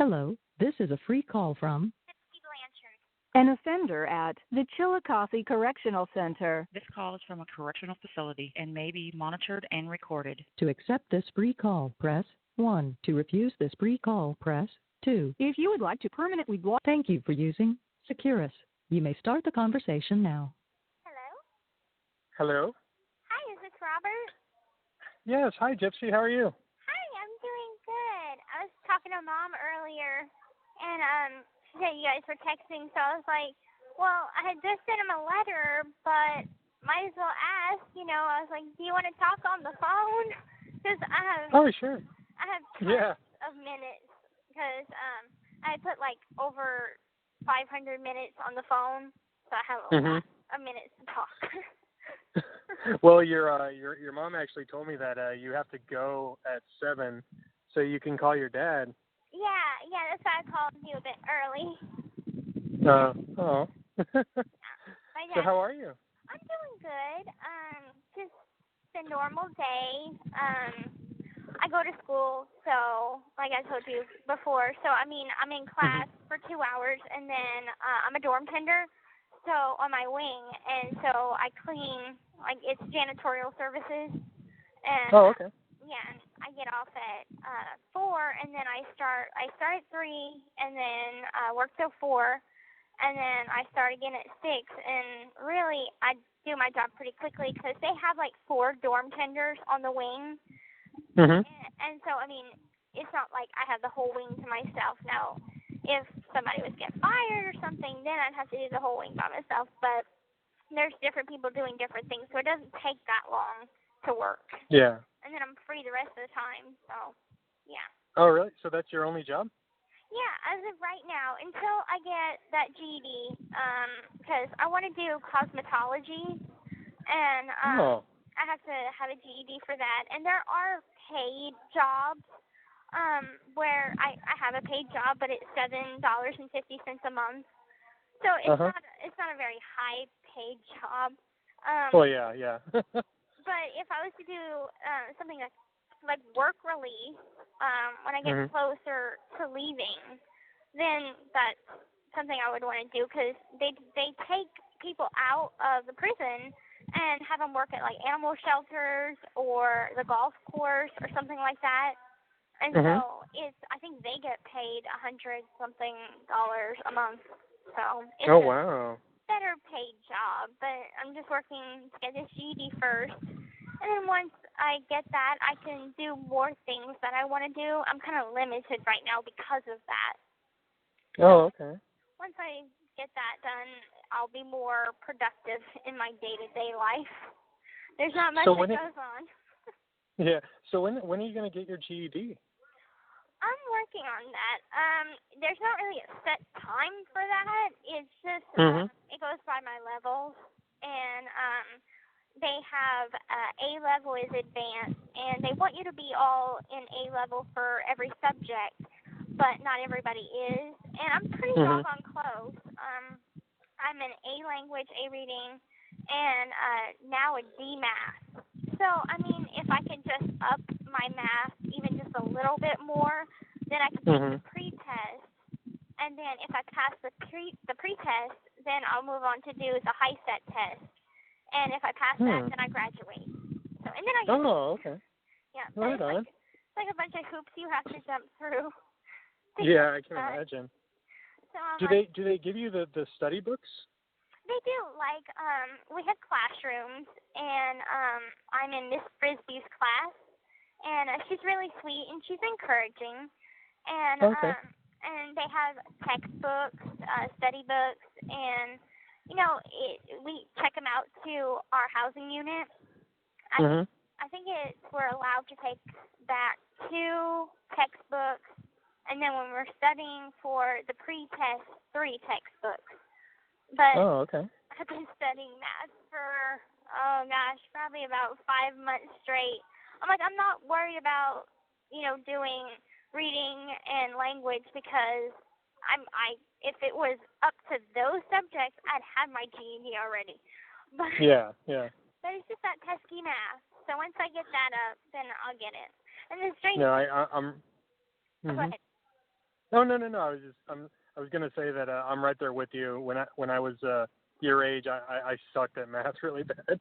Hello, this is a free call from An offender at the Chillicothe Correctional Center. This call is from a correctional facility and may be monitored and recorded. To accept this free call, press 1. To refuse this free call, press 2. If you would like to permanently block... Thank you for using Securus. You may start the conversation now. Hello? Hello? Hi, is this Robert? Yes, hi Gypsy, how are you? Hi, I'm doing good. I was talking to Mom earlier, and she said you guys were texting, so I was like, well, I had just sent him a letter, but might as well ask, I was like, do you want to talk on the phone? Because Oh, sure. I have tons of minutes, because I put like over 500 minutes on the phone, so I have a lot of minutes to talk. Well, your mom actually told me that you have to go at 7 so you can call your dad. Yeah, that's why I called you a bit early. Oh. So how are you? I'm doing good. Just a normal day. I go to school, so like I told you before. So I'm in class for 2 hours, and then I'm a dorm tender, so on my wing, and so I clean. Like it's janitorial services. And, okay. Yeah, and I get off at 4, and then I start at 3, and then work till 4, and then I start again at 6. And really, I do my job pretty quickly because they have like 4 dorm tenders on the wing. And so, it's not like I have the whole wing to myself. Now, if somebody was getting fired or something, then I'd have to do the whole wing by myself. But there's different people doing different things, so it doesn't take that long to work. Yeah. And then I'm free the rest of the time, so, yeah. Oh, really? So that's your only job? Yeah, as of right now, until I get that GED, because I want to do cosmetology, and I have to have a GED for that. And there are paid jobs where I have a paid job, but it's $7.50 a month. So it's not a very high paid job. Well, yeah. But if I was to do something like work release, when I get closer to leaving, then that's something I would want to do, because they take people out of the prison and have them work at like animal shelters or the golf course or something like that. And so I think they get paid $100-something a month. So it's a better paid job, but I'm just working to get this GED first. And then once I get that, I can do more things that I want to do. I'm kind of limited right now because of that. Oh, okay. Once I get that done, I'll be more productive in my day-to-day life. There's not much that goes on. Yeah. So when are you going to get your GED? I'm working on that. There's not really a set time for that. It's just it goes by my levels, and they have A level is advanced, and they want you to be all in A level for every subject, but not everybody is. And I'm pretty doggone close. I'm in A language, A reading, and now a D math. So if I could just up my math even just a little bit more, then I can take the pre-test, and then if I pass the pre-test, then I'll move on to do the high set test, and if I pass that, then I graduate. So and then I get okay. Yeah, Right it's on. like a bunch of hoops you have to jump through. Yeah, I can imagine. So do they give you the study books? They do. Like we have classrooms, and I'm in Miss Frisbee's class, and she's really sweet and she's encouraging, and and they have textbooks, study books, and we check them out to our housing unit. I think we're allowed to take back 2 textbooks, and then when we're studying for the pre-test, 3 textbooks. But I've been studying math for probably about 5 months straight. I'm not worried about doing reading and language, because if it was up to those subjects, I'd have my GED already. But but it's just that pesky math. So once I get that up, then I'll get it. And the strange I'm Go ahead. Oh no. I was gonna say that I'm right there with you. When I was your age, I sucked at math really bad.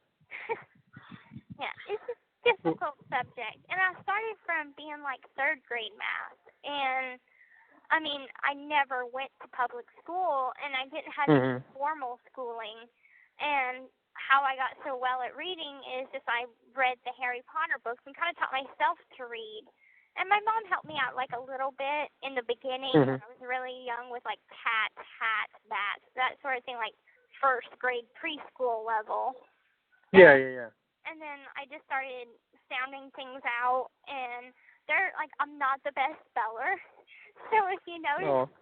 Yeah, it's a difficult subject, and I started from being like third grade math, and I mean I never went to public school, and I didn't have any formal schooling, and how I got so well at reading is just I read the Harry Potter books and kind of taught myself to read. And my mom helped me out like a little bit in the beginning when I was really young with like cats, hats, bats, that sort of thing, like first grade preschool level. Yeah. And then I just started sounding things out, and they're like, I'm not the best speller. So if you notice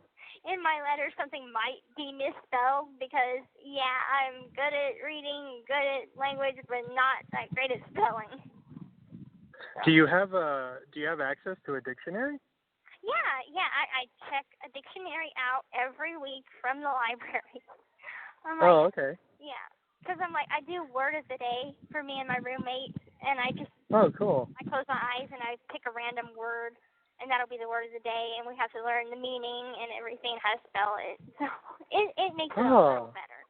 in my letter something might be misspelled because, yeah, I'm good at reading, good at language, but not that great at spelling. So. Do you have access to a dictionary? Yeah. I check a dictionary out every week from the library. Okay. Yeah. Because I'm like, I do word of the day for me and my roommate, and I just cool. I close my eyes and I pick a random word, and that'll be the word of the day, and we have to learn the meaning and everything, how to spell it. So it makes it a little better.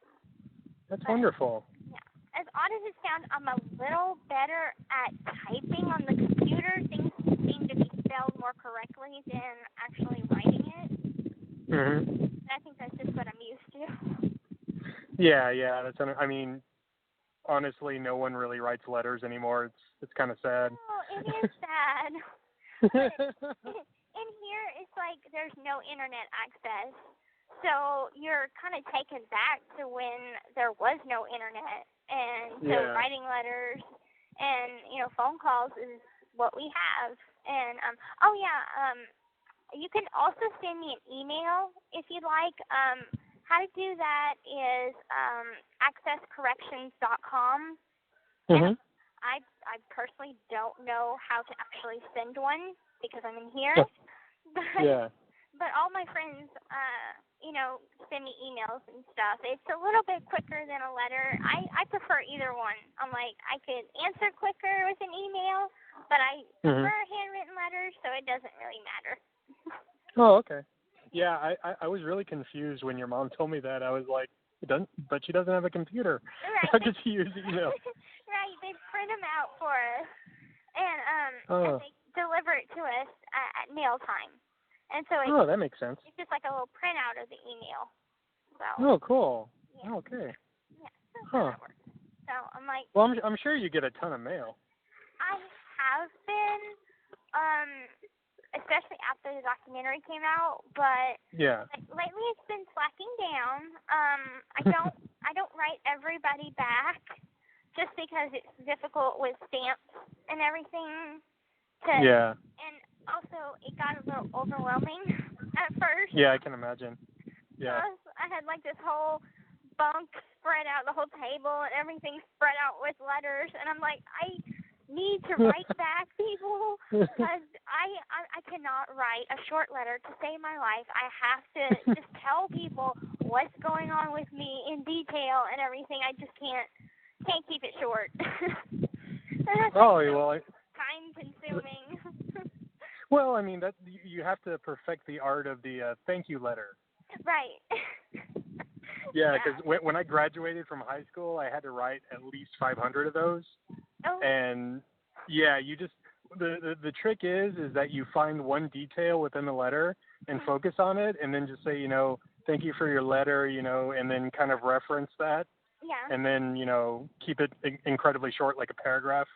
That's wonderful. Yeah. As odd as it sounds, I'm a little better at typing on the computer. Things seem to be spelled more correctly than actually writing it. And I think that's just what I'm used to. Yeah, I mean, honestly, no one really writes letters anymore. It's kind of sad. Oh, it is sad. In here, it's like there's no internet access, so you're kind of taken back to when there was no internet, and so writing letters and phone calls is what we have. And you can also send me an email if you'd like. How to do that is accesscorrections.com. I personally don't know how to actually send one because I'm in here. But all my friends, send me emails and stuff. It's a little bit quicker than a letter. I prefer either one. I'm like, I could answer quicker with an email, but I prefer handwritten letters, so it doesn't really matter. Oh, okay. Yeah, I was really confused when your mom told me that. I was like, but she doesn't have a computer. Right. How could she use email? Right, they print them out for us, and they deliver it to us at mail time. And so that makes sense. It's just like a little printout of the email. So. Oh, cool. Yeah. Okay. Yeah, that's how that works. So I'm like. Well, I'm sure you get a ton of mail. I have been, especially after the documentary came out, but lately it's been slacking down. I don't write everybody back just because it's difficult with stamps and everything. And also it got a little overwhelming at first. Yeah, I can imagine. Yeah. I had like this whole bunk spread out, the whole table and everything spread out with letters, and I'm like, I need to write back people because I cannot write a short letter to save my life. I have to just tell people what's going on with me in detail and everything. I just can't keep it short. Time consuming. Well, I mean, that you have to perfect the art of the thank you letter. Right. Yeah, because when I graduated from high school, I had to write at least 500 of those. Oh. And you just the trick is that you find one detail within the letter and focus on it, and then just say, thank you for your letter, and then kind of reference that. Yeah. And then keep it incredibly short, like a paragraph.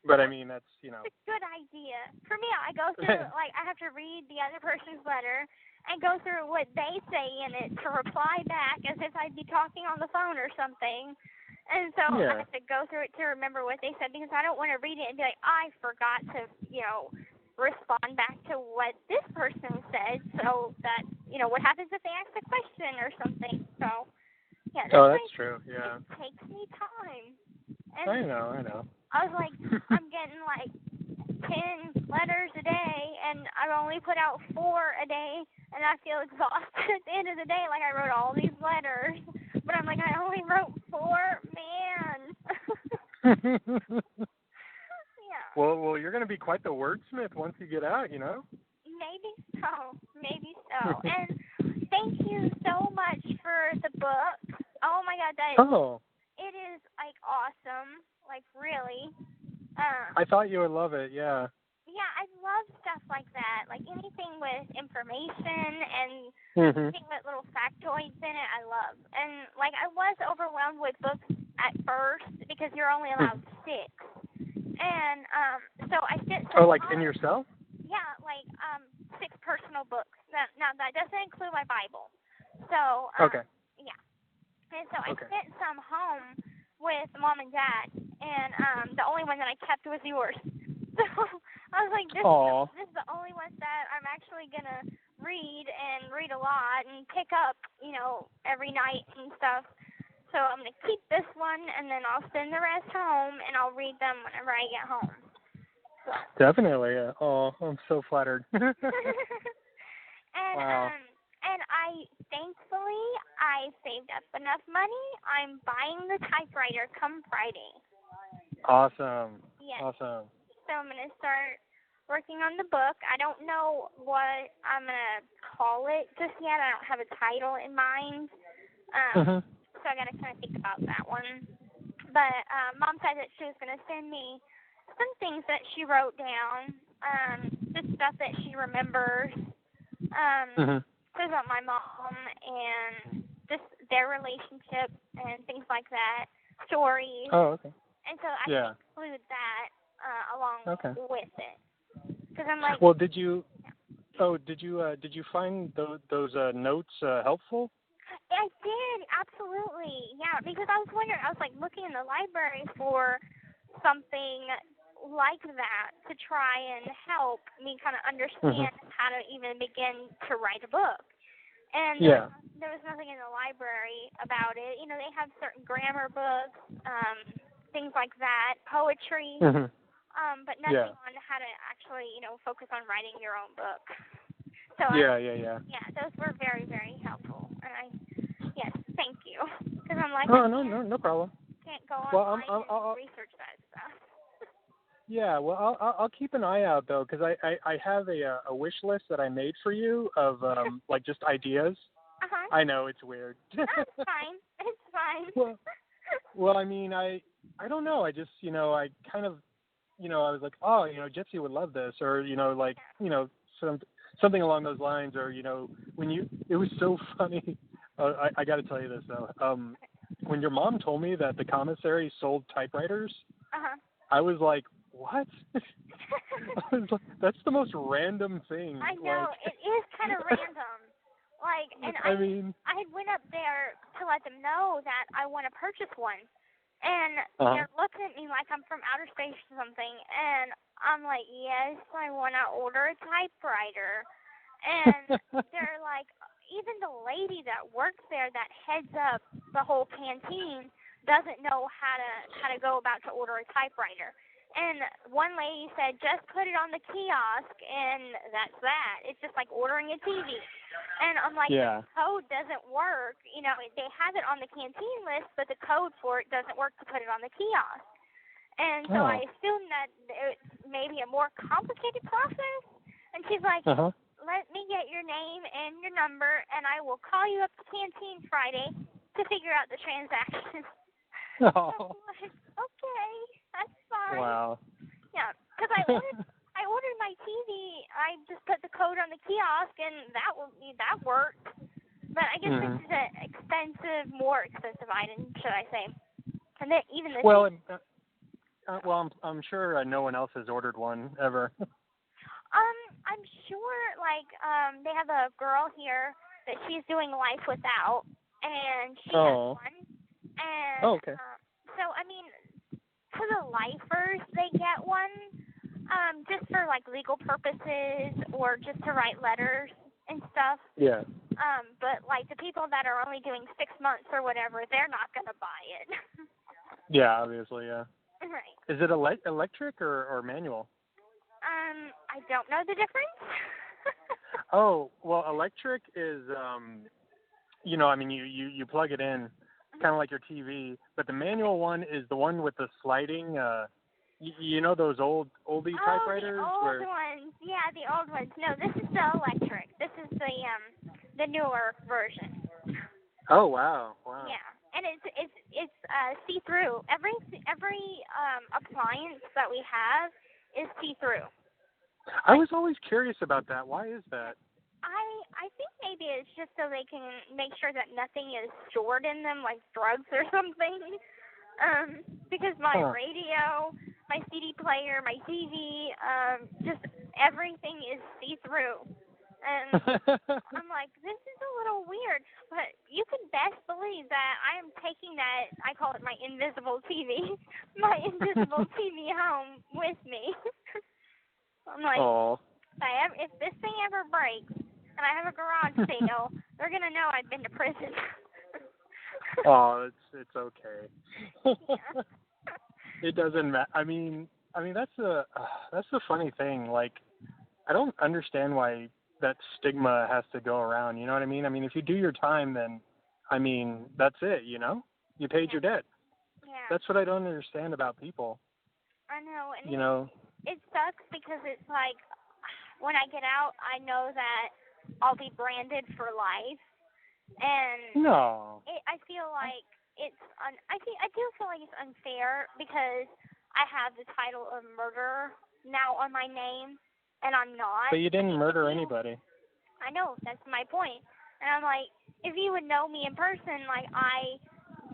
But I mean, that's It's a good idea. For me, I go through I have to read the other person's letter and go through what they say in it to reply back as if I'd be talking on the phone or something. And so I have to go through it to remember what they said because I don't want to read it and be like, I forgot to, respond back to what this person said. So that, what happens if they ask a question or something. So, yeah. That's true. Yeah. It takes me time. And I know. I was like, I'm getting like 10 letters a day, and I only put out 4 a day, and I feel exhausted at the end of the day, like I wrote all these letters. But I'm like, I only wrote 4, man. Yeah. Well, you're going to be quite the wordsmith once you get out, No, Maybe so. Maybe so. And thank you so much for the book. Oh my God, it is like awesome. Like really. I thought you would love it. Yeah. Yeah, I love stuff like that. Like anything with information and anything with little factoids in it, I love. And like I was overwhelmed with books at first because you're only allowed 6. And so I sent some. Oh, like in yourself? Yeah, like 6 personal books. Now that doesn't include my Bible. So okay. Yeah. And so I sent some home with Mom and Dad, and the only one that I kept was yours. So I was like, this is the only one that I'm actually gonna read a lot and pick up, every night and stuff. So I'm gonna keep this one, and then I'll send the rest home, and I'll read them whenever I get home. So. Definitely. Oh, I'm so flattered. And wow. And thankfully I saved up enough money. I'm buying the typewriter come Friday. Awesome. Yes. Awesome. So I'm gonna start working on the book. I don't know what I'm gonna call it just yet. I don't have a title in mind. So I gotta kind of think about that one. But Mom said that she was gonna send me some things that she wrote down, just stuff that she remembers. About my mom and just their relationship and things like that, stories. Oh, okay. And so I can include that along with it. Because I'm like. Well, did you find those notes helpful? I did, absolutely. Yeah, because I was wondering. I was like looking in the library for something like that to try and help me kind of understand how to even begin to write a book. And there was nothing in the library about it. They have certain grammar books, things like that, poetry, but nothing on how to actually, focus on writing your own book. So Yeah, those were very, very helpful. And yes, thank you. Because I'm like, no problem. Can't go online I'll research that stuff. Yeah, well, I'll keep an eye out though, because I have a wish list that I made for you of like just ideas. I know it's weird. That's fine. It's fine. Well, I mean, I don't know. I just I kind of I was like, oh, Gypsy would love this, or like something along those lines, or when it was so funny. I got to tell you this though. When your mom told me that the commissary sold typewriters, I was like, what? I was like, that's the most random thing. I know, it is kind of random. Like, and I went up there to let them know that I want to purchase one. And they're looking at me like I'm from outer space or something. And I'm like, yes, I want to order a typewriter. And they're like, even the lady that works there that heads up the whole canteen doesn't know how to go about to order a typewriter. And one lady said, just put it on the kiosk, and that's that. It's just like ordering a TV. And I'm like, the code doesn't work. They have it on the canteen list, but the code for it doesn't work to put it on the kiosk. And so I assume that it's maybe a more complicated process. And she's like, let me get your name and your number, and I will call you up to canteen Friday to figure out the transaction. Oh. Like, okay, that's fine. Wow. Yeah, because I ordered my TV. I just put the code on the kiosk, and that worked. But I guess this is an more expensive item, should I say? And then even the I'm sure no one else has ordered one ever. I'm sure, like, they have a girl here that she's doing Life Without, and she has one. And, okay. So, I mean, for the lifers, they get one, just for, like, legal purposes or just to write letters and stuff. Yeah. But, like, the people that are only doing 6 months or whatever, they're not going to buy it. Yeah, obviously, yeah. Right. Is it electric or manual? I don't know the difference. Oh, well, electric is, you plug it in, kind of like your TV, but the manual one is the one with the sliding, those oldie typewriters? The old ones, Yeah, the old ones. No, this is the electric. This is the newer version. Oh, wow. Wow. Yeah, and it's see-through. Every appliance that we have is see-through. I was always curious about that. Why is that? I think maybe it's just so they can make sure that nothing is stored in them, like drugs or something. Because my radio, my CD player, my TV, just everything is see-through. And I'm like, this is a little weird, but you can best believe that I am taking that, I call it my invisible TV, my invisible TV home with me. I'm like, if this thing ever breaks and I have a garage sale, they're going to know I've been to prison. Oh, it's okay. Yeah. It doesn't matter. I mean that's the funny thing. Like, I don't understand why that stigma has to go around. You know what I mean? I mean, if you do your time, then that's it. You know, you paid your debt. Yeah. That's what I don't understand about people. I know, and it sucks because it's like when I get out, I know that I'll be branded for life, and I feel like I do feel like it's unfair because I have the title of murderer now on my name, and I'm not. But you didn't murder anybody. I know, that's my point. And I'm like, if you would know me in person, like, I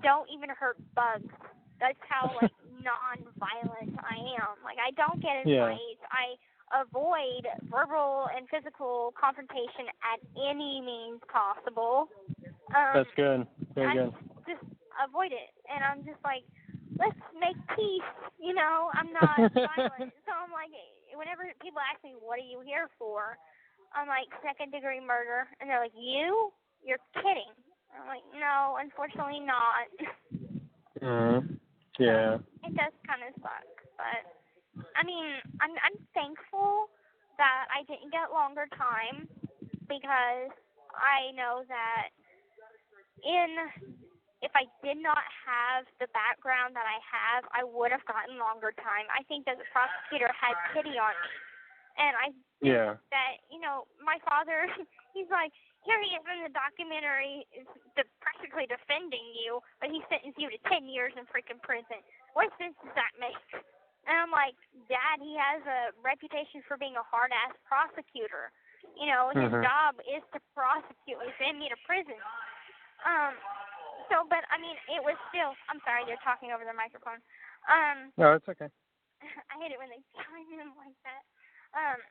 don't even hurt bugs. That's how, like, non-violent I am. Like, I don't get in fights. I avoid verbal and physical confrontation at any means possible. That's good. Very good. Just avoid it. And I'm just like, let's make peace, you know? I'm not violent. So I'm like, whenever people ask me, what are you here for? I'm like, second-degree murder. And they're like, you? You're kidding. I'm like, no, unfortunately not. Yeah. It does kind of suck. But, I mean, I'm thankful that I didn't get longer time because I know that if I did not have the background that I have, I would have gotten longer time. I think that the prosecutor had pity on me. And I think that, you know, my father, he's like, here he is in the documentary practically defending you, but he sentenced you to 10 years in freaking prison. What sense does that make? And I'm like, Dad, he has a reputation for being a hard-ass prosecutor. You know, his job is to prosecute and send me to prison. But, I mean, it was still, I'm sorry, they're talking over the microphone. No, it's okay. I hate it when they chime in like that.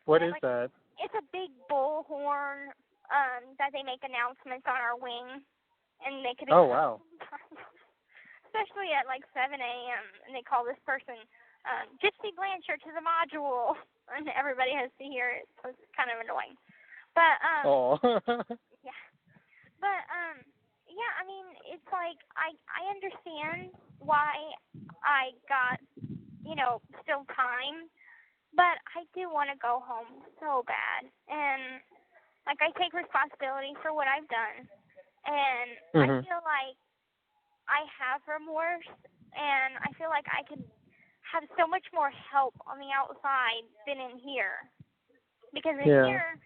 What is that? It's a big bullhorn that they make announcements on our wing, and they could. Oh, wow. Especially at like 7 a.m. and they call this person Gypsy Blanchard to the module, and everybody has to hear it, so it's kind of annoying. But yeah. But yeah, I mean, it's like I understand why I got, you know, still time. But I do want to go home so bad. And, like, I take responsibility for what I've done. And I feel like I have remorse. And I feel like I could have so much more help on the outside than in here. Because in here,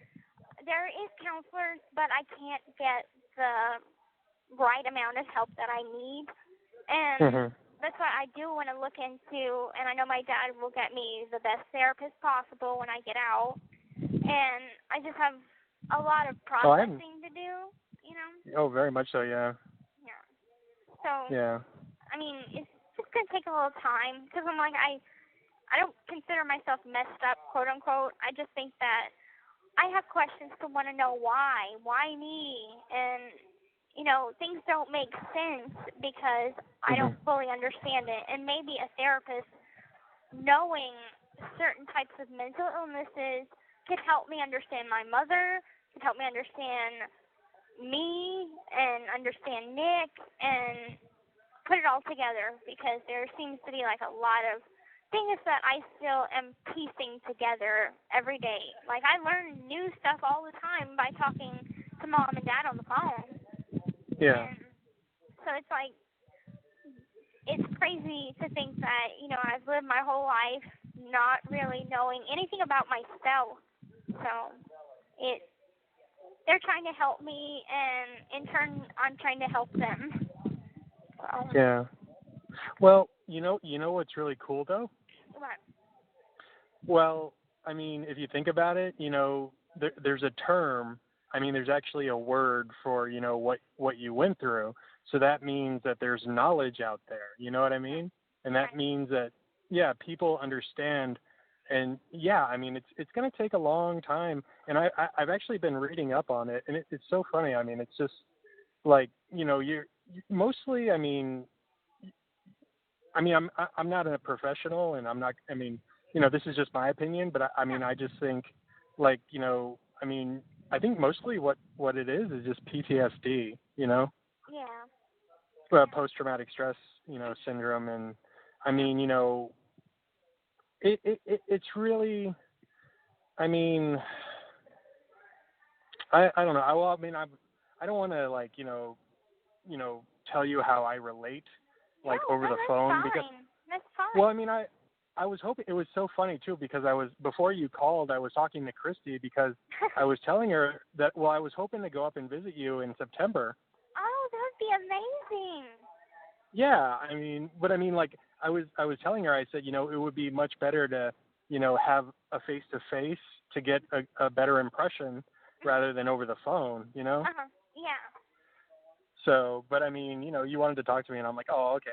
there is counselors, but I can't get the right amount of help that I need. And that's what I do want to look into, and I know my dad will get me the best therapist possible when I get out. And I just have a lot of processing to do, you know? Oh, very much so, yeah. Yeah. So, I mean, it's just going to take a little time, because I'm like, I don't consider myself messed up, quote unquote. I just think that I have questions to want to know why me, and you know, things don't make sense because I don't fully understand it. And maybe a therapist knowing certain types of mental illnesses could help me understand my mother, could help me understand me and understand Nick and put it all together, because there seems to be like a lot of things that I still am piecing together every day. Like, I learn new stuff all the time by talking to Mom and Dad on the phone. Yeah. And so it's like, it's crazy to think that, you know, I've lived my whole life not really knowing anything about myself. So they're trying to help me, and in turn, I'm trying to help them. So. Yeah. Well, you know what's really cool though? What? Well, I mean, if you think about it, there's a term. I mean, there's actually a word for, what you went through. So that means that there's knowledge out there. You know what I mean? And that means that, yeah, people understand. And yeah, I mean, it's going to take a long time. And I've actually been reading up on it, and it's so funny. I mean, it's just like, you're mostly, I'm not a professional, and I'm not, this is just my opinion, but I just think, like, I think mostly what it is just PTSD, Yeah. Post-traumatic stress, syndrome. And I mean, it's really, I don't know. I don't want to, like, tell you how I relate, like, over the phone. Fine. Because that's fine. Well, I was hoping, it was so funny too, because before you called, I was talking to Kristy, because I was telling her that, I was hoping to go up and visit you in September. Oh, that would be amazing. Yeah, like, I was telling her, I said, it would be much better to, have a face-to-face to get a better impression rather than over the phone, Yeah. So, but you wanted to talk to me, and I'm like, oh, okay.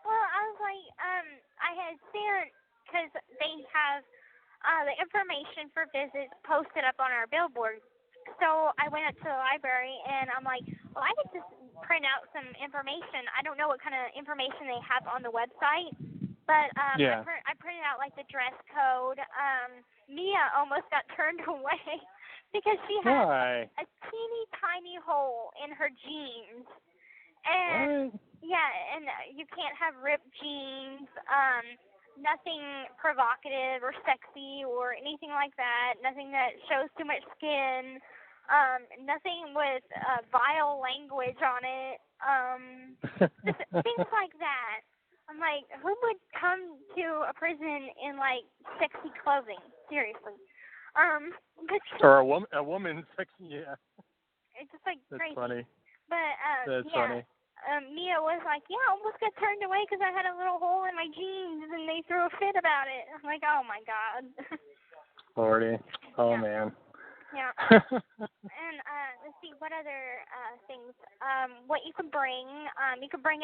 Well, I was like, I had seen, because they have the information for visits posted up on our billboard. So I went up to the library, and I'm like, well, I could just print out some information. I don't know what kind of information they have on the website, but yeah. I printed out, like, the dress code. Mia almost got turned away because she had a teeny tiny hole in her jeans. And what? Yeah, and you can't have ripped jeans, nothing provocative or sexy or anything like that, nothing that shows too much skin, nothing with vile language on it, just things like that. I'm like, who would come to a prison in, like, sexy clothing? Seriously. Or a woman sexy, yeah. It's just, like, That's crazy. funny. But, That's yeah. funny. Mia was like, yeah, I almost got turned away because I had a little hole in my jeans, and they threw a fit about it. I'm like, oh, my God. Lordy. Oh, yeah. man. Yeah. And let's see, what other things? What you can bring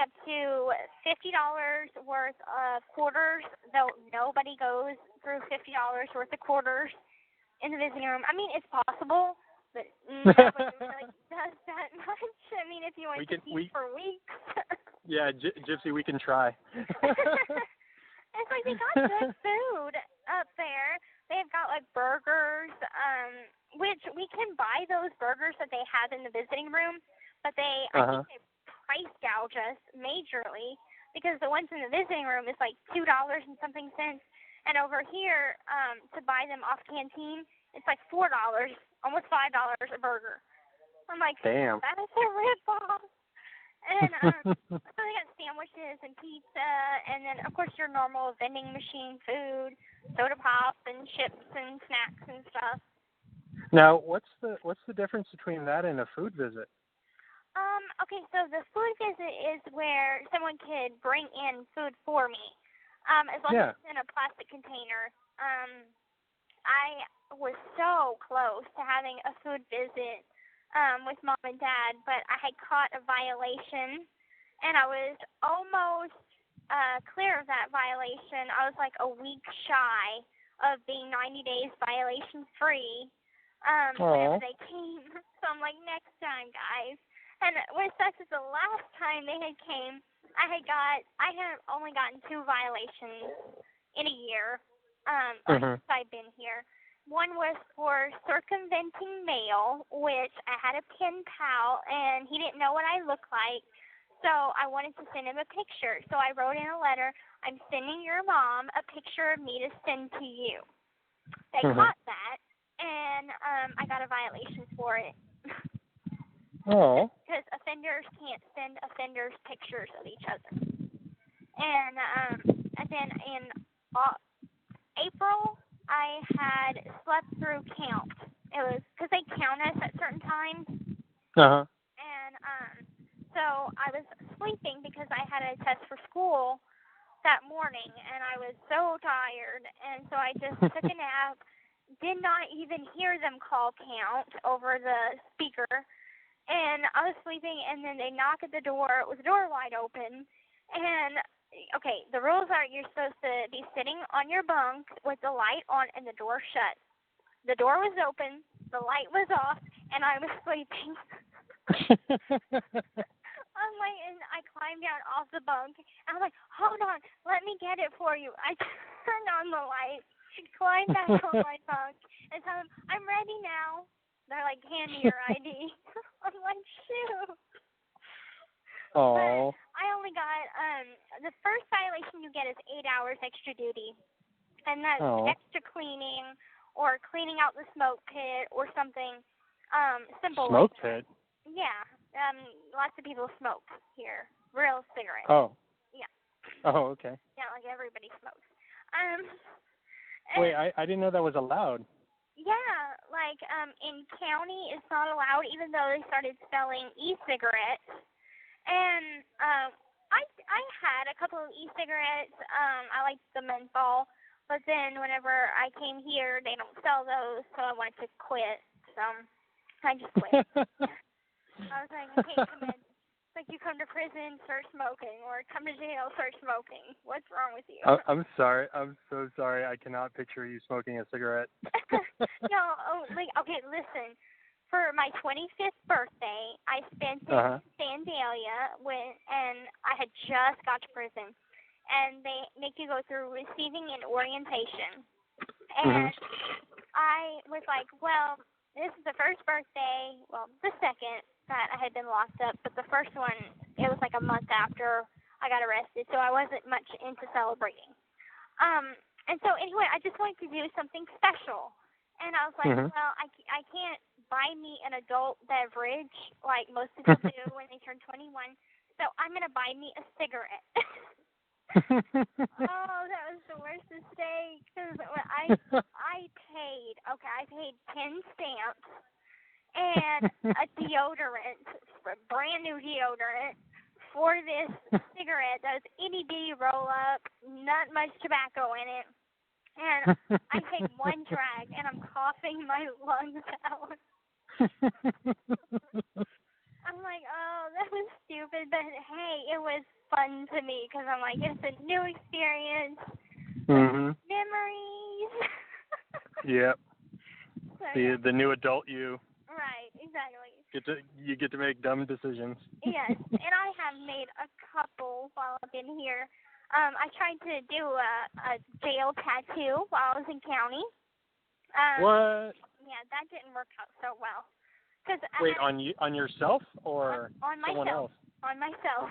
up to $50 worth of quarters, though nobody goes through $50 worth of quarters in the visiting room. I mean, it's possible. But nobody really does that much. I mean, if you want to eat for weeks. Yeah, Gypsy, we can try. It's like they got good food up there. They've got, like, burgers, which we can buy those burgers that they have in the visiting room, but I think they price gouge us majorly, because the ones in the visiting room is like $2 and something cents, and over here, to buy them off Canteen, it's like $4, almost $5 a burger. I'm like, damn. That is a rip-off. And so they got sandwiches and pizza, and then, of course, your normal vending machine food, soda pop and chips and snacks and stuff. Now, what's the difference between that and a food visit? Okay, so the food visit is where someone could bring in food for me, as long as it's in a plastic container. I was so close to having a food visit with Mom and Dad, but I had caught a violation, and I was almost clear of that violation. I was like a week shy of being 90 days violation-free whenever they came. So I'm like, next time, guys. And what sucks is the last time they had came, I had only gotten 2 violations in a year since I've been here. One was for circumventing mail, which I had a pen pal, and he didn't know what I looked like, so I wanted to send him a picture. So I wrote in a letter, I'm sending your mom a picture of me to send to you. They caught that, and I got a violation for it. Oh. Because offenders can't send offenders pictures of each other. And then in April I had slept through count. It was because they count us at certain times. Uh-huh. And so I was sleeping because I had a test for school that morning, and I was so tired. And so I just took a nap, did not even hear them call count over the speaker. And I was sleeping, and then they knock at the door with the door wide open. And, okay, the rules are you're supposed to be sitting on your bunk with the light on and the door shut. The door was open, the light was off, and I was sleeping. And I climbed down off the bunk, and I'm like, hold on, let me get it for you. I turned on the light, climbed back on my bunk, and tell them, I'm ready now. They're like, hand me your ID. I'm like, shoot. Oh. I only got, the first violation you get is 8 hours extra duty. And that's extra cleaning or cleaning out the smoke pit or something simple. Smoke pit? Yeah. Lots of people smoke here. Real cigarettes. Oh. Yeah. Oh, okay. Yeah, like everybody smokes. Wait, I didn't know that was allowed. Yeah, like in county it's not allowed, even though they started selling e-cigarettes. And I had a couple of e-cigarettes. I liked the menthol, but then whenever I came here, they don't sell those, so I wanted to quit. So I just quit. I was like, I can't commit. It's like you come to prison, start smoking, or come to jail, start smoking. What's wrong with you? I'm sorry. I'm so sorry. I cannot picture you smoking a cigarette. No, okay, listen. For my 25th birthday, I spent it in Sandalia and I had just got to prison. And they make you go through receiving and orientation. And I was like, well, this is the first birthday, well, the second that I had been locked up, but the first one, it was like a month after I got arrested, so I wasn't much into celebrating. And so anyway, I just wanted to do something special. And I was like, well, I can't buy me an adult beverage like most people do when they turn 21, so I'm going to buy me a cigarette. Oh, that was the worst mistake, because I paid 10 stamps and a deodorant, a brand new deodorant, for this cigarette that was itty-bitty roll-up, not much tobacco in it. And I take one drag, and I'm coughing my lungs out. I'm like, oh, that was stupid, but hey, it was fun to me, because I'm like, it's a new experience, memories. Yep. So, the new adult you. Right, exactly. You get to make dumb decisions. Yes, and I have made a couple while I've been here. I tried to do a jail tattoo while I was in county. What? Yeah, that didn't work out so well. Wait, on yourself or on someone else? On myself.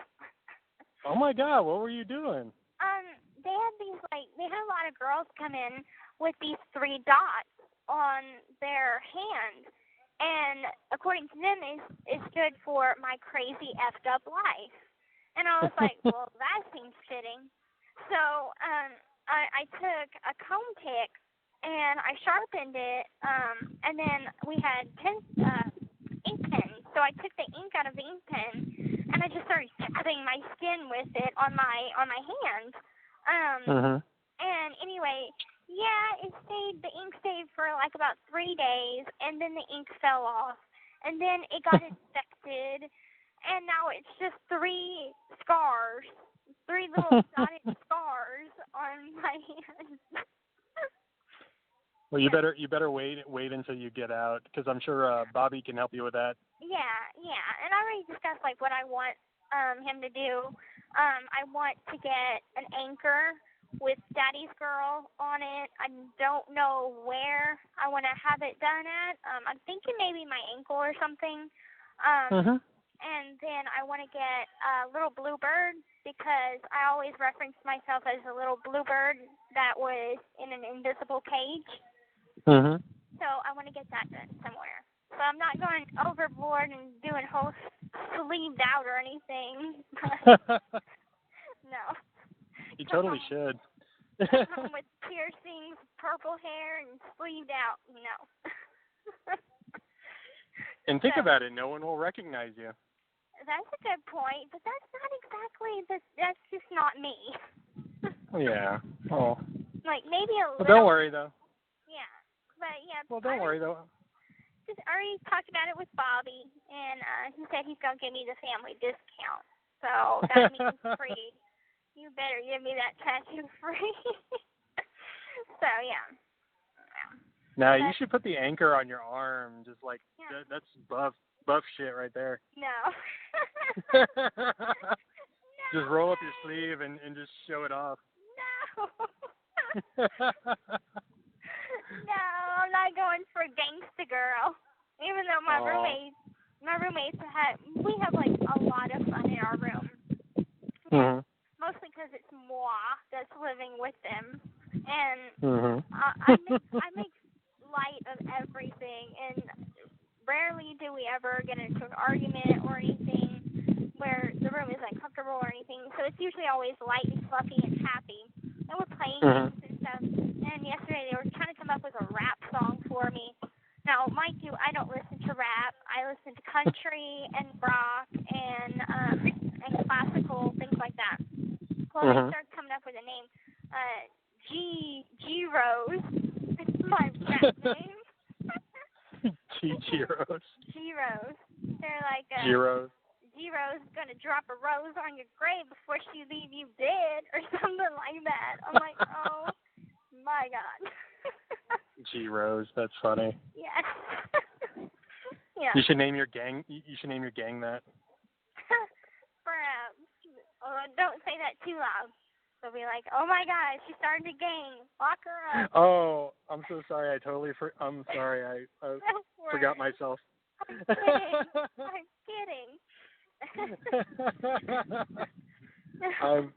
Oh my God, what were you doing? They had a lot of girls come in with these 3 dots on their hand, and according to them, it stood for my crazy effed up life. And I was like, well, that seems fitting. So I took a comb pick and I sharpened it, and then we had ink pens. So I took the ink out of the ink pen and I just started dabbing my skin with it on my hand. And anyway, yeah, the ink stayed for like about 3 days, and then the ink fell off, and then it got infected. And now it's just 3 scars, 3 little dotted scars on my hands. Well, you better wait until you get out, because I'm sure Bobby can help you with that. Yeah, and I already discussed like what I want him to do. I want to get an anchor with Daddy's Girl on it. I don't know where I want to have it done at. I'm thinking maybe my ankle or something. And then I want to get a little bluebird, because I always reference myself as a little bluebird that was in an invisible cage. So I want to get that done somewhere. So I'm not going overboard and doing whole sleeved out or anything. No. You totally should. Home with piercings, purple hair and sleeved out. No. And think about it, no one will recognize you. That's a good point, but that's not exactly, that's just not me. Yeah. Oh. Like, maybe a little. Well, don't worry, though. Yeah. But, yeah. Well, don't worry, though. Just already talked about it with Bobby, and he said he's going to give me the family discount. So that means free. You better give me that tattoo free. So, yeah. Now, you should put the anchor on your arm, just like, that's buff shit right there. No. Just roll up your sleeve and just show it off. No. No, I'm not going for gangsta girl. Even though my roommates we have like a lot of fun in our room. Mm-hmm. Mostly because it's moi that's living with them, and I make light of everything, and rarely do we ever get into an argument or anything where the room is uncomfortable or anything. So it's usually always light and fluffy and happy, and we're playing games and stuff. And yesterday they were trying to come up with a rap song for me. Now, mind you, I don't listen to rap. I listen to country and rock and classical, things like that. Well, they started coming up with a name. G-Rose. It's my rap name. G-Rose. G-Rose. They're like, G-Rose. G-Rose is going to drop a rose on your grave before she leave you dead, or something like that. I'm like, oh, my God. G-Rose, that's funny. Yes. Yeah. You should name your gang that. Perhaps. Don't say that too loud. They'll be like, oh my God, she started a gang. Lock her up. Oh, I'm so sorry. I'm sorry. I forgot myself. I'm kidding.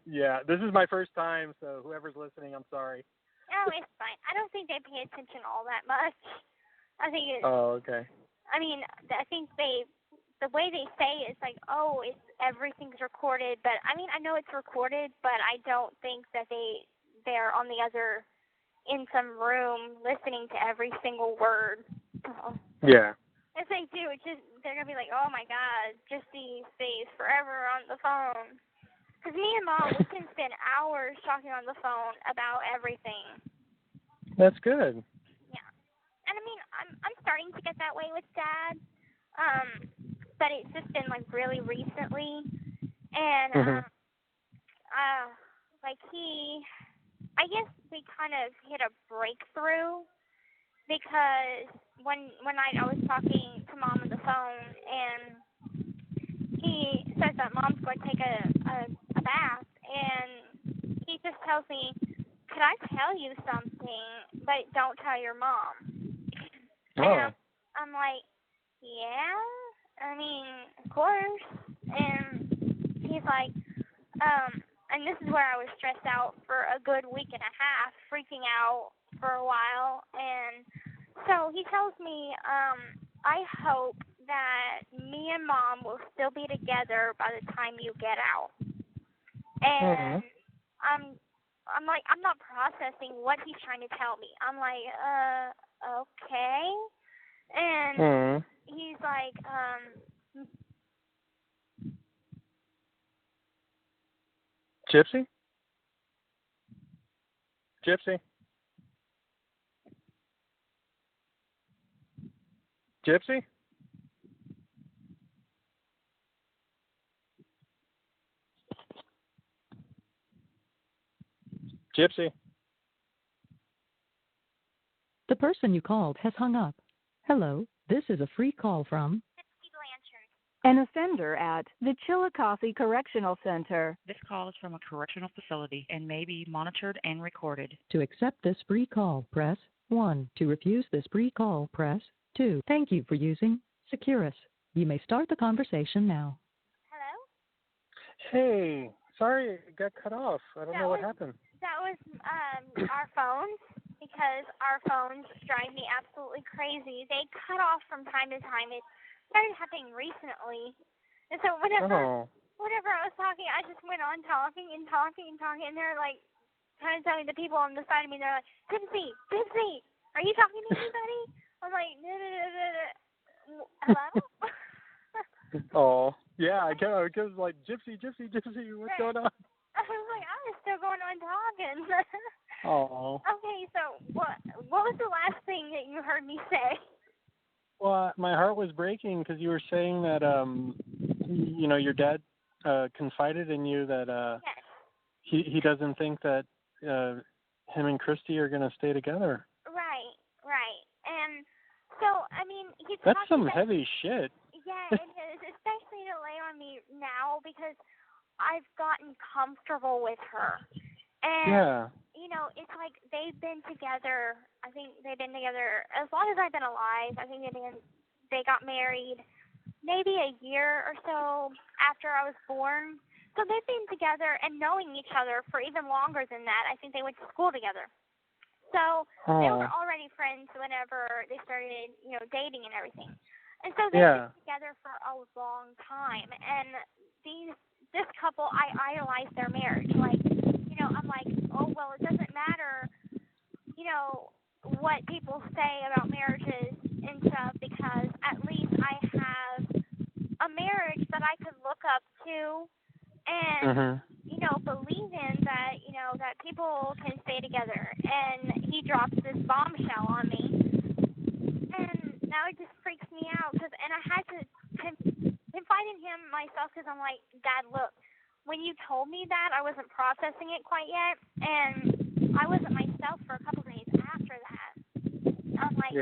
Yeah, this is my first time, so whoever's listening, I'm sorry. Oh, it's fine. I don't think they pay attention all that much. I think it's... Oh, okay. I mean, I think the way they say it's like, oh, everything's recorded, but I mean, I know it's recorded, but I don't think that they're on the other, in some room listening to every single word. So, yeah. If they do, they're going to be like, oh my God, Gypsy stays forever on the phone. Because me and Mom, we can spend hours talking on the phone about everything. That's good. Yeah. And I mean, I'm starting to get that way with Dad. But it's just been like really recently. And I guess we kind of hit a breakthrough, because one night I was talking to Mom on the phone, and he says that Mom's going to take a bath, and he just tells me, could I tell you something, but don't tell your mom? Oh. And I'm like, yeah, I mean, of course. And he's like, and this is where I was stressed out for a good week and a half, freaking out for a while. And so he tells me, I hope that me and Mom will still be together by the time you get out. And I'm like, I'm not processing what he's trying to tell me. I'm like, okay. And he's like, Gypsy? Gypsy? Gypsy? Gypsy? The person you called has hung up. Hello, this is a free call from an offender at the Chillicothe Correctional Center. This call is from a correctional facility and may be monitored and recorded. To accept this free call, press 1. To refuse this free call, press 2. Thank you for using Securus. You may start the conversation now. hello? Hey, sorry it got cut off. I don't know what happened. That was our phones, because our phones drive me absolutely crazy. They cut off from time to time. It started happening recently. And so whenever I was talking, I just went on talking, and they're like trying to tell me the people on the side of me, they're like, Gypsy, Gypsy, are you talking to anybody? I'm like, no. Hello? Oh, yeah, I go, because like, Gypsy, what's going on? I was like, I was still going on talking. Oh. Okay, so what was the last thing that you heard me say? Well, my heart was breaking because you were saying that, your dad confided in you that Yes. he doesn't think that him and Kristy are going to stay together. Right. And so, I mean, that's some heavy shit. Yeah, it is, especially to lay on me now because I've gotten comfortable with her. And, it's like they've been together, I think they've been together as long as I've been alive. I think they got married maybe a year or so after I was born. So they've been together and knowing each other for even longer than that. I think they went to school together. So they were already friends whenever they started, dating and everything. And so they've been together for a long time. And this couple, I idolize their marriage. Like, I'm like, oh, well, it doesn't matter, what people say about marriages and stuff because at least I have a marriage that I could look up to and, believe in that, that people can stay together. And he drops this bombshell on me. And now it just freaks me out and I had to confide in him myself because I'm like, Dad, look, when you told me that, I wasn't processing it quite yet. And I wasn't myself for a couple days after that. I'm like,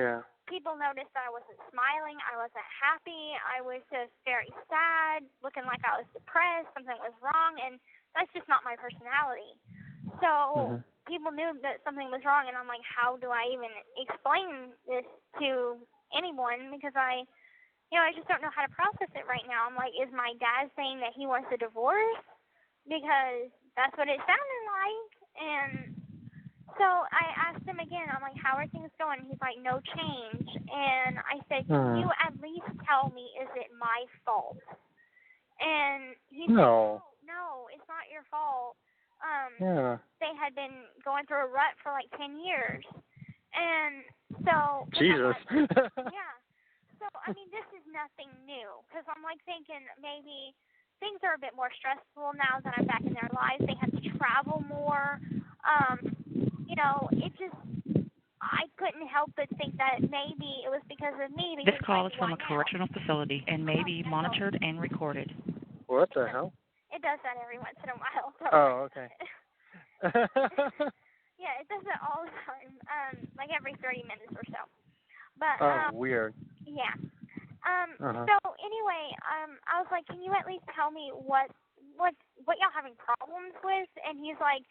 people noticed that I wasn't smiling. I wasn't happy. I was just very sad, looking like I was depressed. Something was wrong. And that's just not my personality. So people knew that something was wrong. And I'm like, how do I even explain this to anyone? Because I just don't know how to process it right now. I'm like, is my dad saying that he wants a divorce? Because that's what it sounded like. And so I asked him again, I'm like, how are things going? He's like, no change. And I said, can you at least tell me, is it my fault? And he said, no, it's not your fault. They had been going through a rut for like 10 years. And so... Jesus. So, I mean, this is nothing new, because I'm, like, thinking maybe things are a bit more stressful now that I'm back in their lives. They have to travel more. It just, I couldn't help but think that maybe it was because of me. This call is from a correctional facility and may be monitored and recorded. What the hell? It does that every once in a while. So okay. Yeah, it does that all the time, like every 30 minutes or so. But, weird. Yeah. So anyway, I was like, can you at least tell me what y'all having problems with? And he's like,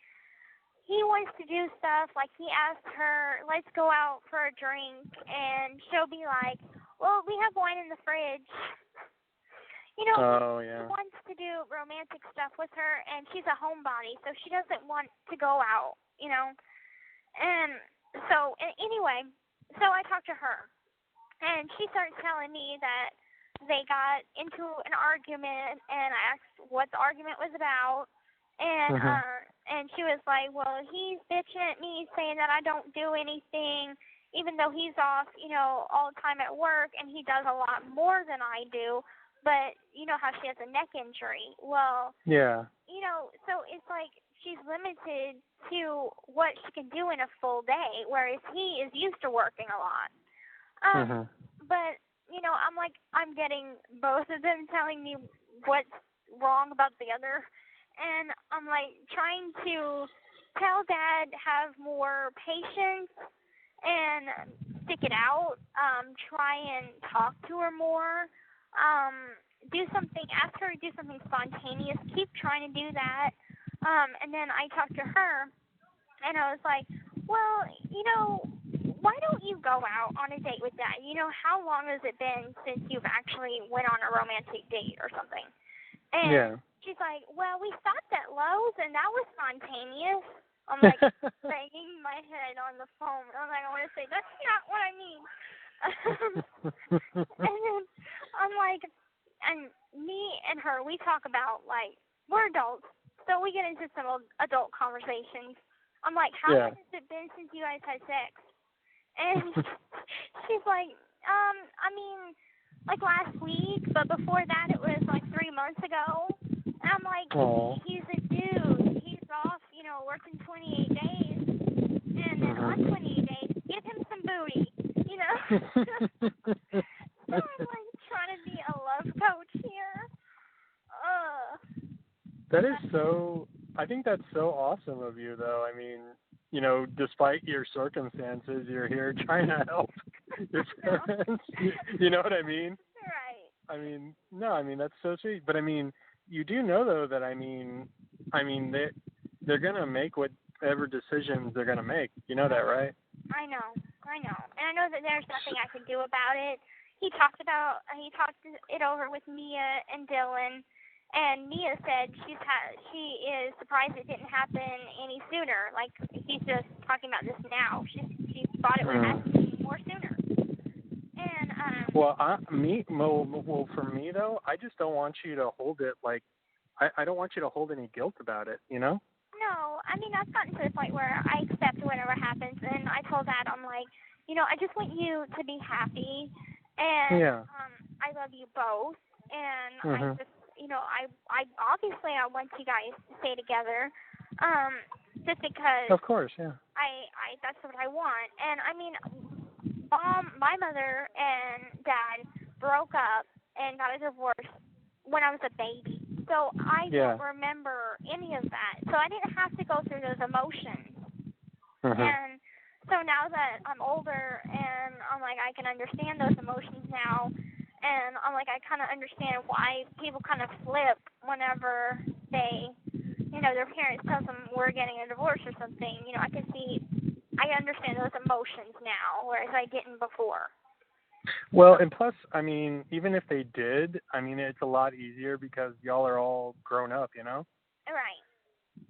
he wants to do stuff like he asked her, let's go out for a drink, and she'll be like, well, we have wine in the fridge. He wants to do romantic stuff with her, and she's a homebody, so she doesn't want to go out, And so anyway, so I talked to her. And she starts telling me that they got into an argument, and I asked what the argument was about, and and she was like, well, he's bitching at me, saying that I don't do anything, even though he's off, all the time at work, and he does a lot more than I do, but you know how she has a neck injury. Well, so it's like she's limited to what she can do in a full day, whereas he is used to working a lot. But, I'm like, I'm getting both of them telling me what's wrong about the other. And I'm like trying to tell Dad have more patience and stick it out. Try and talk to her more. Ask her to do something spontaneous. Keep trying to do that. And then I talked to her and I was like, well, why don't you go out on a date with Dad? How long has it been since you've actually went on a romantic date or something? And she's like, well, we stopped at Lowe's, and that was spontaneous. I'm like banging my head on the phone. I'm like, I want to say, that's not what I mean. And then I'm like, and me and her, we talk about, like, we're adults, so we get into some adult conversations. I'm like, how long has it been since you guys had sex? And she's like, I mean, like last week, but before that it was like 3 months ago. And I'm like, he's a dude. He's off, working 28 days. And then on 28 days, give him some booty, So I'm like trying to be a love coach here. That is so, I think that's so awesome of you, though. I mean, despite your circumstances, you're here trying to help your parents. You know what I mean? Right. I mean, no, I mean, that's so sweet. But I mean, you do know, though, that I mean, they're going to make whatever decisions they're going to make. You know that, right? I know. And I know that there's nothing I can do about it. He talked it over with Mia and Dylan. And Mia said she is surprised it didn't happen any sooner. Like, he's just talking about this now. She thought it would happen more sooner. And well, for me though, I just don't want you to hold it like I don't want you to hold any guilt about it. No, I mean, I've gotten to the point where I accept whatever happens, and I told Dad, I'm like, I just want you to be happy, and I love you both, and I just. I obviously I want you guys to stay together, just because. Of course, yeah. I that's what I want, and I mean, my mother and Dad broke up and got a divorce when I was a baby, so I don't remember any of that. So I didn't have to go through those emotions, and so now that I'm older and I'm like I can understand those emotions now. And I'm like, I kind of understand why people kind of flip whenever they, their parents tell them we're getting a divorce or something. I understand those emotions now, whereas I didn't before. Well, and plus, I mean, even if they did, I mean, it's a lot easier because y'all are all grown up, Right.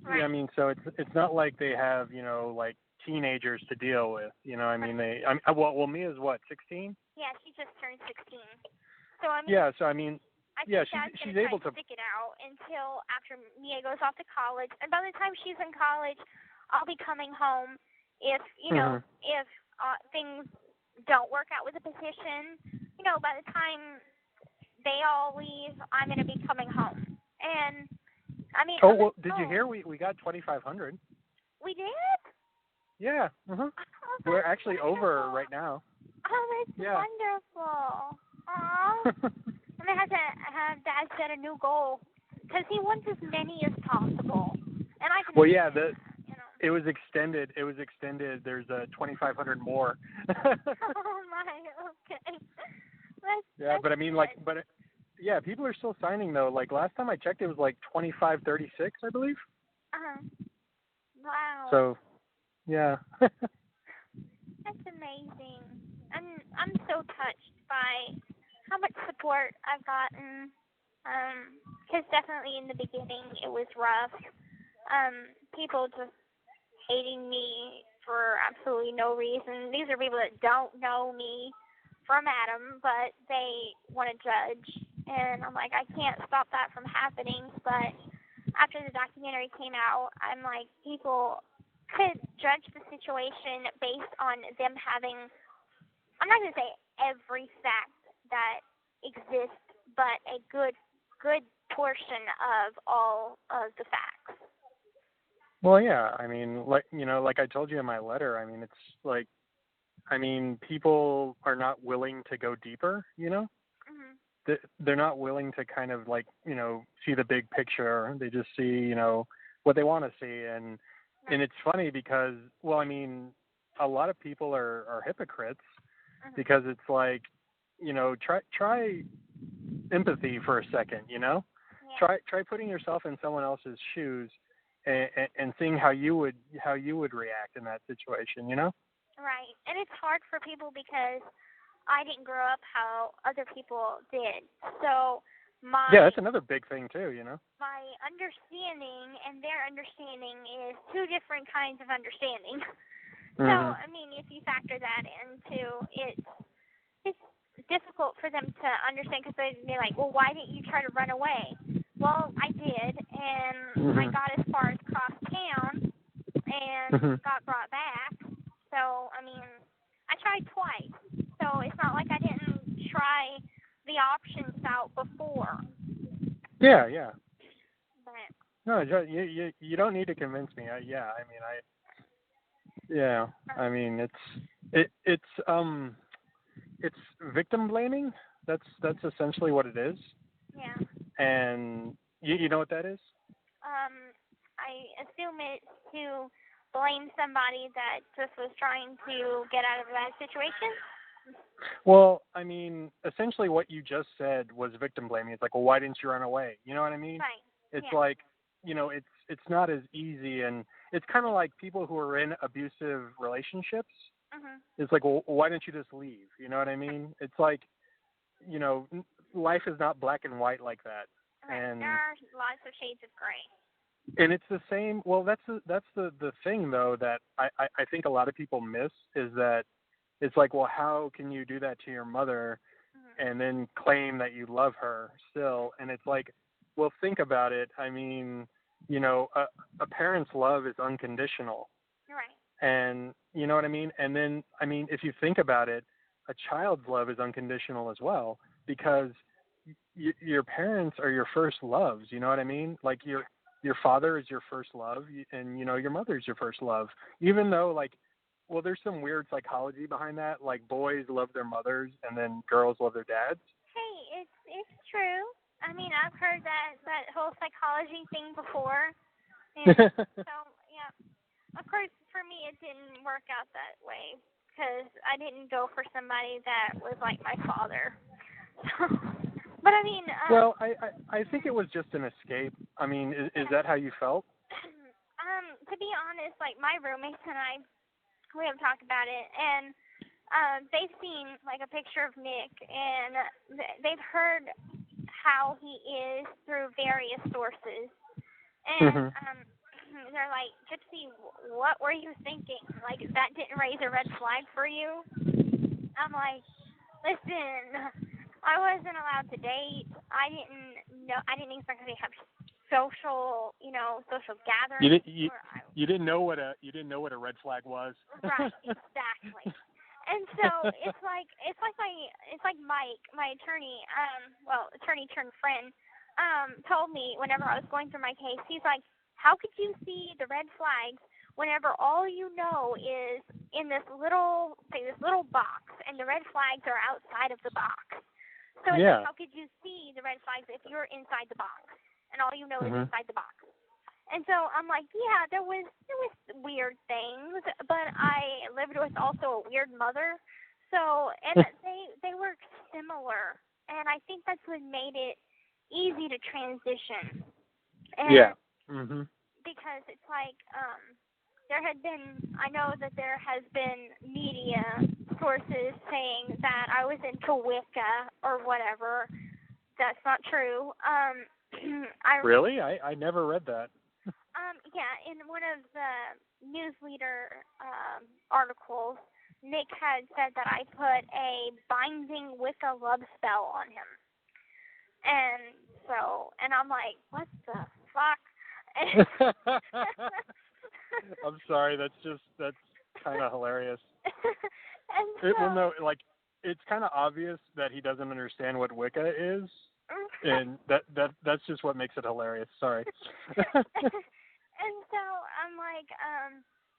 Yeah, I mean, so it's not like they have, like teenagers to deal with, I mean, well, Mia's what, 16? Yeah, she just turned 16. So I mean. Yeah, so I mean. I think she's able to stick it out until after Mia goes off to college, and by the time she's in college, I'll be coming home. If if things don't work out with the petition, by the time they all leave, I'm gonna be coming home. And I mean. Oh well, did you hear we got 2,500? We did. Yeah. Oh, we're actually wonderful. Over right now. Oh, that's wonderful. Aww. I'm going to have to have Dad set a new goal because he wants as many as possible. And I can. Well, yeah, it was extended. There's 2,500 more. Oh, my. Okay. But I mean, good. people are still signing, though. Like, last time I checked, it was like 2,536, I believe. Wow. So, yeah. That's amazing. I'm so touched by how much support I've gotten. Because definitely in the beginning it was rough. People just hating me for absolutely no reason. These are people that don't know me from Adam, but they want to judge. And I'm like, I can't stop that from happening. But after the documentary came out, I'm like, people could judge the situation based on them having, I'm not going to say every fact that exists, but a good portion of all of the facts. Well, yeah, I mean, like I told you in my letter, I mean, it's like, I mean, people are not willing to go deeper, They're not willing to kind of like, see the big picture. They just see, what they want to see. And it's funny because, well, I mean, a lot of people are hypocrites because it's like, try empathy for a second, Yeah. Try putting yourself in someone else's shoes and seeing how you would react in that situation, Right. And it's hard for people because I didn't grow up how other people did. So that's another big thing too, my understanding and their understanding is two different kinds of understanding. So, I mean, if you factor that into it, it's difficult for them to understand because they're like, well, why didn't you try to run away? Well, I did, and I got as far as cross town, and got brought back. So, I mean, I tried twice. So it's not like I didn't try the options out before. Yeah, yeah. But No, you don't need to convince me. I mean, it's victim blaming. That's essentially what it is. yeah. And you know what that is? I assume it's to blame somebody that just was trying to get out of that situation. Well, I mean, essentially what you just said was victim blaming. It's like, well, why didn't you run away? You know what I mean? Right. It's yeah. like, it's not as easy, and it's kind of like people who are in abusive relationships. Mhm. It's like, well, why don't you just leave? You know what I mean? It's like, life is not black and white like that. Right. And there are lots of shades of gray. And it's the same. Well, that's the thing though that I think a lot of people miss is that it's like, well, how can you do that to your mother and then claim that you love her still? And it's like, well, think about it. I mean, a parent's love is unconditional. Right. And you know what I mean? And then, I mean, if you think about it, a child's love is unconditional as well, because your parents are your first loves. You know what I mean? Like your father is your first love, and your mother is your first love. Even though, like, well, there's some weird psychology behind that. Like, boys love their mothers, and then girls love their dads. Hey, it's true. I mean, I've heard that whole psychology thing before. And so, yeah. Of course, for me, it didn't work out that way because I didn't go for somebody that was like my father. But I mean, well, I think it was just an escape. I mean, is that how you felt? To be honest, like my roommates and I, we have talked about it, and they've seen like a picture of Nick, and they've heard how he is through various sources, and they're like, Gypsy, what were you thinking? Like, that didn't raise a red flag for you? I'm like, listen, I wasn't allowed to date. I didn't expect to have social gatherings. You didn't know what a red flag was. Right, exactly. And so it's like Mike, my attorney, attorney turned friend, told me whenever I was going through my case, he's like, how could you see the red flags whenever all you know is in this little box, and the red flags are outside of the box? So it's like, how could you see the red flags if you're inside the box, and all you know is inside the box? And so I'm like, yeah, there was weird things, but I lived with also a weird mother. So, and they were similar, and I think that's what made it easy to transition. And because it's like, I know that there has been media sources saying that I was into Wicca or whatever. That's not true. Really? I never read that. Yeah, in one of the newsleader articles, Nick had said that I put a binding Wicca love spell on him. And so, and I'm like, what the fuck? I'm sorry, that's kind of hilarious. And so, it's kind of obvious that he doesn't understand what Wicca is, and that's just what makes it hilarious. Sorry. And so I'm like,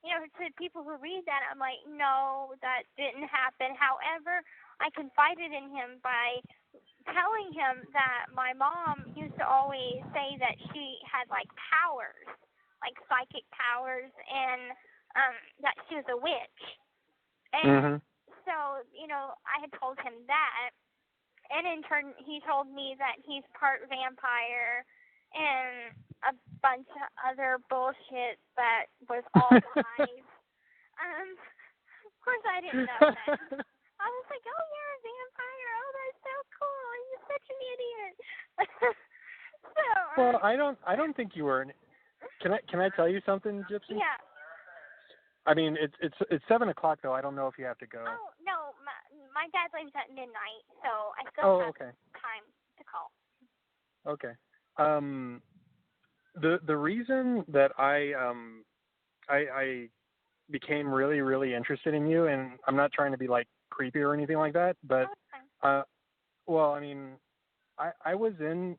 to people who read that, I'm like, no, that didn't happen. However, I confided in him by telling him that my mom used to always say that she had like powers, like psychic powers, and that she was a witch. And so, I had told him that, and in turn, he told me that he's part vampire and a bunch of other bullshit that was all lies. Of course, I didn't know that. I was like, oh, you're a vampire. Oh, that's so cool. You're such an idiot. So. Well, I don't think you were. Can I tell you something, Gypsy? Yeah. I mean, it's 7:00 though. I don't know if you have to go. Oh no, my dad leaves at midnight, so I still have time to call. Okay. The reason that I became really, really interested in you, and I'm not trying to be like creepy or anything like that, but well, I mean, I was in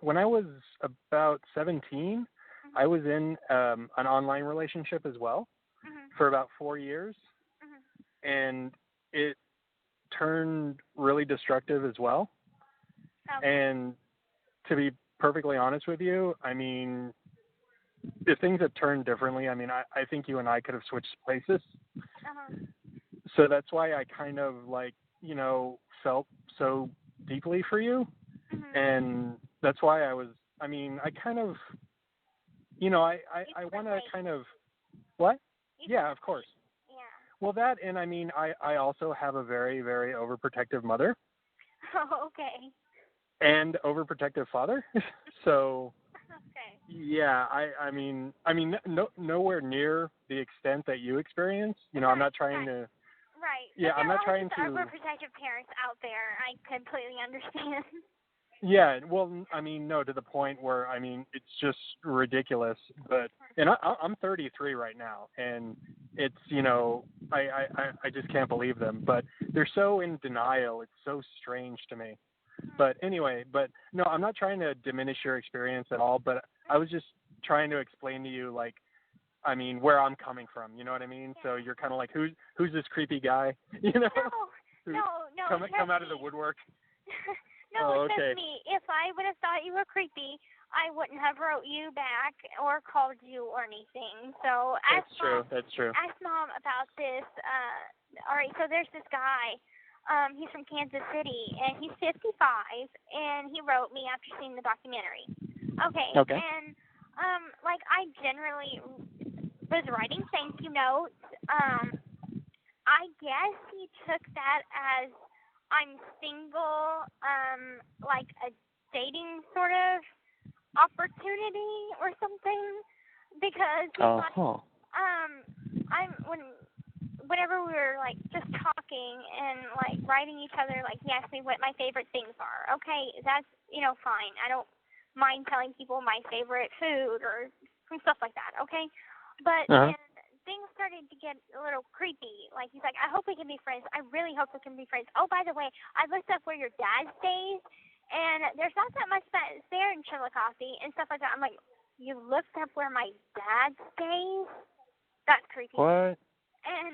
when I was about 17, I was in an online relationship as well for about 4 years, and it turned really destructive as well. And to be perfectly honest with you, I mean, if things had turned differently, I mean, I think you and I could have switched places. So that's why I kind of like, you know, felt so deeply for you. And that's why I kind of, you know, I want to kind of, what? Yeah, of course. Yeah. Well, that, and I mean, I also have a very, very overprotective mother. Oh, okay. And overprotective father. So, okay. Yeah, I mean, nowhere near the extent that you experience. You know, I'm not trying to. Right. Yeah, I'm not trying to. to. Overprotective parents out there, I completely understand. Yeah, well, I mean, no, to the point where, I mean, it's just ridiculous. But, and I'm 33 right now, and it's, you know, I just can't believe them. But they're so in denial. It's so strange to me. But anyway, no, I'm not trying to diminish your experience at all, but I was just trying to explain to you, like, I mean, where I'm coming from, you know what I mean? So you're kind of like, who's this creepy guy? You know? No. Come out of the woodwork. No, trust me. If I would have thought you were creepy, I wouldn't have wrote you back or called you or anything. So That's true. Ask Mom about this. All right, so there's this guy. He's from Kansas City, and he's 55, and he wrote me after seeing the documentary. Okay. And, like, I generally was writing thank you notes. I guess he took that as I'm single, like a dating sort of opportunity or something, because he thought, whenever we were, like, just talking and, like, writing each other, like, he asked me what my favorite things are. Okay, that's, you know, fine. I don't mind telling people my favorite food or some stuff like that, okay? But then things started to get a little creepy. Like, he's like, I hope we can be friends. I really hope we can be friends. Oh, by the way, I looked up where your dad stays, and there's not that much that's there in Chillicothe and stuff like that. I'm like, you looked up where my dad stays? That's creepy. What? And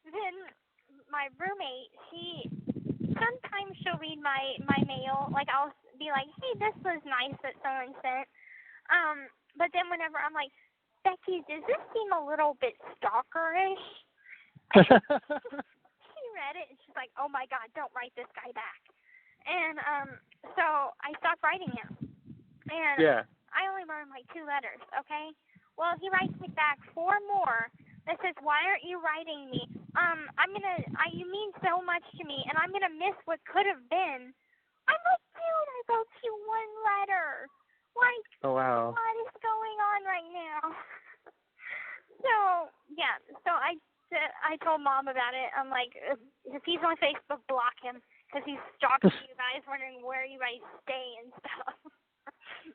then my roommate, sometimes she'll read my mail. Like, I'll be like, hey, this was nice that someone sent. But then whenever I'm like, Becky, does this seem a little bit stalkerish? She read it and she's like, oh my God, don't write this guy back. And so I stopped writing him. And I only wrote him like 2 letters, okay? Well, he writes me back 4 more that says, why aren't you writing me? You mean so much to me, and I'm going to miss what could have been. I'm like, dude, I wrote you 1 letter. Like, what is going on right now? So, yeah, so I told Mom about it. I'm like, if he's on Facebook, block him, because he's stalking you guys, wondering where you guys stay and stuff.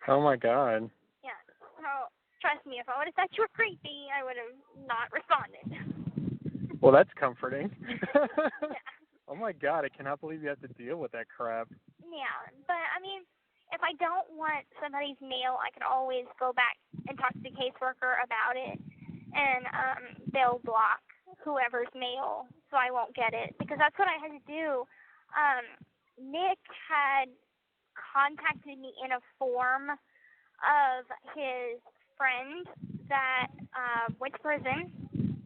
Oh, my God. Yeah, so trust me, if I would have thought you were creepy, I would have not responded. Well, that's comforting. Yeah. Oh, my God, I cannot believe you have to deal with that crap. Yeah, but, I mean, if I don't want somebody's mail, I can always go back and talk to the caseworker about it, and they'll block whoever's mail so I won't get it, because that's what I had to do. Nick had contacted me in a form of his friend that went to prison,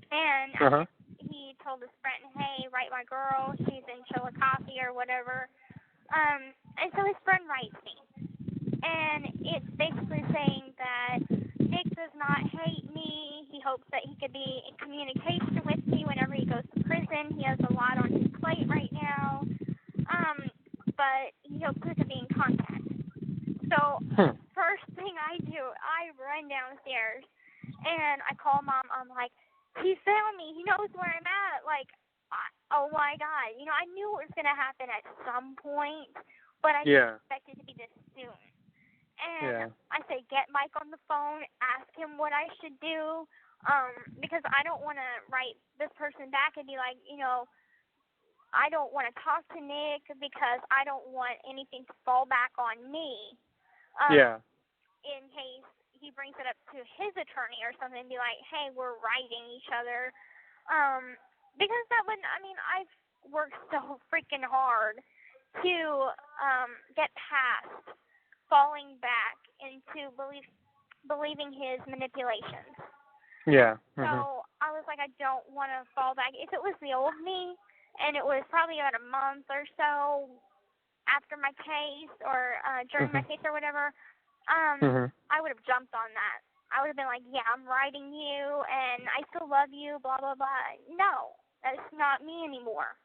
and he told his friend, hey, write my girl, she's in Chillicothe or whatever. And so his friend writes me, and it's basically saying that Nick does not hate me. He hopes that he could be in communication with me whenever he goes to prison. He has a lot on his plate right now, but he hopes we could be in contact. So first thing I do, I run downstairs, and I call Mom. I'm like, he found me. He knows where I'm at. Like, oh, my God. You know, I knew it was going to happen at some point, but I didn't expect it to be this soon. And I say, get Mike on the phone, ask him what I should do. Because I don't want to write this person back and be like, I don't want to talk to Nick because I don't want anything to fall back on me. In case he brings it up to his attorney or something and be like, hey, we're writing each other. Because that would, I've worked so freaking hard to get past falling back into believing his manipulations. Yeah. So I was like, I don't want to fall back. If it was the old me, and it was probably about a month or so after my case or during my case or whatever, I would have jumped on that. I would have been like, yeah, I'm writing you, and I still love you, blah, blah, blah. No, that's not me anymore.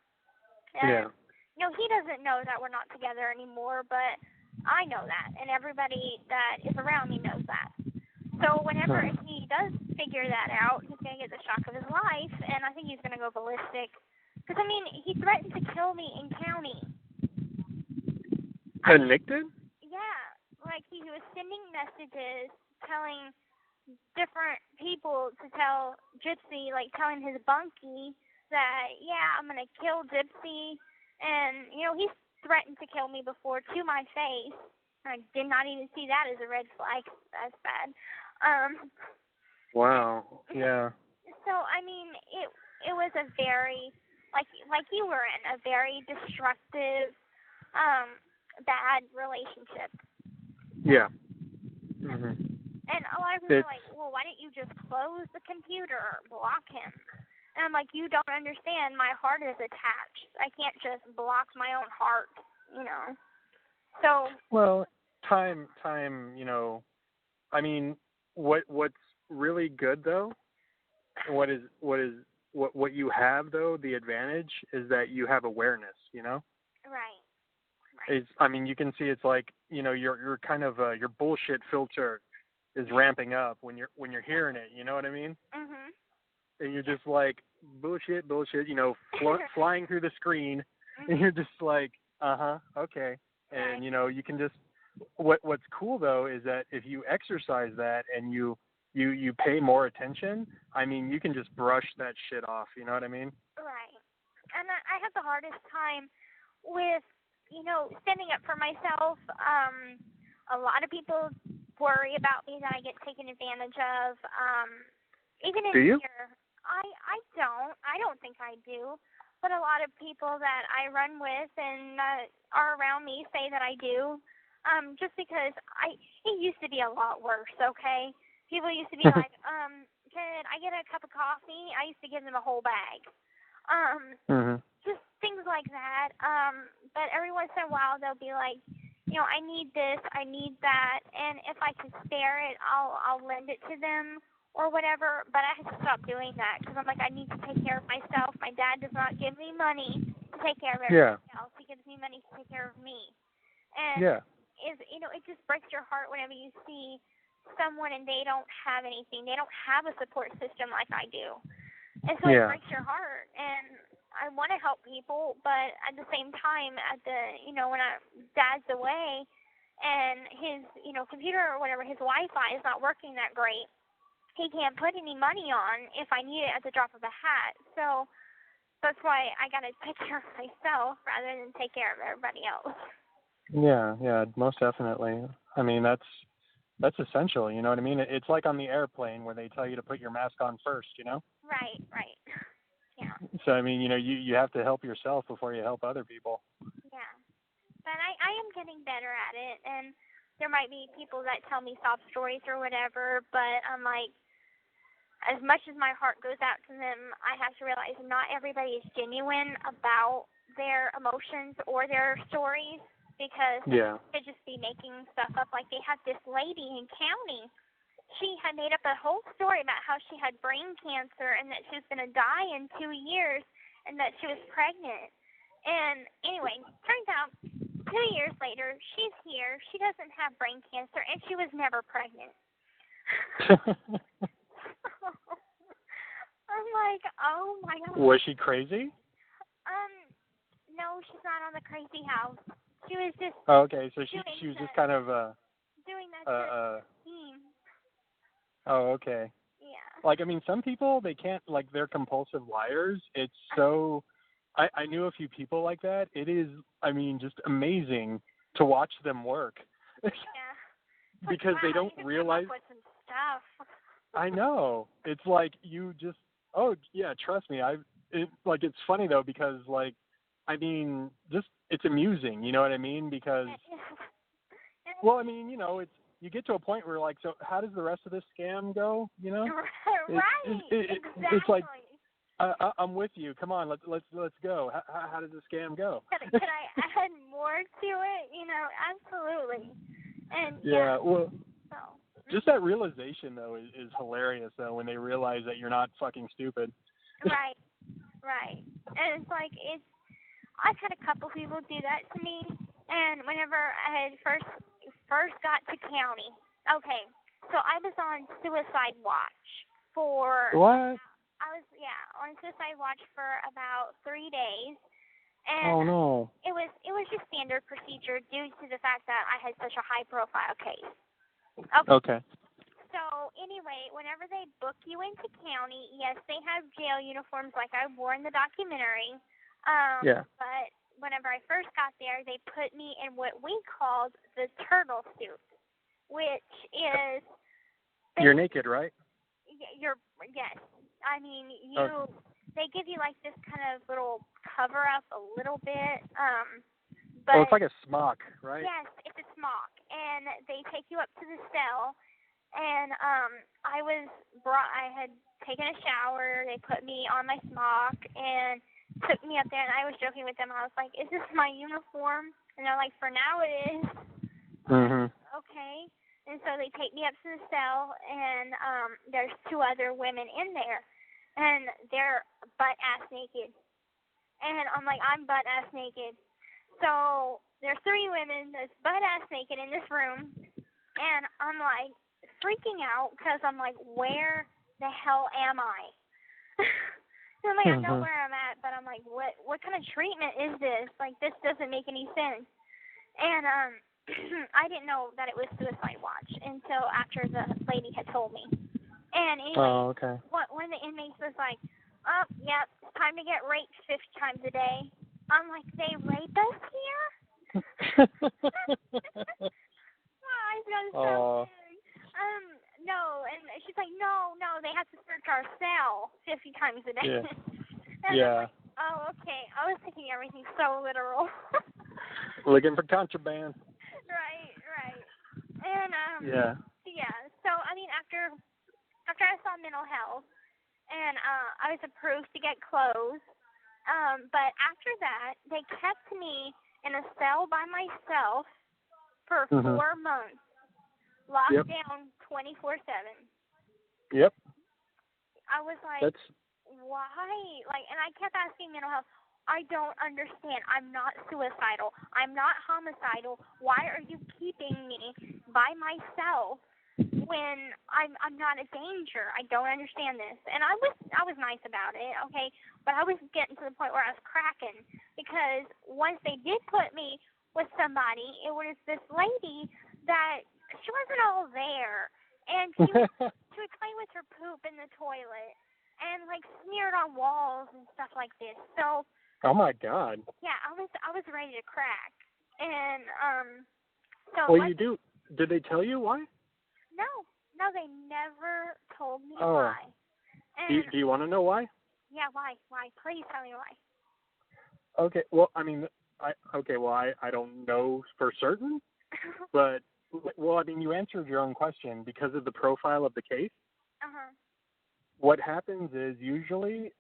And, he doesn't know that we're not together anymore, but I know that, and everybody that is around me knows that. So whenever he does figure that out, he's going to get the shock of his life, and I think he's going to go ballistic. Because, he threatened to kill me in county. Nick did? Yeah. Like, he was sending messages telling different people to tell Gypsy, like, telling his bunkie that, yeah, I'm going to kill Gypsy. And, he threatened to kill me before to my face. I did not even see that as a red flag. That's bad. Wow. Yeah. So, it was a very, like you were in, a very destructive, bad relationship. Yeah. And a lot of people are like, well, why didn't you just close the computer or block him? And I'm like, you don't understand. My heart is attached. I can't just block my own heart, So. Well, time, what's really good though, what you have though, the advantage is that you have awareness, Right. It's, you can see it's like, your kind of your bullshit filter is ramping up when you're hearing it, you know what I mean? And you're just like bullshit, flying through the screen, and you're just like, okay. And you can just, what's cool though is that if you exercise that and you pay more attention, you can just brush that shit off, you know what I mean? Right. And I have the hardest time with, standing up for myself. A lot of people worry about me that I get taken advantage of. Even in Do you? here, I don't think I do. But a lot of people that I run with and are around me say that I do. Just because it used to be a lot worse, okay? People used to be like, can I get a cup of coffee? I used to give them a whole bag. Just things like that. But every once in a while they'll be like, I need this, I need that, and if I can spare it, I'll lend it to them or whatever. But I have to stop doing that because I'm like, I need to take care of myself. My dad does not give me money to take care of everybody else. He gives me money to take care of me. And it just breaks your heart whenever you see someone and they don't have anything. They don't have a support system like I do. And so it breaks your heart. And I want to help people, but at the same time, when Dad's away and his, computer or whatever, his Wi-Fi is not working that great, he can't put any money on if I need it at the drop of a hat. So that's why I got to take care of myself rather than take care of everybody else. Yeah, most definitely. That's essential, you know what I mean? It's like on the airplane where they tell you to put your mask on first, Right. Yeah. So, you have to help yourself before you help other people. Yeah. But I am getting better at it, and there might be people that tell me sob stories or whatever, but I'm like, as much as my heart goes out to them, I have to realize not everybody is genuine about their emotions or their stories, because they could just be making stuff up. Like they had this lady in county. She had made up a whole story about how she had brain cancer and that she was going to die in 2 years and that she was pregnant. And anyway, turns out 2 years later, she's here. She doesn't have brain cancer, and she was never pregnant. I'm like, oh my God. Was she crazy? No, she's not on the crazy house. She was just. Oh, okay, so she was just kind of doing that team. Oh, okay. Yeah. like, I mean, some people, they can't, like, they're compulsive liars. It's so, I knew a few people like that. It is, I mean, just amazing to watch them work. Yeah. Because wow, they don't you can realize. come up with some stuff. I know. It's like you just, oh, yeah, trust me. It's funny, though, because, like, I mean, just, it's amusing, you know what I mean? Because, well, I mean, you know, you get to a point where, like, so how does the rest of this scam go, you know? Right, exactly. It's like, I'm with you. Come on, let's go. How does the scam go? Could I add more to it? You know, absolutely. And yeah, well, so. Just that realization, though, is hilarious, though, when they realize that you're not fucking stupid. Right. And it's like, I've had a couple people do that to me, and whenever I had first got to county, okay, so I was on suicide watch for... What? I was, on suicide watch for about 3 days. And oh, no. It was just standard procedure due to the fact that I had such a high-profile case. Okay. So, anyway, whenever they book you into county, yes, they have jail uniforms like I wore in the documentary. Yeah. But whenever I first got there, they put me in what we called the turtle suit, which is... You're naked, right? Yes. I mean, they give you like this kind of little cover up a little bit. But it's like a smock, right? Yes, it's a smock, and they take you up to the cell. And I had taken a shower. They put me on my smock and took me up there. And I was joking with them. I was like, "Is this my uniform?" And they're like, "For now, it is." Okay. And so they take me up to the cell, and there's 2 other women in there, and they're butt-ass naked. And I'm like, I'm butt-ass naked. So there's 3 women that's butt-ass naked in this room, and I'm like freaking out because I'm like, where the hell am I? I'm like, I know where I'm at, but I'm like, what kind of treatment is this? Like, this doesn't make any sense. And I didn't know that it was suicide watch until after the lady had told me. And anyway, one of the inmates was like, "Oh, yep, it's time to get raped 50 times a day." I'm like, "They rape us here?" I feel so big. No, and she's like, no, they have to search our cell 50 times a day. Yeah. Like, oh, okay. I was taking everything so literal. Looking for contraband. Right. And yeah. So I mean, after I saw mental health, and I was approved to get clothes, but after that, they kept me in a cell by myself for 4 months, locked down 24/7. Yep. I was like, why? Like, and I kept asking mental health, I don't understand. I'm not suicidal. I'm not homicidal. Why are you keeping me by myself when I'm not a danger? I don't understand this. And I was nice about it, okay? But I was getting to the point where I was cracking, because once they did put me with somebody, it was this lady that she wasn't all there, and she would play with her poop in the toilet and like smeared on walls and stuff like this. So. Oh my God. Yeah, I was ready to crack, and so. Well, you do. Did they tell you why? No, they never told me why. And, do you want to know why? Yeah, why? Please tell me why. Okay. Well, I mean, I don't know for certain, but I mean, you answered your own question because of the profile of the case. What happens is usually,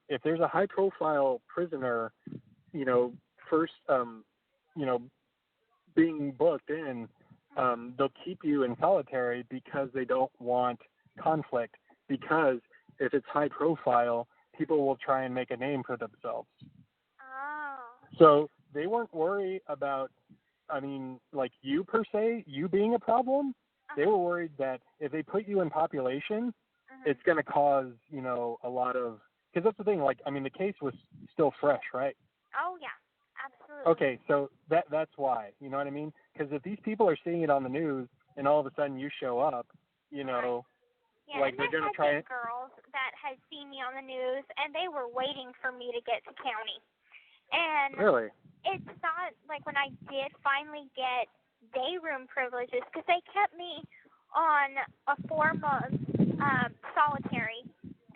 if there's a high-profile prisoner, first, being booked in, they'll keep you in solitary because they don't want conflict. Because if it's high-profile, people will try and make a name for themselves. Oh. So they weren't worried about, like you per se, you being a problem. They were worried that if they put you in population, it's going to cause, a lot of, because that's the thing, like, I mean, the case was still fresh, right? Oh, yeah, absolutely. Okay, so that's why, you know what I mean? Because if these people are seeing it on the news and all of a sudden you show up, Yeah, like and they're gonna had try these girls that had seen me on the news, and they were waiting for me to get to county. And Really? it's not like when I did finally get day room privileges, because they kept me on a 4-month solitary.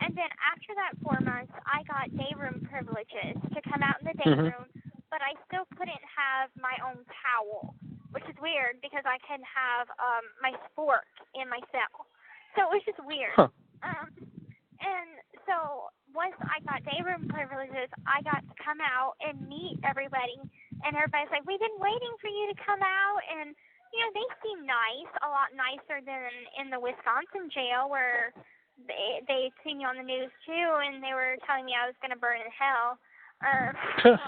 And then after that 4 months, I got day room privileges to come out in the day room, but I still couldn't have my own towel, which is weird because I can have my spork in my cell. So it was just weird. Huh. And so once I got day room privileges, I got to come out and meet everybody. And everybody's like, we've been waiting for you to come out. And, you know, they seem nice, a lot nicer than in the Wisconsin jail where they'd seen me on the news too, and they were telling me I was going to burn in hell. So,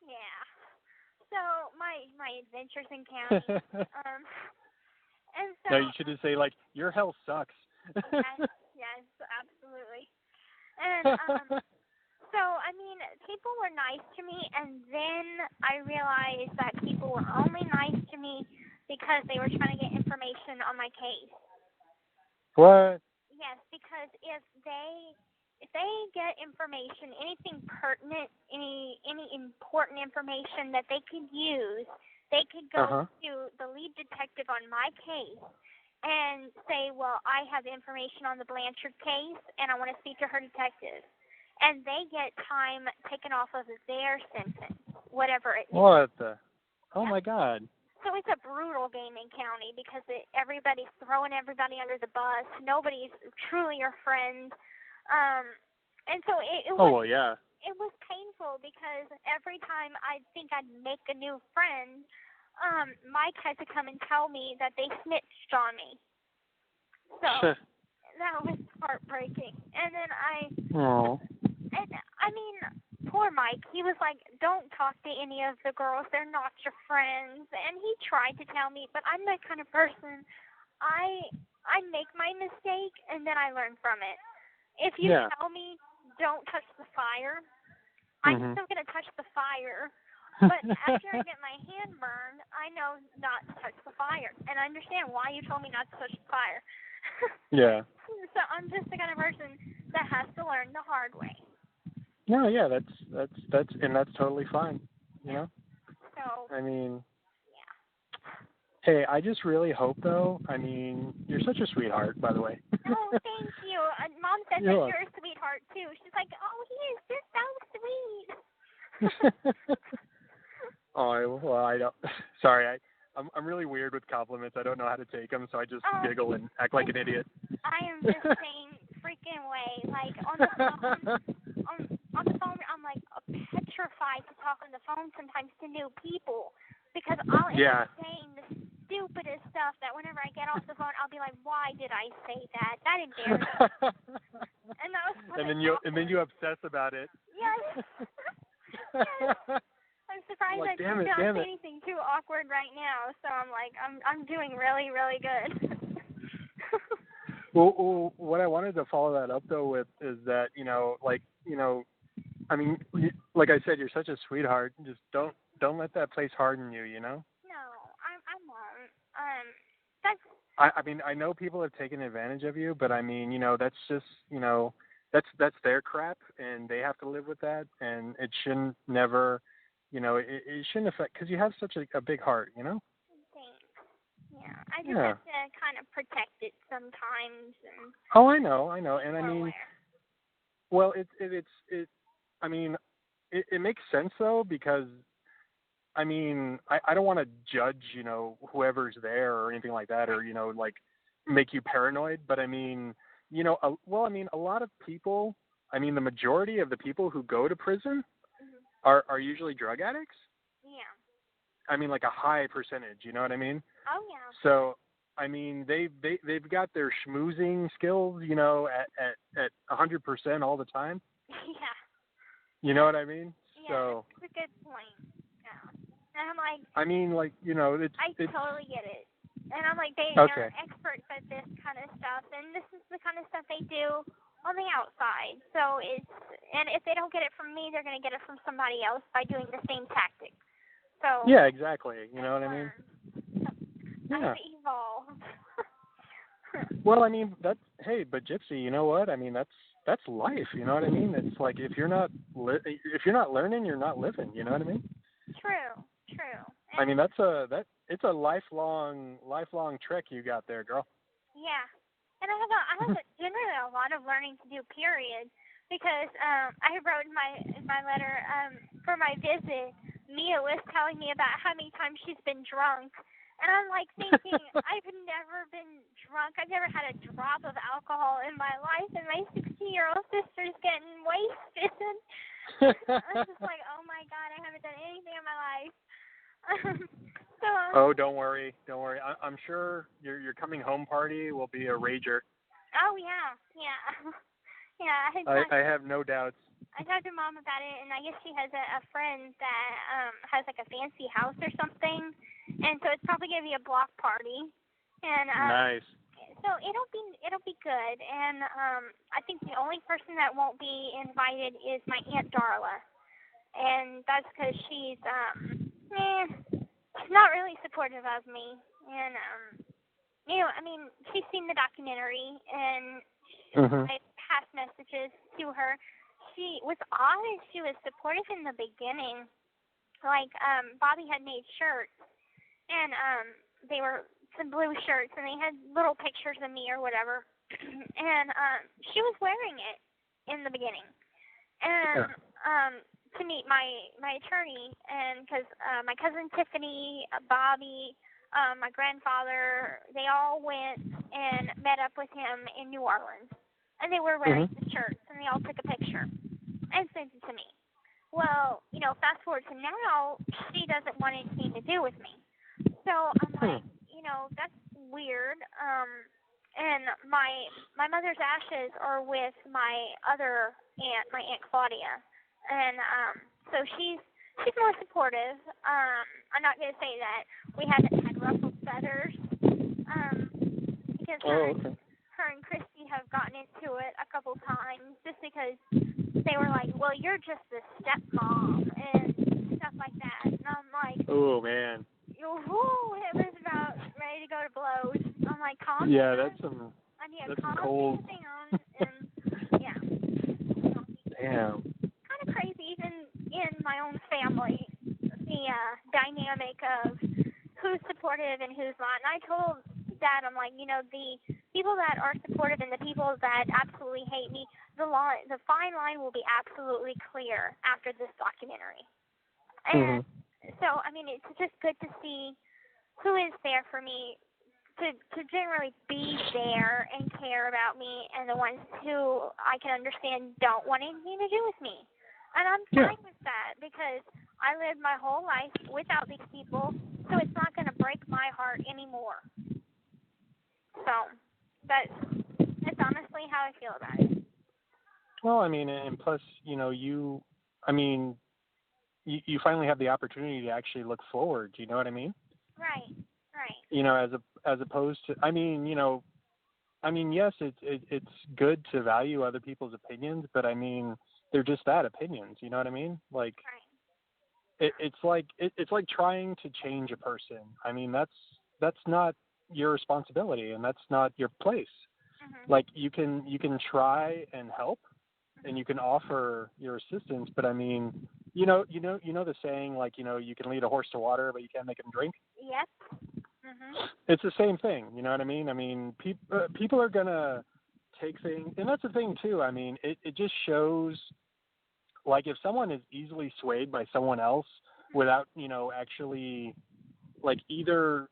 yeah. So my adventures in county. And so, no, you should just say, like, your hell sucks. yes, absolutely. And so, I mean, people were nice to me, and then I realized that people were only nice to me because they were trying to get information on my case. What? Yes, because if they get information, anything pertinent, any important information that they could use, they could go to the lead detective on my case and say, well, I have information on the Blanchard case, and I want to speak to her detective. And they get time taken off of their sentence, whatever it is. What the? Oh, my God. So it's a brutal game in county because everybody's throwing everybody under the bus. Nobody's truly your friend. And so it was. Oh, well, yeah. It was painful because every time I think I'd make a new friend, Mike had to come and tell me that they snitched on me. So that was heartbreaking. And then I mean, poor Mike, he was like, don't talk to any of the girls. They're not your friends. And he tried to tell me, but I'm that kind of person. I make my mistake, and then I learn from it. If you tell me, don't touch the fire, I'm still going to touch the fire. But after I get my hand burned, I know not to touch the fire. And I understand why you told me not to touch the fire. Yeah. So I'm just the kind of person that has to learn the hard way. No, yeah, that's totally fine, you know? So, I mean, yeah. Hey, I just really hope, though, I mean, you're such a sweetheart, by the way. Oh, thank you. Mom says that you're a sweetheart, too. She's like, oh, he is just so sweet. Oh, well, I don't, sorry, I'm really weird with compliments. I don't know how to take them, so I just giggle and act like an idiot. I am the same freaking way. Like, on the phone, I'm like petrified to talk on the phone sometimes to new people because I'll end up saying the stupidest stuff that whenever I get off the phone, I'll be like, why did I say that? That embarrassed me. And that was and then you obsess about it. Yes. Yes. I'm surprised I didn't say anything too awkward right now. So I'm like, I'm doing really, really good. Well, what I wanted to follow that up though with is that I mean, like I said, you're such a sweetheart. Just don't let that place harden you. You know. No, I won't. That's. I mean, I know people have taken advantage of you, but I mean, that's just, that's their crap, and they have to live with that, and it shouldn't never. It shouldn't affect, because you have such a big heart, Thanks. Yeah, I just have to kind of protect it sometimes. And oh, I know, and I mean, well, I mean, it makes sense though, because, I mean, I don't want to judge, whoever's there or anything like that, or like make you paranoid, but I mean, a lot of people, I mean, the majority of the people who go to prison are usually drug addicts. Yeah. I mean, like a high percentage, you know what I mean? Oh, yeah. So, I mean, they've got their schmoozing skills, at 100% all the time. Yeah. You know what I mean? Yeah, so, that's a good point. Yeah. And I'm like... I mean, like, I totally get it. And I'm like, they're experts at this kind of stuff, and this is the kind of stuff they do on the outside. So and if they don't get it from me, they're going to get it from somebody else by doing the same tactic. So yeah, exactly. You know what I mean? Yeah. I evolve. Well, I mean, hey, but Gypsy, you know what? I mean, that's life. You know what I mean? It's like if you're not learning, you're not living. You know what I mean? True. And I mean, it's a lifelong trick you got there, girl. yeah. And I have generally a lot of learning to do, period. Because I wrote in my letter for my visit, Mia was telling me about how many times she's been drunk. And I'm like thinking, I've never been drunk. I've never had a drop of alcohol in my life. And my 16-year-old sister's getting wasted. I'm just like, oh my God, I haven't done anything in my life. Oh, don't worry. I'm sure your coming home party will be a rager. Oh, yeah. Yeah, I have no doubts. I talked to Mom about it, and I guess she has a friend that has like a fancy house or something, and so it's probably gonna be a block party. And nice. So it'll be good, and I think the only person that won't be invited is my Aunt Darla, and that's because she's not really supportive of me, and I mean, she's seen the documentary, and I past messages to her. She was odd. She was supportive in the beginning. Like, Bobby had made shirts, and they were some blue shirts, and they had little pictures of me or whatever. And she was wearing it in the beginning. And to meet my attorney, and because my cousin Tiffany, Bobby, my grandfather, they all went and met up with him in New Orleans. And they were wearing the shirts, and they all took a picture and sent it to me. Well, fast forward to now, she doesn't want anything to do with me. So I'm like, that's weird. And my mother's ashes are with my other aunt, my Aunt Claudia. And so she's more supportive. I'm not going to say that we haven't had ruffled feathers because her and Kristy have gotten into it a couple times just because they were like, well, you're just a stepmom and stuff like that. And I'm like, oh, man. It was about ready to go to blows. I'm like, calm down. Yeah, that's some cold. Down. And, yeah. Damn. Kind of crazy, even in my own family, the dynamic of who's supportive and who's not. And I told Dad, I'm like, the people that are supportive and the people that absolutely hate me, the fine line will be absolutely clear after this documentary. And so, I mean, it's just good to see who is there for me, to generally be there and care about me, and the ones who I can understand don't want anything to do with me. And I'm fine with that because I lived my whole life without these people, so it's not going to break my heart anymore. So that's honestly how I feel about it. Well, I mean, and plus, you finally have the opportunity to actually look forward. You know what I mean? Right. As opposed to, yes, it's good to value other people's opinions, but I mean, they're just that, opinions. You know what I mean? Like, right. It's like trying to change a person. I mean, that's not your responsibility, and that's not your place. Like, you can try and help, and you can offer your assistance, but I mean, you know the saying, like, you can lead a horse to water, but you can't make him drink. Yep. It's the same thing. You know what I mean? I mean, people are gonna take things, and that's the thing too. I mean, it just shows, like, if someone is easily swayed by someone else without, actually, like, either,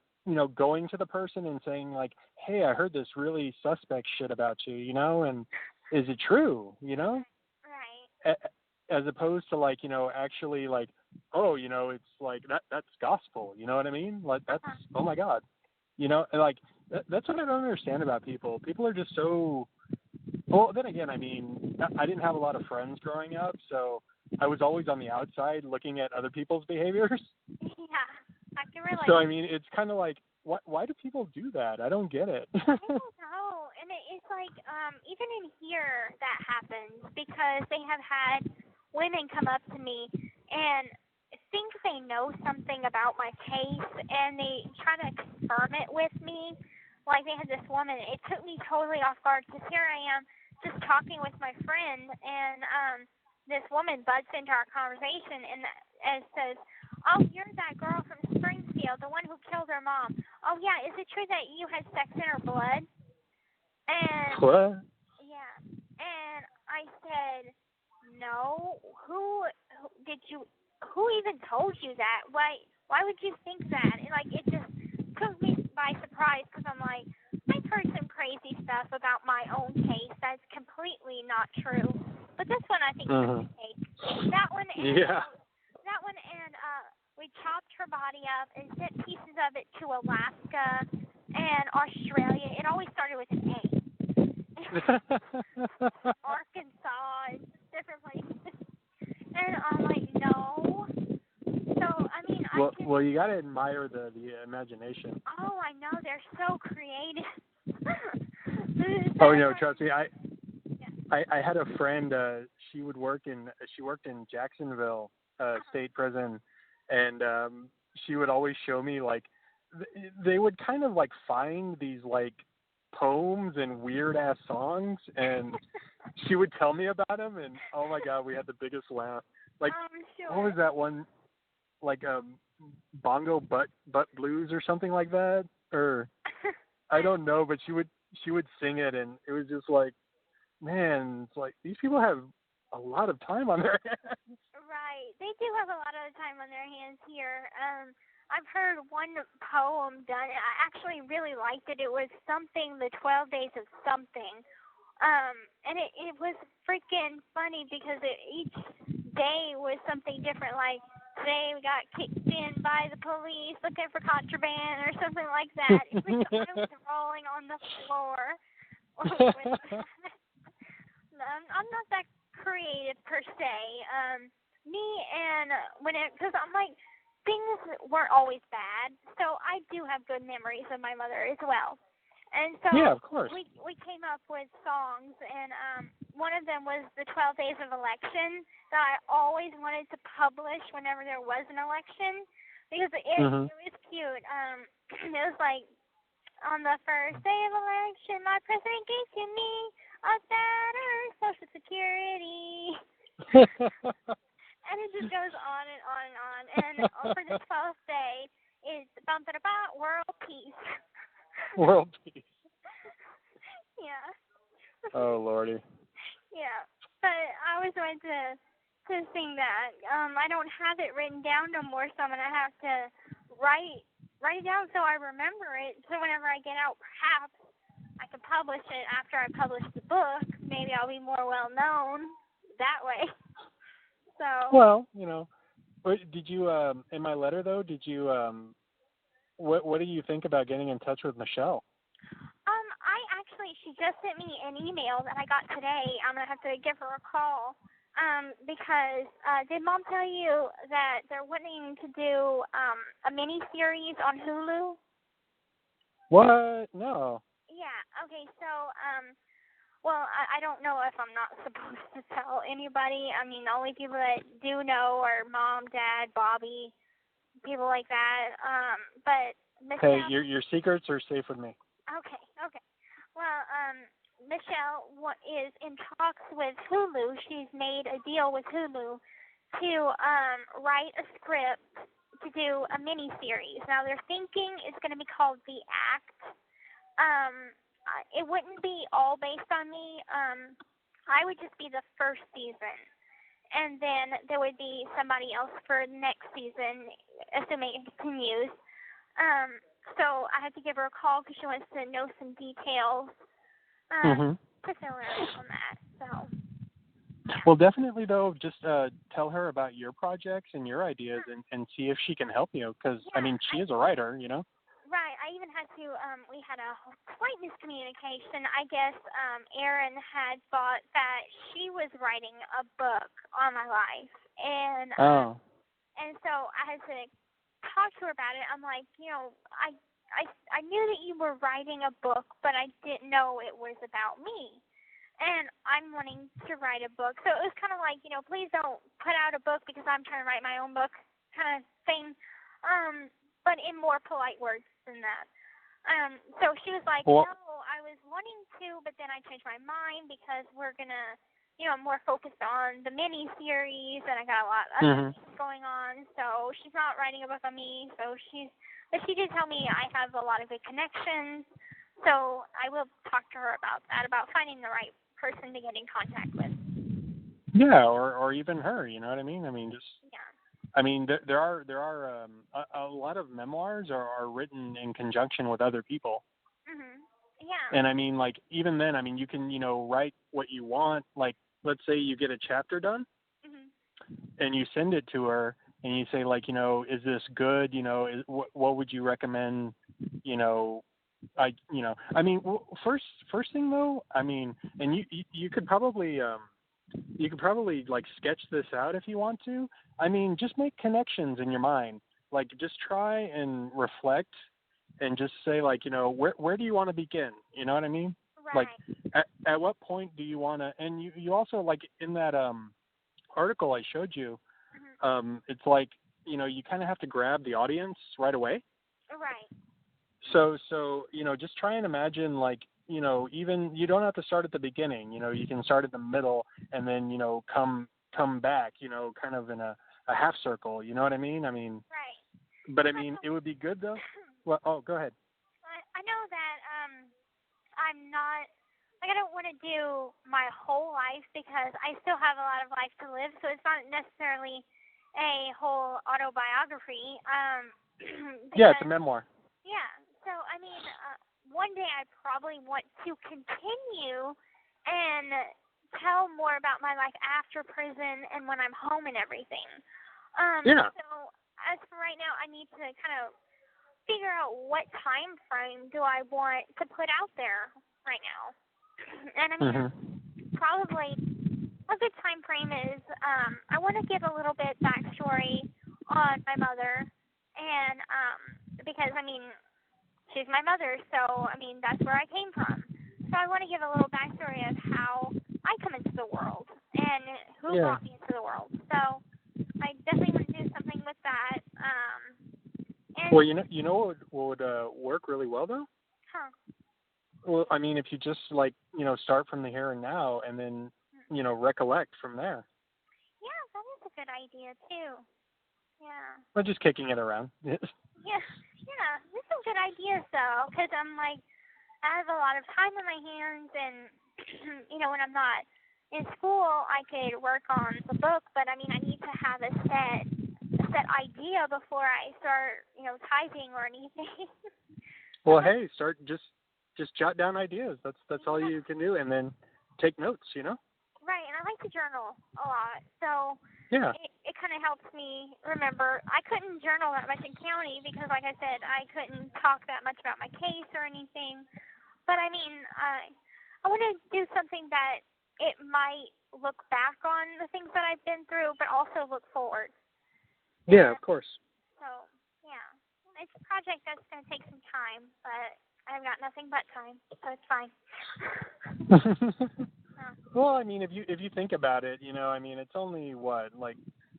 going to the person and saying, like, hey, I heard this really suspect shit about you, and is it true, Right. As opposed to, like, actually, like, oh, it's like, that's gospel, you know what I mean? Like, that's, oh my God, and, like, that's what I don't understand about people. People are just so, well, then again, I mean, I didn't have a lot of friends growing up, so I was always on the outside looking at other people's behaviors. Yeah, I can relate. So, I mean, it's kind of like, why do people do that? I don't get it. I don't know. And it's like, even in here that happens because they have had women come up to me and think they know something about my case, and they try to confirm it with me like they had this woman. It took me totally off guard because here I am just talking with my friend, and this woman butts into our conversation and says, "Oh, you're that girl from Springfield, the one who killed her mom. Oh yeah, is it true that you had sex in her blood?" And What? yeah, and I said, "No. Who even told you that? Why would you think that?" And like it just took me by surprise because I'm like, I've heard some crazy stuff about my own case that's completely not true, but this one I think is a fake. That one and we chopped her body up and sent pieces of it to Alaska and Australia. It always started with an A. Arkansas and different places. And I'm like, no. So, I mean, well, you got to admire the imagination. Oh, I know. They're so creative. Oh, no, trust me. I had a friend, she worked in Jacksonville State Prison, and she would always show me, like, they would kind of, like, find these, like, poems and weird-ass songs, and she would tell me about them, and, oh, my God, we had the biggest laugh. Like, sure. What was that one, like, Bongo Butt Blues or something like that? Or, I don't know, but she would sing it, and it was just like, man, it's like these people have a lot of time on their hands. Right. They do have a lot of time on their hands here. I've heard one poem done. I actually really liked it. It was something, the 12 Days of Something. And it was freaking funny because each day was something different. Like, today we got kicked in by the police looking for contraband or something like that. It was, I was rolling on the floor. I'm not that creative per se. Because I'm like, things weren't always bad, so I do have good memories of my mother as well. And so yeah, of course. we came up with songs, and one of them was the 12 Days of Election that I always wanted to publish whenever there was an election because it was cute. It was like, on the first day of election, my president gave to me a better Social Security. And it just goes on and on and on. And for the 12th day, it's about world peace. World peace. Yeah. Oh, Lordy. Yeah. But I always wanted to sing that. I don't have it written down no more, so I'm going to have to write it down so I remember it. So whenever I get out, perhaps I can publish it after I publish the book. Maybe I'll be more well known that way. So. Well, did you in my letter though? Did you what do you think about getting in touch with Michelle? She just sent me an email that I got today. I'm gonna have to give her a call. Because did Mom tell you that they're wanting to do a mini series on Hulu? What? No. Yeah. Okay. So well, I don't know if I'm not supposed to tell anybody. I mean, the only people that do know are Mom, Dad, Bobby, people like that. But Michelle. Hey, your secrets are safe with me. Okay. Well, Michelle is in talks with Hulu. She's made a deal with Hulu to write a script to do a mini-series. Now, they're thinking it's going to be called The Act. It wouldn't be all based on me. I would just be the first season. And then there would be somebody else for the next season, assuming it continues. So I had to give her a call because she wants to know some details to fill her in on that. So. Well, definitely, though, just tell her about your projects and your ideas and see if she can help you because, I mean, she is a writer, Right. I even had to, we had a slight miscommunication. I guess Erin had thought that she was writing a book on my life. And so I had to talk to her about it. I'm like, I knew that you were writing a book, but I didn't know it was about me. And I'm wanting to write a book. So it was kind of like, please don't put out a book because I'm trying to write my own book kind of thing. But in more polite words than that. So she was like, Well, no, I was wanting to, but then I changed my mind because we're going to, more focused on the mini-series, and I got a lot of other things going on. So she's not writing a book on me. But she did tell me I have a lot of good connections. So I will talk to her about that, about finding the right person to get in contact with. yeah, or even her, you know what I mean? I mean, just, Yeah. I mean, there are a lot of memoirs are written in conjunction with other people. Yeah. And I mean, like, even then, I mean, you can, write what you want. Like, let's say you get a chapter done and you send it to her and you say, like, is this good? What would you recommend? I mean, first thing though, I mean, and you could probably like sketch this out if you want to. I mean, just make connections in your mind. Like, just try and reflect and just say, like, where do you want to begin? You know what I mean? Right. Like, at what point do you want to, and you also, like, in that article I showed you, it's like, you kind of have to grab the audience right away. Right. So, just try and imagine, like, even you don't have to start at the beginning, you can start at the middle and then, come back, kind of in a half circle, you know what I mean? I mean, right. But I mean, it would be good though. Well, go ahead. I know that I'm not, like, I don't want to do my whole life because I still have a lot of life to live, so it's not necessarily a whole autobiography. Yeah, it's a memoir. Yeah, so I mean, one day I probably want to continue and tell more about my life after prison and when I'm home and everything. Yeah. So as for right now, I need to kind of figure out what time frame do I want to put out there right now. And I mean, probably a good time frame is I want to give a little bit backstory on my mother, and because I mean, she's my mother, so I mean that's where I came from. So I want to give a little backstory of how I come into the world and who brought me into the world. So I definitely want to do something with that. And well, you know what would work really well though? Huh. Well, I mean, if you just, like, start from the here and now and then, recollect from there. Yeah, that is a good idea too. Yeah. Well, just kicking it around. Yeah, there's some good ideas though, because I'm like, I have a lot of time on my hands, and when I'm not in school, I could work on the book. But I mean, I need to have a set idea before I start, typing or anything. Well, hey, start just jot down ideas. That's all you can do, and then take notes. Right, and I like to journal a lot, so yeah, it kind of helps me remember. I couldn't journal that much in county because, like I said, I couldn't talk that much about my case or anything. But I mean, I want to do something that it might look back on the things that I've been through, but also look forward. Yeah, of course. So, yeah, it's a project that's going to take some time, but I've got nothing but time, so it's fine. Well, I mean, if you think about it, I mean, it's only what, like,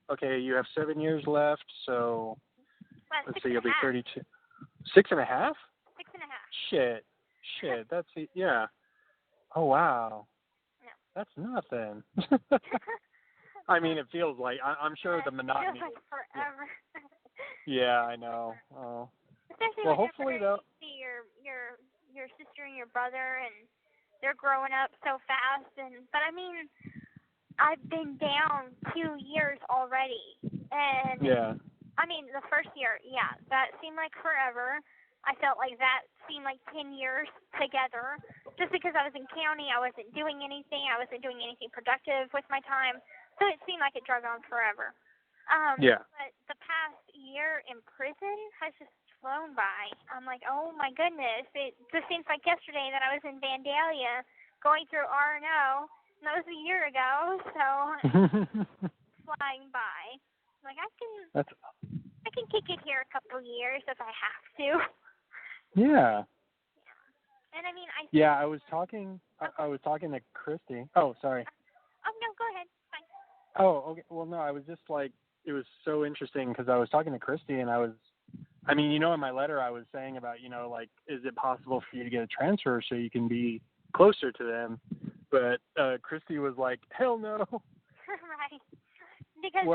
okay, you have 7 years left, so let's see, you'll be 32. 6.5? 6.5. Shit, that's yeah. Oh wow. No. That's nothing. I mean, it feels like I'm sure the monotony. It feels like forever. Yeah, I know. Oh. Especially well, when hopefully you're though. See your sister and your brother, and they're growing up so fast. But I mean, I've been down 2 years already, and yeah. I mean, the first year, yeah, that seemed like forever. I felt like that seemed like 10 years together. Just because I was in county, I wasn't doing anything. I wasn't doing anything productive with my time. So it seemed like it drug on forever. Yeah. But the past year in prison has just flown by. I'm like, oh my goodness. It just seems like yesterday that I was in Vandalia going through R&O. And that was a year ago. So flying by. Like, I can kick it here a couple years if I have to. Yeah. And I mean, I was talking. I was talking to Kristy. Oh, sorry. Oh no, go ahead. Fine. Oh, okay. Well, no, I was just like, it was so interesting because I was talking to Kristy and I was, I mean, in my letter I was saying about, like, is it possible for you to get a transfer so you can be closer to them? But Kristy was like, hell no. Right. Because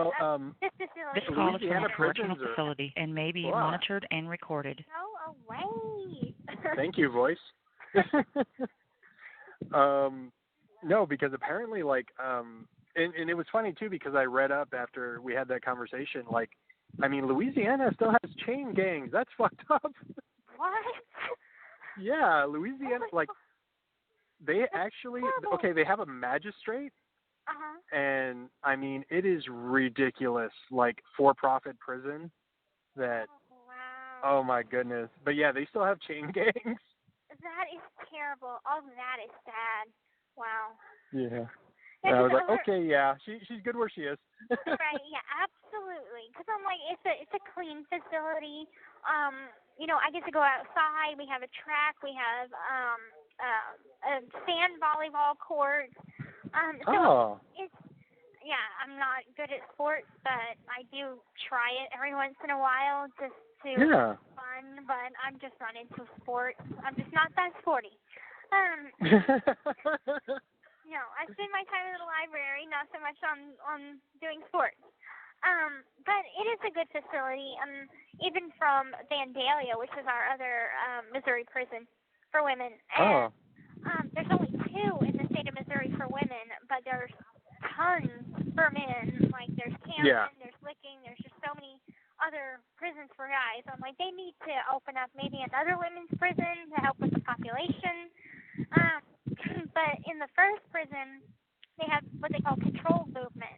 this facility, This call is from Louisiana a correctional prisons facility and may be monitored and recorded. go away. Thank you, voice. No, because apparently, like, and it was funny too because I read up after we had that conversation. Like, I mean, Louisiana still has chain gangs. That's fucked up. What? Yeah, Louisiana, like, they actually they have a magistrate. And I mean, it is ridiculous, like, for-profit prison that, oh my goodness. But yeah, they still have chain gangs. That is terrible. Oh, that is sad. Wow. Yeah. And I was like, okay, yeah, she's good where she is. Right, yeah, absolutely. Because I'm like, it's a clean facility. I get to go outside. We have a track. We have a sand volleyball court. It's, I'm not good at sports, but I do try it every once in a while just to have fun, but I'm just not into sports. I'm just not that sporty. No, I spend my time in the library, not so much on doing sports. But it is a good facility, even from Vandalia, which is our other Missouri prison for women. And there's only 2 in the state of Missouri for women, but there's tons for men. Like, there's Camden, there's Licking, there's just so many other prisons for guys. I'm like, they need to open up maybe another women's prison to help with the population. But in the first prison, they have what they call controlled movement.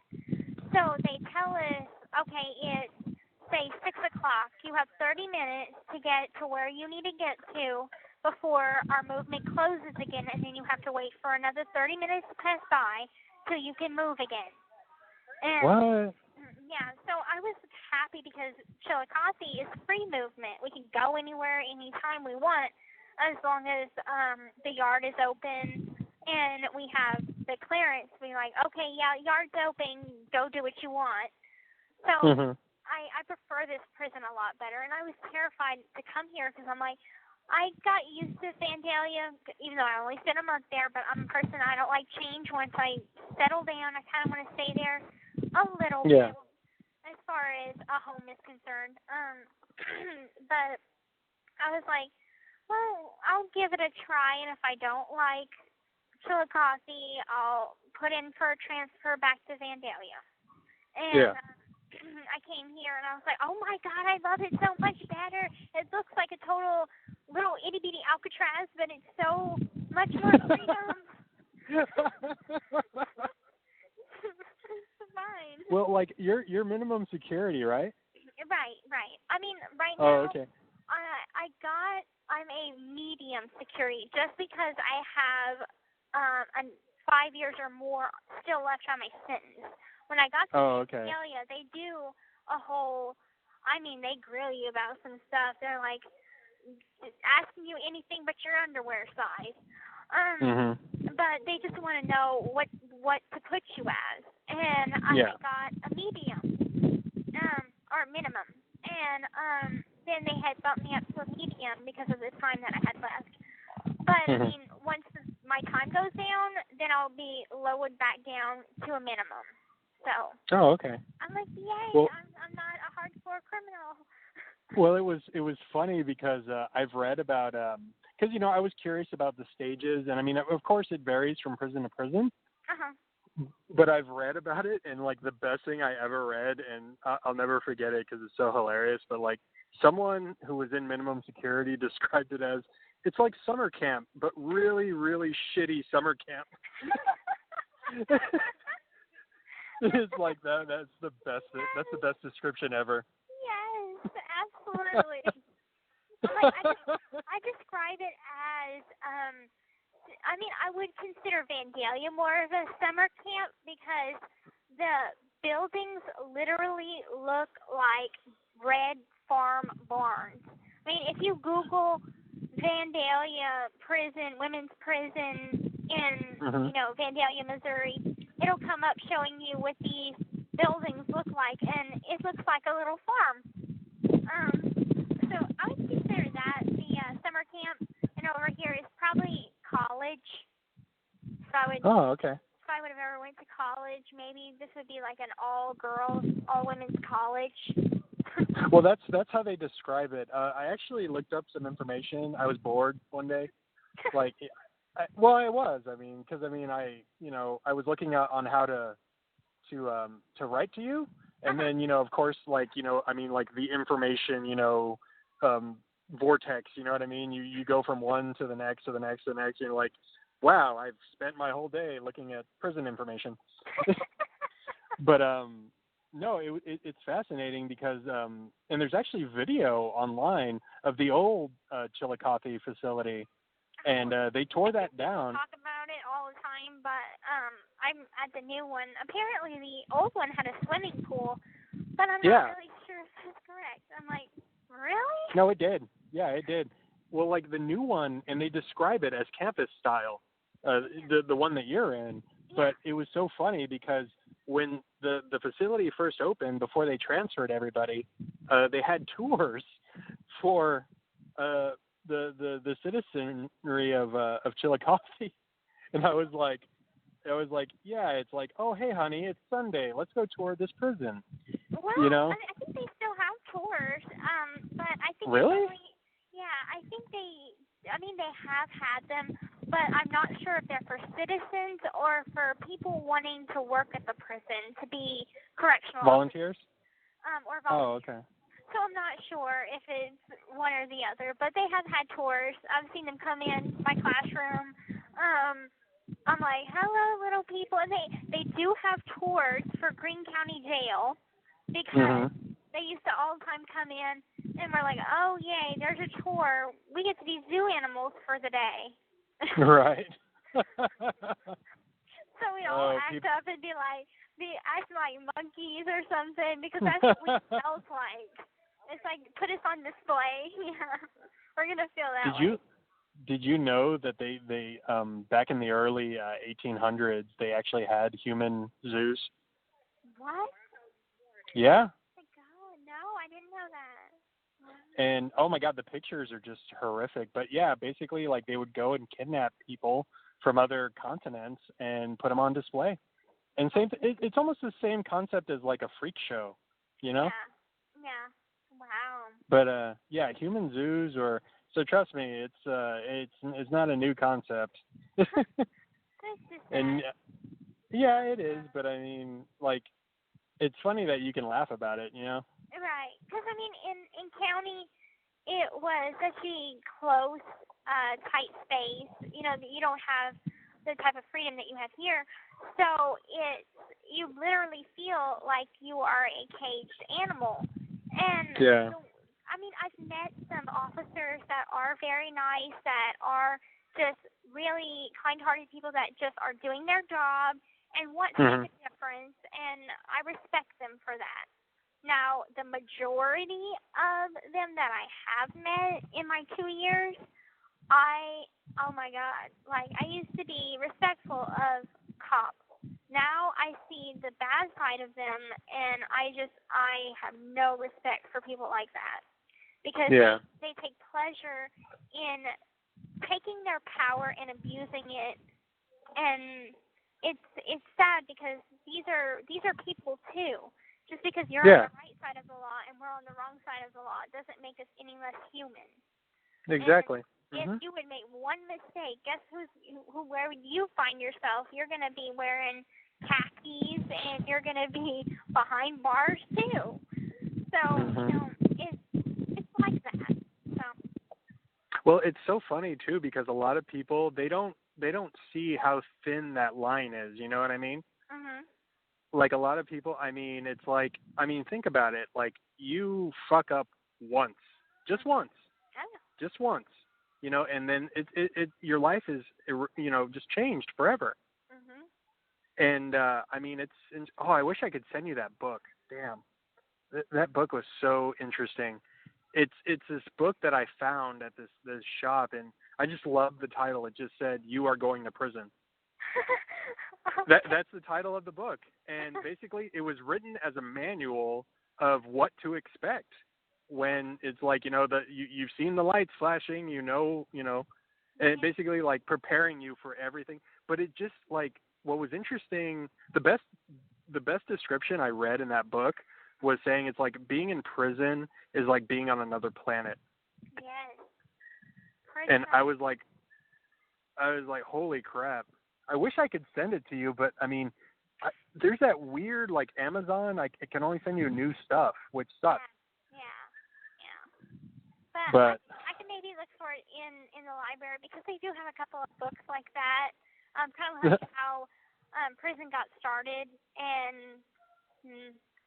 So they tell us, okay, it's, say, 6 o'clock. You have 30 minutes to get to where you need to get to before our movement closes again, and then you have to wait for another 30 minutes to pass by till you can move again. And, what? Yeah, so I was happy because Chillicothe is free movement. We can go anywhere, anytime we want, as long as the yard is open and we have the clearance. We're like, okay, yeah, yard's open, go do what you want. So I prefer this prison a lot better, and I was terrified to come here because I'm like, I got used to Vandalia, even though I only spent a month there, but I'm a person, I don't like change. Once I settle down, I kind of want to stay there a little bit as far as a home is concerned. But I was like, well, I'll give it a try, and if I don't like Chillicothe, I'll put in for a transfer back to Vandalia. And I came here, and I was like, oh, my God, I love it so much better. It looks like a total little itty-bitty Alcatraz, but it's so much more freedom. Fine. Well, like, you're minimum security, right? Right. I mean, right now, Oh, okay. I'm a medium security just because I have 5 years or more still left on my sentence. When I got to Australia, they do a whole, they grill you about some stuff. They're like asking you anything but your underwear size. But they just want to know what to put you as. And I got a medium, or minimum. And then they had bumped me up to a medium because of the time that I had left. But, I mean, once my time goes down, then I'll be lowered back down to a minimum. So. Oh, okay. I'm like, yay! Well, I'm not a hardcore criminal. Well, it was funny because I've read about because I was curious about the stages, and I mean, of course, it varies from prison to prison. But I've read about it, and like the best thing I ever read, and I'll never forget it because it's so hilarious. But like someone who was in minimum security described it as it's like summer camp, but really, really shitty summer camp. It's like that. That's the best description ever. Yes, absolutely. I describe it as I would consider Vandalia more of a summer camp because the buildings literally look like red farm barns. I mean, if you Google Vandalia prison, women's prison in Vandalia, Missouri, it'll come up showing you what these buildings look like, and it looks like a little farm. Oh, okay. if I would have ever went to college, maybe this would be like an all-girls, all-women's college. Well, that's how they describe it. I actually looked up some information. I was bored one day. Like, I was. I mean, because I was looking on how to write to you, and then of course, like the information, vortex. You know what I mean? You go from one to the next to the next to the next. You're like, wow, I've spent my whole day looking at prison information. But no, it's fascinating because and there's actually video online of the old Chillicothe facility, and they tore that down. Talk about it all the time, but I'm at the new one. Apparently, the old one had a swimming pool, but I'm not really sure if that's correct. I'm like, really? No, it did. Yeah, it did. Well, like the new one, and they describe it as campus style, the one that you're in. But it was so funny because when the facility first opened, before they transferred everybody, they had tours for the citizenry of Chillicothe, and I was like, yeah, it's like, oh hey honey, it's Sunday, let's go tour this prison. Well, I think they still have tours, but I think really, I think they have had them, but I'm not sure if they're for citizens or for people wanting to work at the prison, to be correctional volunteers. Or volunteers. Oh, okay. So I'm not sure if it's one or the other, but they have had tours. I've seen them come in my classroom. I'm like, hello, little people. And they do have tours for Greene County Jail because they used to all the time come in and we're like, oh, yay, there's a tour. We get to be zoo animals for the day. Right. So we all act up and act like monkeys or something because that's what we felt like. It's like, put us on display. Yeah, we're gonna feel that way. Did you know that they back in the early 1800s they actually had human zoos? What? Yeah. Oh my God, no, I didn't know that. And oh my God, the pictures are just horrific. But yeah, basically like they would go and kidnap people from other continents and put them on display. And it's almost the same concept as like a freak show, Yeah. Yeah. Wow. But yeah, human zoos so trust me, it's not a new concept. And yeah, it is, but I mean, like, it's funny that you can laugh about it, Right, because I mean, in county, it was such a close, tight space. You don't have the type of freedom that you have here, so you literally feel like you are a caged animal. And I mean, I've met some officers that are very nice, that are just really kind-hearted people that just are doing their job and want to make a difference, and I respect them for that. Now, the majority of them that I have met in my 2 years, oh my God, like I used to be respectful of cops. Now I see the bad side of them, and I have no respect for people like that because they take pleasure in taking their power and abusing it, and it's sad because these are people too. Just because you're on the right side of the law and we're on the wrong side of the law doesn't make us any less human. Exactly. If you would make one mistake, guess where would you find yourself? You're going to be wearing khakis and you're going to be behind bars too. So, it's like that. So. Well, it's so funny too because a lot of people they don't see how thin that line is. You know what I mean? Like a lot of people, I mean, it's like, think about it. Like you fuck up once, just once, and then your life is, just changed forever. And I mean, I wish I could send you that book. Damn, that book was so interesting. It's this book that I found at this shop, and I just love the title. It just said, "You are going to prison." That's the title of the book, and basically it was written as a manual of what to expect when it's like you've seen the lights flashing, and basically like preparing you for everything. But it just like what was interesting, the best description I read in that book was saying it's like being in prison is like being on another planet. Yes. And I was like, holy crap. I wish I could send it to you, but I mean, there's that weird like Amazon, like it can only send you new stuff, which sucks. Yeah. But I can maybe look for it in the library because they do have a couple of books like that. Kind of like how prison got started and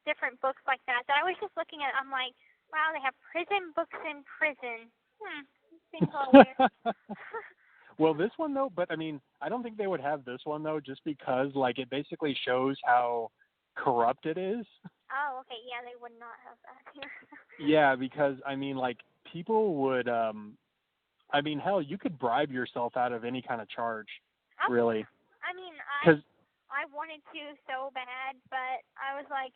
different books like that. That I was just looking at. I'm like, wow, they have prison books in prison. Seems a little weird. Well, this one though, but I mean, I don't think they would have this one though, just because like it basically shows how corrupt it is. Oh, okay. Yeah, they would not have that here. Yeah, because I mean, like people would. I mean, hell, you could bribe yourself out of any kind of charge, really. I mean, I wanted to so bad, but I was like,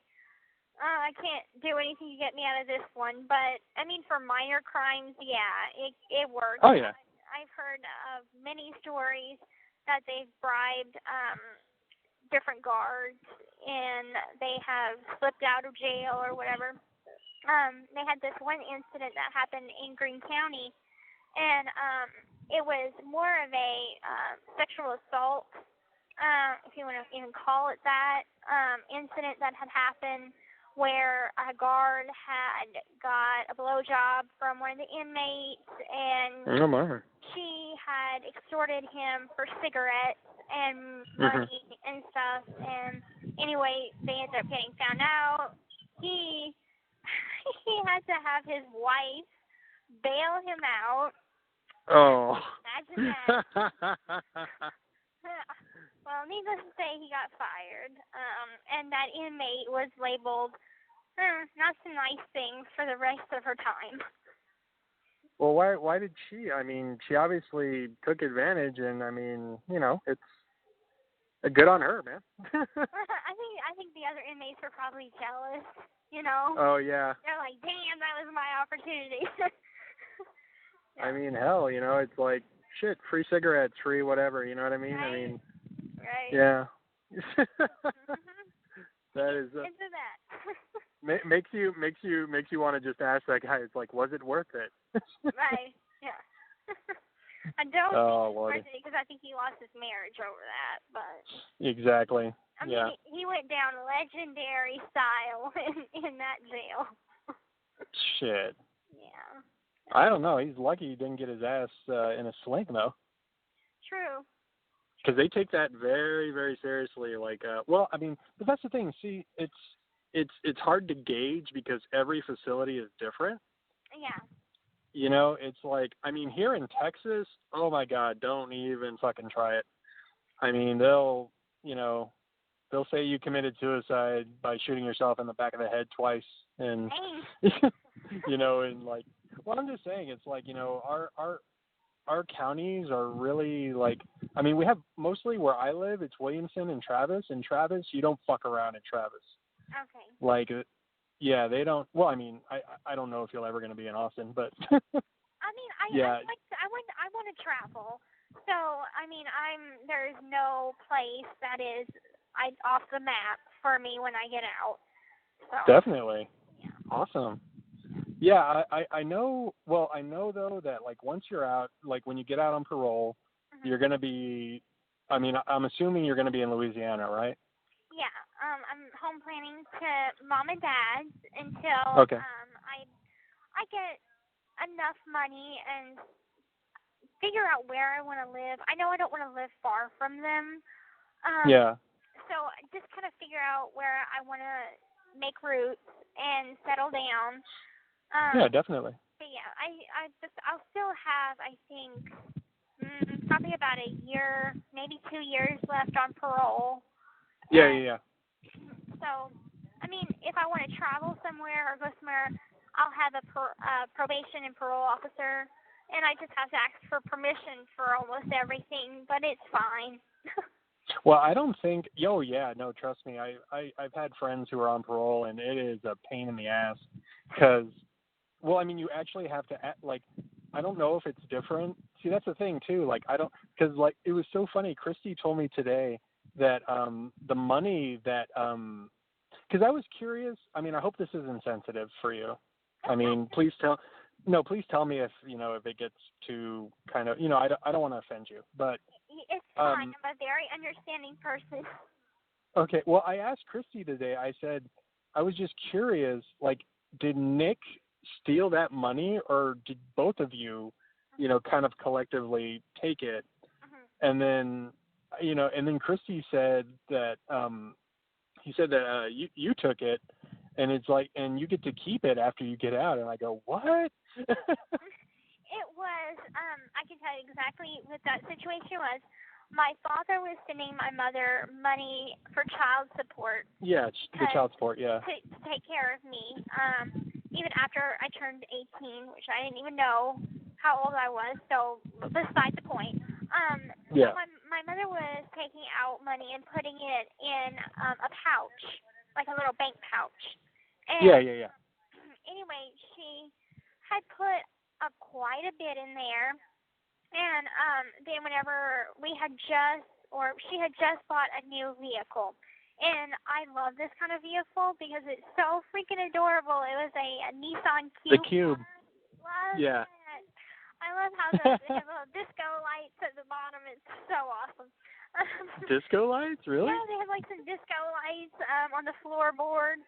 I can't do anything to get me out of this one. But I mean, for minor crimes, yeah, it works. Oh yeah. I've heard of many stories that they've bribed different guards and they have slipped out of jail or whatever. They had this one incident that happened in Greene County, and it was more of a sexual assault, if you want to even call it that, incident that had happened where a guard had got a blowjob from one of the inmates, and she had extorted him for cigarettes and money and stuff. And anyway, they ended up getting found out. He had to have his wife bail him out. Oh. Imagine that. Well, needless to say, he got fired, and that inmate was labeled not so nice things for the rest of her time. Well, why did she? I mean, she obviously took advantage, and I mean, you know, it's good on her, man. I think the other inmates were probably jealous, you know. Oh yeah. They're like, damn, that was my opportunity. Yeah. I mean, hell, you know, it's like shit, free cigarettes, free whatever, you know what I mean? Right. I mean, right. Yeah. That is. Into that. Makes you want to just ask that guy. It's like, was it worth it? Right. Yeah. I don't think it's worth it because I think he lost his marriage over that. But exactly. I mean, he went down legendary style in that jail. Shit. Yeah. I don't know. He's lucky he didn't get his ass in a sling though. True. Because they take that very, very seriously. Like, well, I mean, but that's the thing. See, it's hard to gauge because every facility is different. Yeah. You know, it's like, I mean, here in Texas, oh my God, don't even fucking try it. I mean, they'll say you committed suicide by shooting yourself in the back of the head twice, and you know, and like, well, I'm just saying, it's like, you know, our counties are really like, I mean, we have mostly where I live, it's Williamson and Travis. In Travis, you don't fuck around in Travis. Okay. Like, yeah, they don't. Well, I mean, I don't know if you're ever going to be in Austin, but. I mean, I want to travel. So, I mean, there's no place that is off the map for me when I get out. So. Definitely. Yeah. Awesome. Yeah, I know. Well, I know though that like once you're out, like when you get out on parole, you're going to be. I mean, I'm assuming you're going to be in Louisiana, right? Yeah. I'm home planning to mom and dad's until I get enough money and figure out where I want to live. I know I don't want to live far from them. Yeah. So just kind of figure out where I want to make roots and settle down. Yeah, definitely. But yeah, I'll still have, I think, probably about a year, maybe 2 years left on parole. Yeah. So, I mean, if I want to travel somewhere or go somewhere, I'll have a probation and parole officer, and I just have to ask for permission for almost everything, but it's fine. Well, I don't think. Oh, yeah, no, trust me. I've had friends who are on parole, and it is a pain in the ass because, well, I mean, you actually have to like I don't know if it's different. See, that's the thing too. Like because like it was so funny. Kristy told me today that the money that because I was curious. I mean, I hope this isn't sensitive for you. I mean, please tell me if if it gets too kind of I don't want to offend you, but it's fine. I'm a very understanding person. Okay, well, I asked Kristy today. I said I was just curious. Like, did Nick steal that money, or did both of you, kind of collectively take it? And then, and then Kristy said that he said that you took it, and it's like, and you get to keep it after you get out. And I go, what? It was, I can tell you exactly what that situation was. My father was sending my mother money for child support. Yeah, the child support, yeah. To take care of me, even after I turned 18, which I didn't even know how old I was, so beside the point. Yeah. So my mother was taking out money and putting it in a pouch, like a little bank pouch. And Yeah. Anyway, she had put up quite a bit in there. And then whenever she had just bought a new vehicle. And I love this kind of vehicle because it's so freaking adorable. It was a Nissan Cube. The Cube. Love yeah. it. I love how they have little disco lights at the bottom. It's so awesome. Disco lights? Really? Yeah, they have like some disco lights on the floorboard.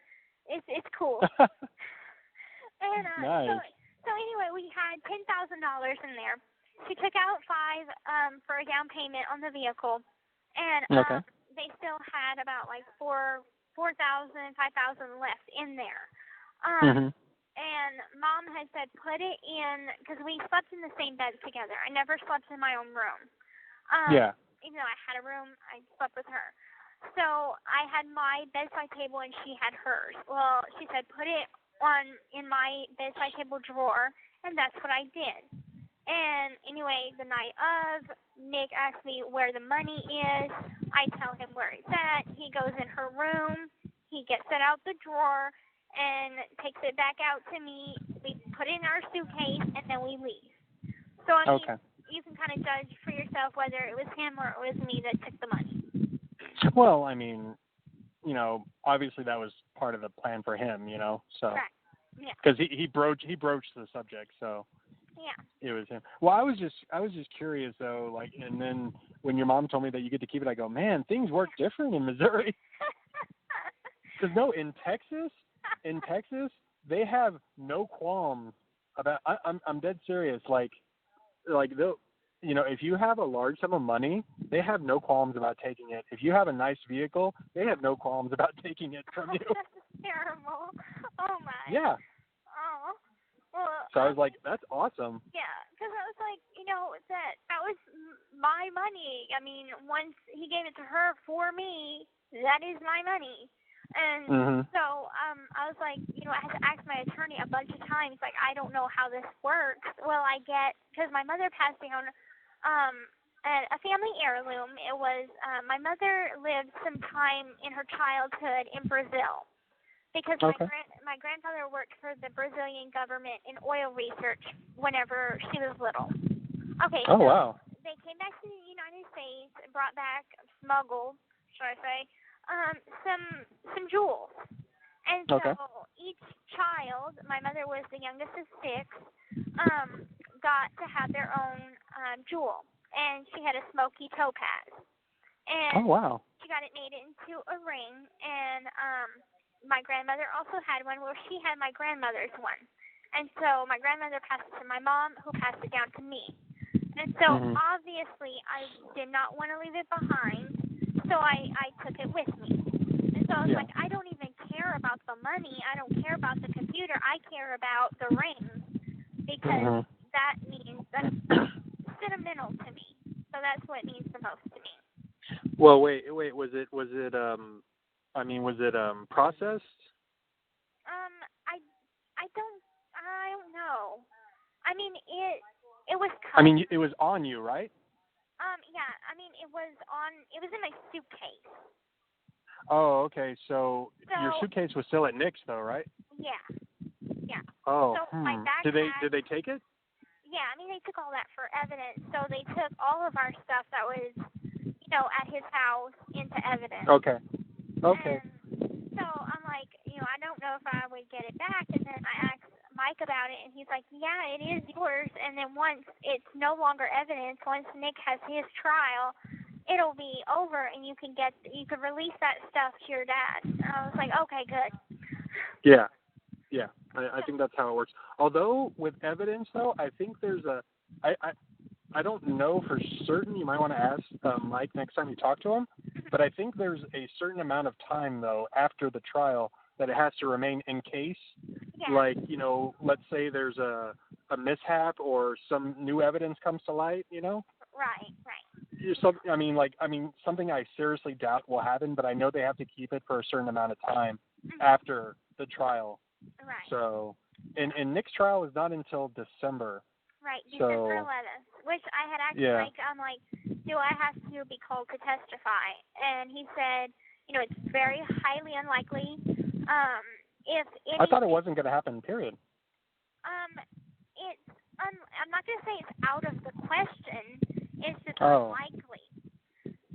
It's cool. And nice. so anyway, we had $10,000 in there. She took out $5,000 for a down payment on the vehicle, and they still had about like $4,000, $5,000 left in there. And Mom had said put it in because we slept in the same bed together. I never slept in my own room. Even though I had a room, I slept with her. So I had my bedside table and she had hers. Well, she said put it in my bedside table drawer, and that's what I did. And anyway, the night of, Nick asked me where the money is. I tell him where it's at. He goes in her room. He gets it out the drawer and takes it back out to me. We put it in our suitcase, and then we leave. So, I mean, you can kind of judge for yourself whether it was him or it was me that took the money. Well, I mean, obviously that was part of the plan for him, so. Correct. Yeah. Because he broached the subject, so. Yeah. It was him. Well, I was just curious though, like, and then when your mom told me that you get to keep it, I go, man, things work different in Missouri. Because in Texas, they have no qualms about. I'm dead serious. Like they'll, if you have a large sum of money, they have no qualms about taking it. If you have a nice vehicle, they have no qualms about taking it from you. That's terrible. Oh my. Yeah. Oh. Well, so I was like, that's awesome. Yeah, because I was like, that was my money. I mean, once he gave it to her for me, that is my money. And so I was like, I had to ask my attorney a bunch of times, like, I don't know how this works. Well, because my mother passed down a family heirloom. It was, my mother lived some time in her childhood in Brazil. Because my grandfather worked for the Brazilian government in oil research whenever she was little. Okay. Oh, so wow. They came back to the United States and brought back, smuggled, should I say, some jewels. And so each child, my mother was the youngest of 6, got to have their own jewel. And she had a smoky topaz. And she got it made into a ring, and my grandmother also had one. Well, she had my grandmother's one. And so my grandmother passed it to my mom, who passed it down to me. And so obviously I did not want to leave it behind, so I took it with me. And so I was like, I don't even care about the money. I don't care about the computer. I care about the ring because that means that's sentimental to me. So that's what means the most to me. Well, wait. Was it processed? I don't know. I mean, it was. I mean, it was on you, right? Yeah. I mean, it was in my suitcase. Oh, okay. So your suitcase was still at Nick's, though, right? Yeah. Yeah. Oh. So my backpack. Did they take it? yeah, I mean, they took all that for evidence. So they took all of our stuff that was, at his house into evidence. Okay. Okay. And so I'm like, I don't know if I would get it back. And then I asked Mike about it, and he's like, yeah, it is yours. And then once it's no longer evidence, once Nick has his trial, it'll be over, and you can release that stuff to your dad. And I was like, okay, good. Yeah. Yeah, I think that's how it works. Although with evidence, though, I think there's I don't know for certain. You might want to ask Mike next time you talk to him. But I think there's a certain amount of time, though, after the trial that it has to remain in case, like, let's say there's a mishap or some new evidence comes to light, Right. Something I seriously doubt will happen, but I know they have to keep it for a certain amount of time after the trial. Right. So, and Nick's trial is not until December. Right, December 11th, which I had asked Mike, I'm like, do I have to be called to testify? And he said, it's very highly unlikely. I thought it wasn't going to happen, period. I'm not going to say it's out of the question. It's just unlikely.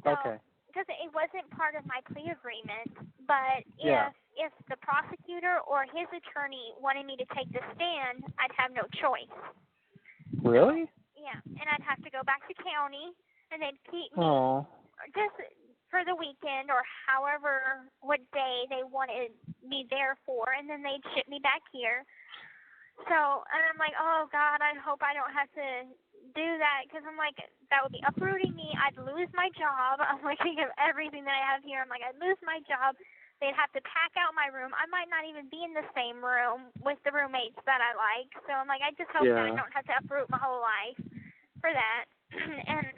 So, okay. Because it wasn't part of my plea agreement, but if the prosecutor or his attorney wanted me to take the stand, I'd have no choice. Really? Yeah, and I'd have to go back to county, and they'd keep me just for the weekend or what day they wanted me there for, and then they'd ship me back here. So, and I'm like, oh, God, I hope I don't have to do that, because I'm like, that would be uprooting me. I'd lose my job. I'm like, thinking of everything that I have here. I'm like, I'd lose my job. They'd have to pack out my room. I might not even be in the same room with the roommates that I like. So I'm like, I just hope that I don't have to uproot my whole life for that. And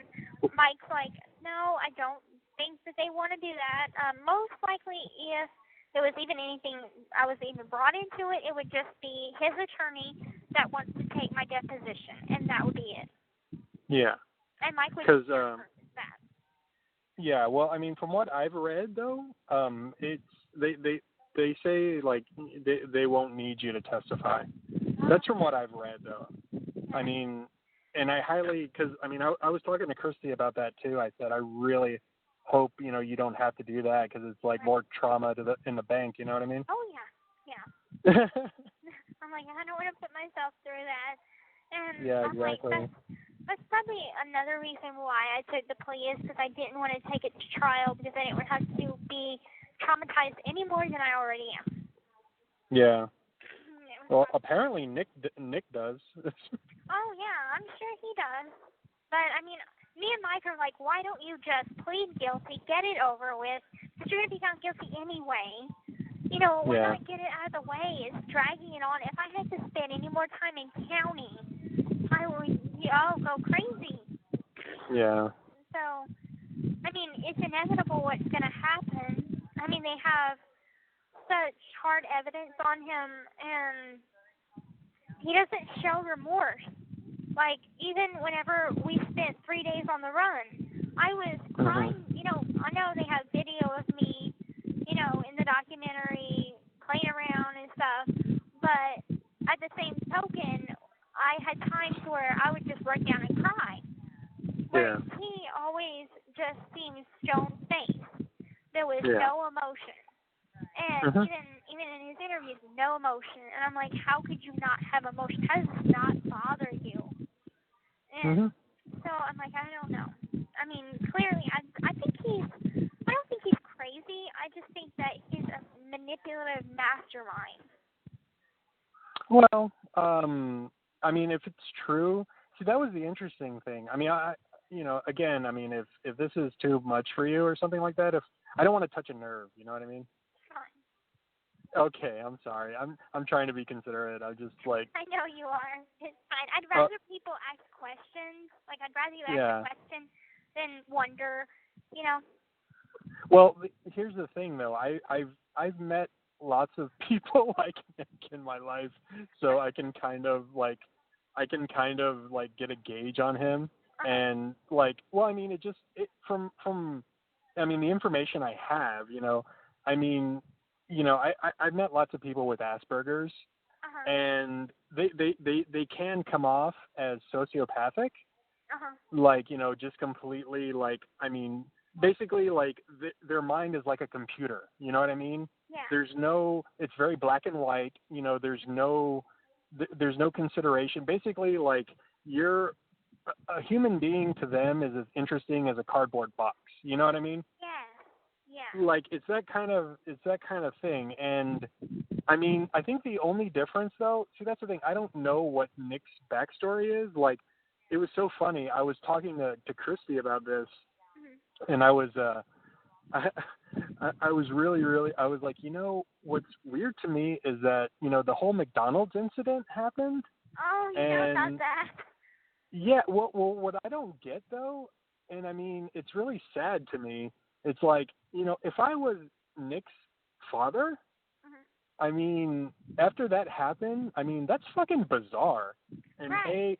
Mike's like, no, I don't think that they want to do that. Most likely, if there was even anything I was even brought into it, it would just be his attorney that wants to take my deposition, and that would be it. Yeah. And Mike would that. Yeah, well, I mean, from what I've read, though, it's they say, like, they won't need you to testify. That's from what I've read, though. I mean, and I highly, because, I mean, I was talking to Kristy about that, too. I said, I really hope, you don't have to do that, because it's, like, more trauma in the bank, you know what I mean? Oh, yeah. I'm like, I don't want to put myself through that. And yeah, I'm exactly. Like, that's probably another reason why I took the plea, is because I didn't want to take it to trial, because I didn't have to be traumatized any more than I already am. Yeah. Well, apparently Nick does. Oh, yeah, I'm sure he does. But, I mean, me and Mike are like, why don't you just plead guilty, get it over with, because you're going to be found guilty anyway. Why not get it out of the way? It's dragging it on. If I had to spend any more time in county, I would go crazy. Yeah. So, I mean, it's inevitable what's going to happen. I mean, they have such hard evidence on him, and he doesn't show remorse. Like, even whenever we spent 3 days on the run, I was crying. I know they have video of me, in the documentary, playing around and stuff, but at the same token, I had times where I would just break down and cry. Whereas he always just seems stone-faced. There was no emotion. And even in his interviews, no emotion. And I'm like, how could you not have emotion? How does this not bother you? And so I'm like, I don't know. I mean, clearly, I don't think he's crazy. I just think that he's a manipulative mastermind. Well, I mean, if it's true, see, that was the interesting thing. I mean, again, I mean, if this is too much for you or something like that, if I don't want to touch a nerve, you know what I mean? Fine. Okay, I'm sorry. I'm trying to be considerate. I'm just like. I know you are. It's fine. I'd rather people ask questions. Like, I'd rather you ask a question than wonder, Well, here's the thing, though. I've met lots of people like Nick in my life, so I can kind of get a gauge on him, and like, well, I mean, from I mean, the information I have, I mean, I've met lots of people with Asperger's, and they can come off as sociopathic, like, just completely, like, I mean, basically, like, their mind is like a computer, you know what I mean? Yeah. It's very black and white, there's no consideration. Basically, like, a human being to them is as interesting as a cardboard box, you know what I mean? Yeah. Like, it's that kind of thing. And I mean, I think the only difference, though, see, that's the thing, I don't know what Nick's backstory is. Like, it was so funny. I was talking to Kristy about this, and I was I was really, I was like, what's weird to me is that, the whole McDonald's incident happened. Oh, you know about that. Yeah, well, what I don't get, though, and I mean, it's really sad to me, it's like, if I was Nick's father, I mean, after that happened, I mean, that's fucking bizarre. And right.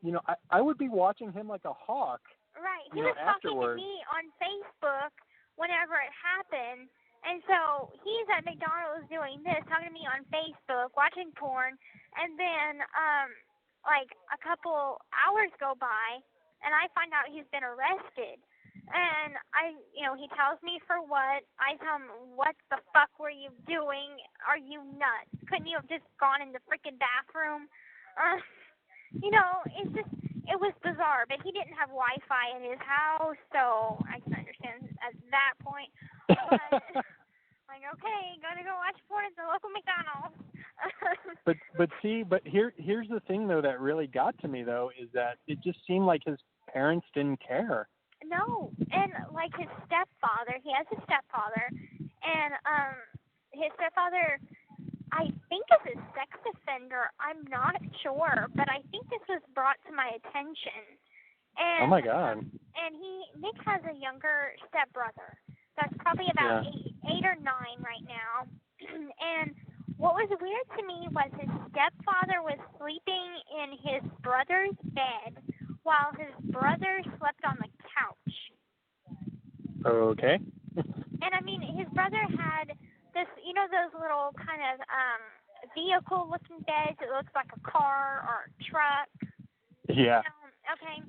I would be watching him like a hawk. Right. He was afterwards. talking to me on Facebook whenever it happened. And so he's at McDonald's doing this, talking to me on Facebook, watching porn, and then like a couple hours go by, and I find out he's been arrested. And he tells me for what. I tell him, what the fuck were you doing? Are you nuts? Couldn't you have just gone in the freaking bathroom? It was bizarre, but he didn't have Wi-Fi in his house, so I can understand at that point. But, like, okay, gotta go watch porn at the local McDonald's. but here's the thing, though, that really got to me, though, is that it just seemed like his parents didn't care. No, and like his stepfather, he has a stepfather, and his stepfather, I think, is a sex offender. I'm not sure, but I think this was brought to my attention. And, oh my God. And Nick has a younger stepbrother that's probably about 8 or 9 right now. And what was weird to me was his stepfather was sleeping in his brother's bed while his brother slept on the couch. Okay. And I mean, his brother had this, those little kind of vehicle-looking beds. It looks like a car or a truck. Yeah. Okay.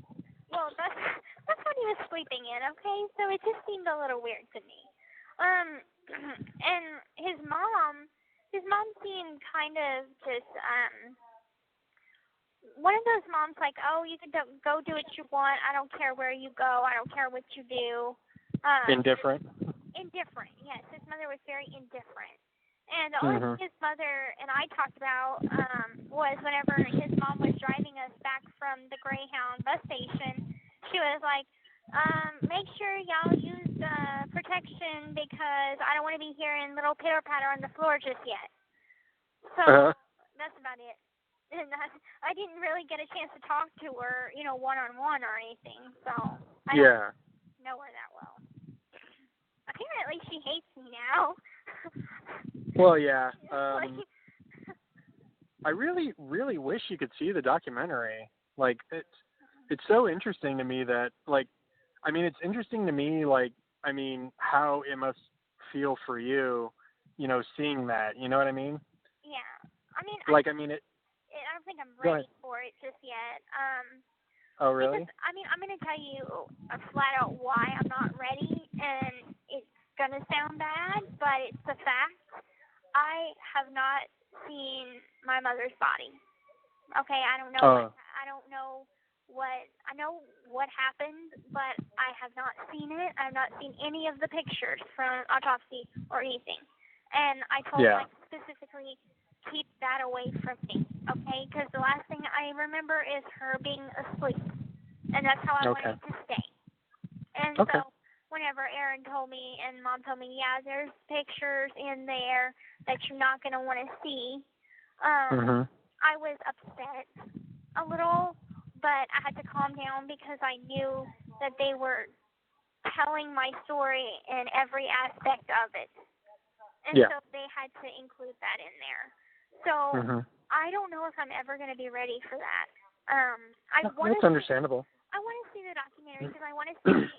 Well, that's what he was sleeping in. Okay, so it just seemed a little weird to me. And his mom seemed kind of just one of those moms, like, oh, you can go do what you want. I don't care where you go. I don't care what you do. Indifferent. Indifferent, yes. His mother was very indifferent. And the only thing his mother and I talked about was whenever his mom was driving us back from the Greyhound bus station, she was like, make sure y'all use protection because I don't want to be hearing little pitter-patter on the floor just yet. So that's about it. And I didn't really get a chance to talk to her, one-on-one or anything, so I don't know her that well. Apparently she hates me now. Well, yeah. I really, really wish you could see the documentary. Like, it's so interesting to me that, like, I mean, it's interesting to me, like, I mean, how it must feel for you, seeing that. You know what I mean? Yeah. I mean, like, I don't think I'm ready for it just yet. Oh, really? Because, I mean, I'm going to tell you flat out why I'm not ready, and it's going to sound bad, but it's the fact. I have not seen my mother's body. Okay, I don't know. I know what happened, but I have not seen it. I have not seen any of the pictures from autopsy or anything. And I told Mike specifically, keep that away from me, okay? Because the last thing I remember is her being asleep, and that's how I wanted to stay. And so whenever Aaron told me and Mom told me, yeah, there's pictures in there that you're not going to want to see, I was upset a little, but I had to calm down because I knew that they were telling my story in every aspect of it. And so they had to include that in there. So I don't know if I'm ever going to be ready for that. That's understandable. I want to see the documentary because I want to see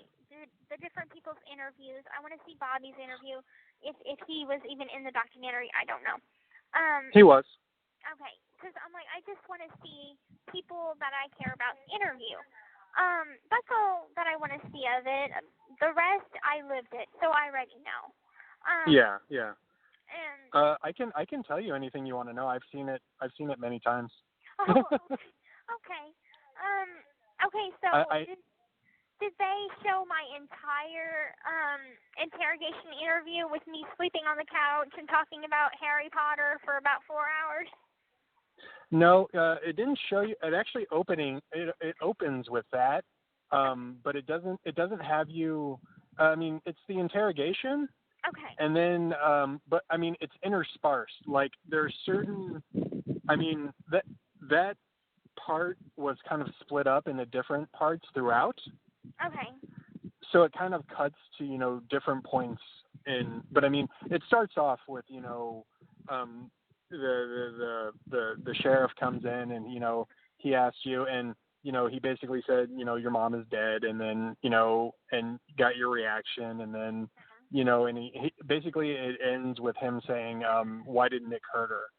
the different people's interviews. I want to see Bobby's interview. If he was even in the documentary, I don't know. He was. Okay, because I'm like, I just want to see people that I care about interview. That's all that I want to see of it. The rest, I lived it, so I already know. Yeah. And I can tell you anything you want to know. I've seen it many times. oh, okay. Okay. So did they show my entire interrogation interview with me sleeping on the couch and talking about Harry Potter for about 4 hours? No, it didn't show you. It actually it opens with that, but it doesn't have you. I mean, it's the interrogation. Okay. And then, but I mean, it's interspersed. Like there's certain. I mean, that part was kind of split up into different parts throughout. Okay. So it kind of cuts to different points but I mean, it starts off with the sheriff comes in and he asks you and he basically said your mom is dead and then and got your reaction and then and he basically it ends with him saying why did Nick hurt her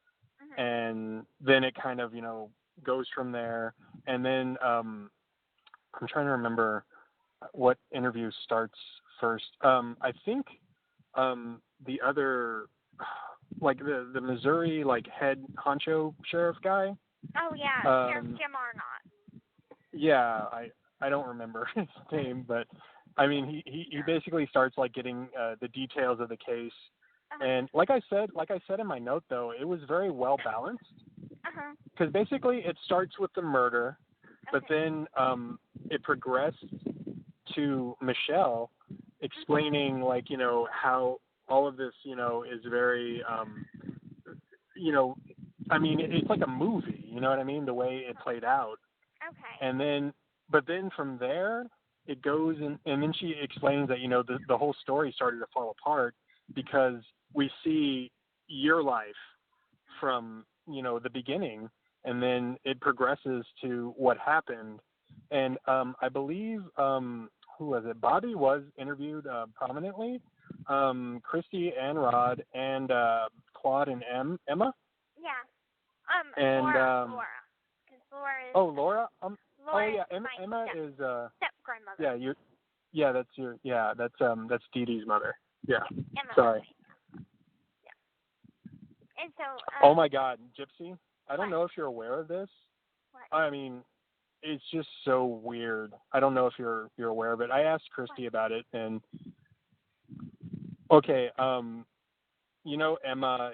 and then it kind of goes from there and then I'm trying to remember what interview starts first. I think the other like the Missouri like head honcho sheriff guy. Oh yeah, Sheriff Jim Arnott. Yeah, I don't remember his name, but I mean he basically starts like getting the details of the case, and like I said in my note though, it was very well balanced. Because basically it starts with the murder, but then it progressed to Michelle explaining like how all of this is very I mean it's like a movie, you know what I mean, the way it played out. Okay. And then but then from there it goes and then she explains that the whole story started to fall apart because we see your life from the beginning and then it progresses to what happened. And I believe who was it? Bobby was interviewed prominently. Kristy and Rod and Claude and Emma. Yeah. And Laura. Laura is. Oh, Laura. Laura oh yeah, Emma is. Step grandmother. That's DeeDee's mother. Yeah. Emma. Sorry. Yeah. And so. Oh my God, Gypsy. I don't what? know if you're aware of this. What? I mean, it's just so weird. I don't know if you're aware of it. I asked Kristy about it, and okay, Emma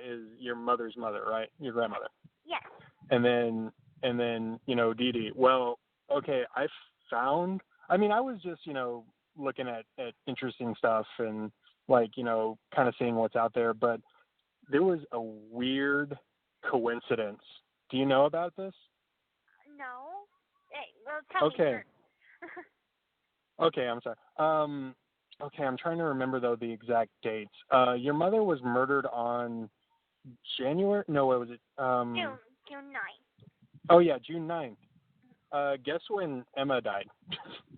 is your mother's mother, right? Your grandmother. Yes. And then DeeDee. Well, okay, I found. I mean, I was just looking at interesting stuff and like kind of seeing what's out there, but there was a weird coincidence. Do you know about this? No. Hey, well, tell me first. Okay, I'm sorry. Okay, I'm trying to remember though the exact dates. Your mother was murdered on January. No, what was it? June 9th. Oh yeah, June 9th. Guess when Emma died?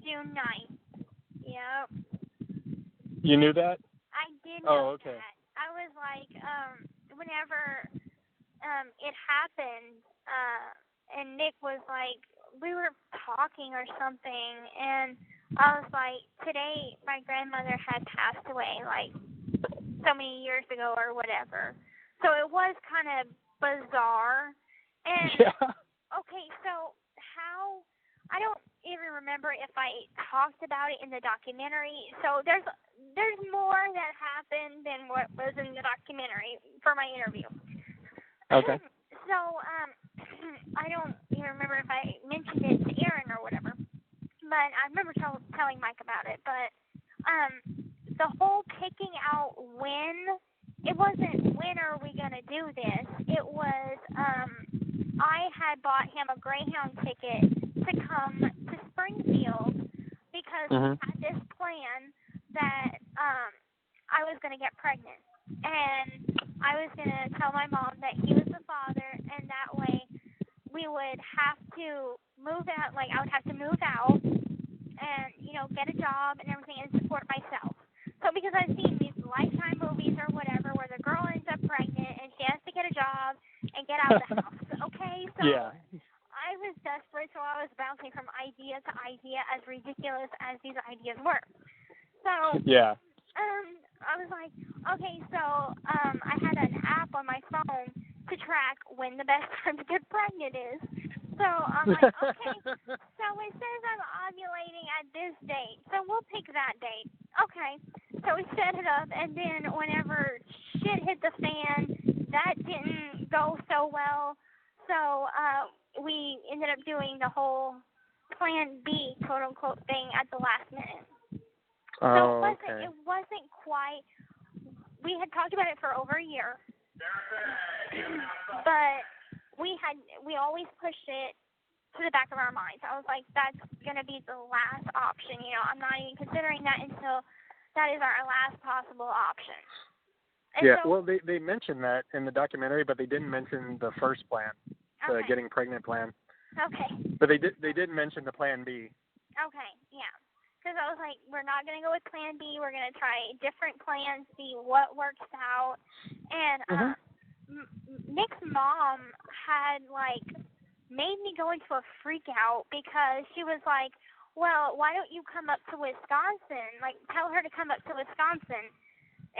June 9th. Yep. You knew that? I did know okay. that. I was like, whenever it happened, and Nick was like, we were talking or something, and I was like, today my grandmother had passed away, like, so many years ago or whatever. So it was kind of bizarre. And, okay, so how, I don't even remember if I talked about it in the documentary. So there's more that happened than what was in the documentary for my interview. Okay. So, I don't even remember if I mentioned it to Aaron or whatever, but I remember telling Mike about it. But the whole picking out it wasn't when are we going to do this. It was I had bought him a Greyhound ticket to come to Springfield because we had this plan that I was going to get pregnant. And I was going to tell my mom that he was the father, and that way we would have to move out, like I would have to move out and, get a job and everything and support myself. So because I've seen these Lifetime movies or whatever where the girl ends up pregnant and she has to get a job and get out of the house. such an idea, as ridiculous as these ideas were. So Yeah. I was like, okay, so I had an app on my phone to track when the best time to get pregnant is. So I'm like, okay, so it says I'm ovulating at this date, so we'll pick that date. Okay, so we set it up, and then whenever shit hit the fan, that didn't go so well, so we ended up doing the whole Plan B, quote-unquote, thing at the last minute. So it wasn't quite, we had talked about it for over a year, but we always pushed it to the back of our minds. I was like, that's going to be the last option, I'm not even considering that until that is our last possible option. And yeah, well, they mentioned that in the documentary, but they didn't mention the first plan, the getting pregnant plan. Okay. But they did mention the Plan B. Okay, yeah. Because I was like, we're not going to go with Plan B. We're going to try different plans, see what works out. And Nick's mom had, made me go into a freak out because she was like, well, why don't you come up to Wisconsin? Tell her to come up to Wisconsin.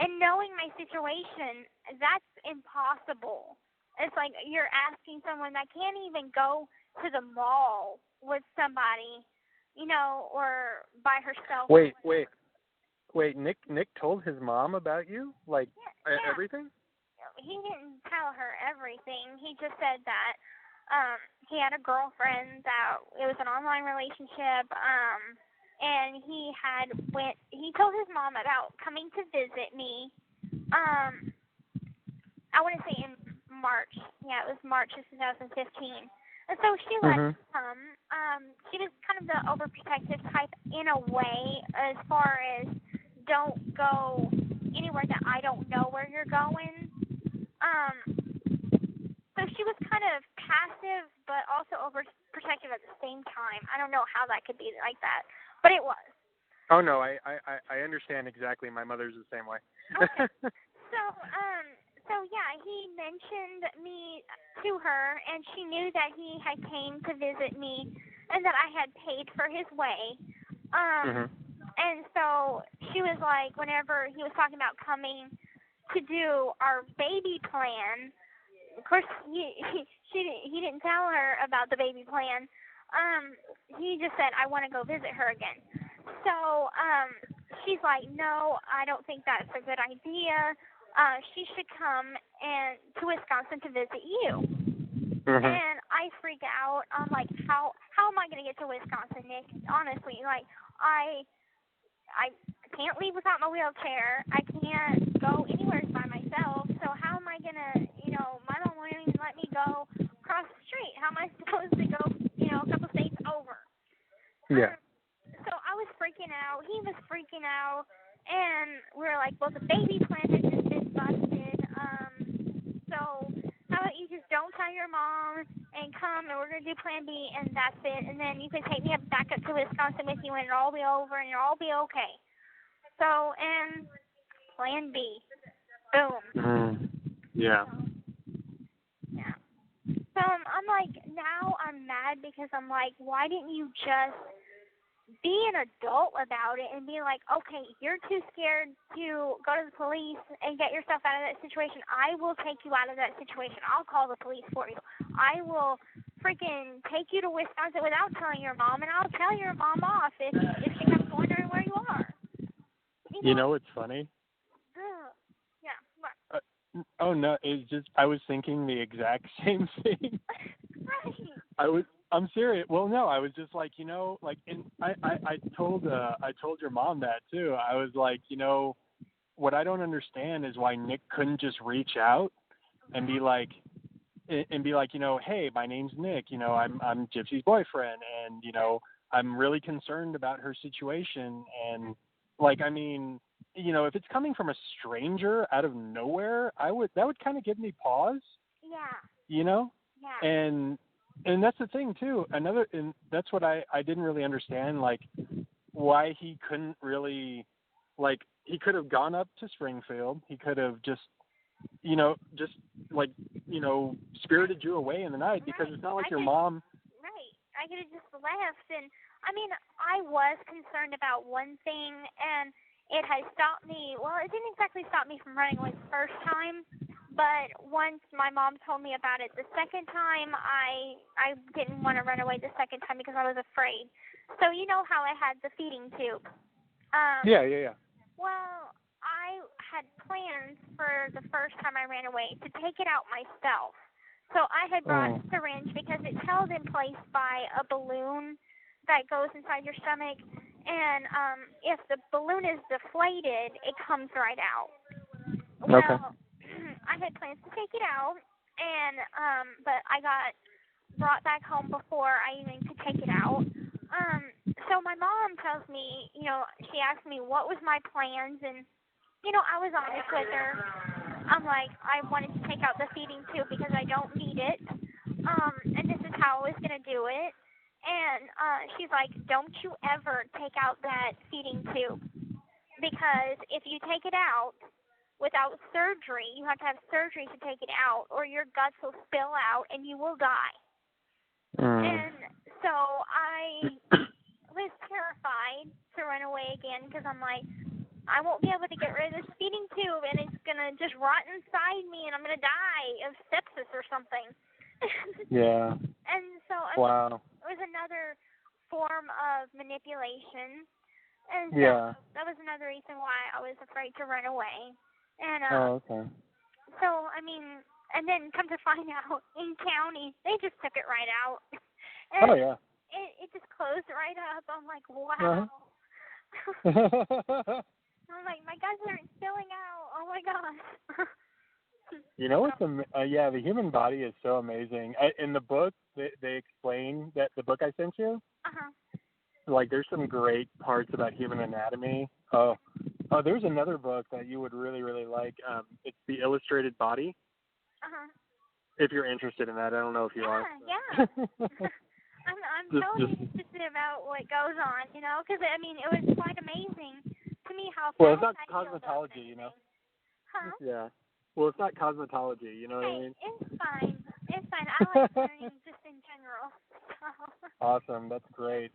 And knowing my situation, that's impossible. It's like you're asking someone that can't even go to the mall with somebody, or by herself. Wait. Nick told his mom about you? Everything? He didn't tell her everything. He just said that he had a girlfriend that it was an online relationship, and he told his mom about coming to visit me. I want to say in March. Yeah, it was March of 2015. And so she let him come. She was kind of the overprotective type in a way, as far as don't go anywhere that I don't know where you're going. So she was kind of passive, but also overprotective at the same time. I don't know how that could be like that, but it was. Oh no, I understand exactly. My mother's the same way. Okay. So yeah, he mentioned me to her, and she knew that he had came to visit me, and that I had paid for his way. And so she was like, whenever he was talking about coming to do our baby plan, of course he didn't tell her about the baby plan. He just said, I want to go visit her again. So she's like, no, I don't think that's a good idea. She should come to Wisconsin to visit you. And I freak out. I'm like, how am I going to get to Wisconsin, Nick? Honestly, I can't leave without my wheelchair. I can't go anywhere by myself. So how am I going to, my mom won't even let me go across the street. How am I supposed to go, a couple states over? Yeah. So I was freaking out. He was freaking out. And we were like, well, the baby plan has just been busted. So how about you just don't tell your mom and come, and we're going to do Plan B, and that's it. And then you can take me back up to Wisconsin with you, and it'll all be over, and it'll all be okay. So, and Plan B. Boom. Yeah. Yeah. So I'm like, now I'm mad because I'm like, why didn't you just be an adult about it and be like, okay, you're too scared to go to the police and get yourself out of that situation. I will take you out of that situation. I'll call the police for you. I will freaking take you to Wisconsin without telling your mom, and I'll tell your mom off if she comes wondering where you are. You know what's funny? Yeah, what? Oh no, it's just I was thinking the exact same thing. Right. I'm serious. Well, no, I was just like, and I told your mom that too. I was like, what I don't understand is why Nick couldn't just reach out and be like, hey, my name's Nick. I'm Gypsy's boyfriend, and I'm really concerned about her situation. And if it's coming from a stranger out of nowhere, that would kind of give me pause. Yeah. Yeah. And that's the thing too. And that's what I didn't really understand, why he couldn't really, he could have gone up to Springfield. He could have just spirited you away in the night, because it's not like your mom. Right. I could have just left, and I mean, I was concerned about one thing, and it has stopped me. Well, it didn't exactly stop me from running away the first time, but once my mom told me about it the second time, I didn't want to run away the second time because I was afraid. So you know how I had the feeding tube? Yeah. Well, I had plans for the first time I ran away to take it out myself. So I had brought a syringe because it's held in place by a balloon that goes inside your stomach. And if the balloon is deflated, it comes right out. Okay. Well, I had plans to take it out, and but I got brought back home before I even could take it out. So my mom tells me, she asked me what was my plans, and I was honest with her. I'm like, I wanted to take out the feeding tube because I don't need it, and this is how I was gonna do it. And she's like, don't you ever take out that feeding tube, because if you take it out without surgery, you have to have surgery to take it out, or your guts will spill out and you will die. And so I was terrified to run away again because I'm like, I won't be able to get rid of this feeding tube, and it's going to just rot inside me, and I'm going to die of sepsis or something. Yeah. And so wow. It was another form of manipulation. And so that was another reason why I was afraid to run away. And okay. So, I mean, and then come to find out, in county, they just took it right out. And yeah. It just closed right up. I'm like, wow. I'm like, my guts aren't spilling out. Oh my gosh. You know what's the human body is so amazing. In the book, they explain that the book I sent you. Like, there's some great parts about human anatomy. Oh, there's another book that you would really, really like. It's The Illustrated Body. If you're interested in that, I don't know if you are. Yeah. I'm totally interested about what goes on, because I mean, it was quite amazing to me how. Well, it's not cosmetology, Huh? Yeah. Well, it's not cosmetology, you know what I mean? It's fine. It's fine. I like learning just in general. So. Awesome. That's great.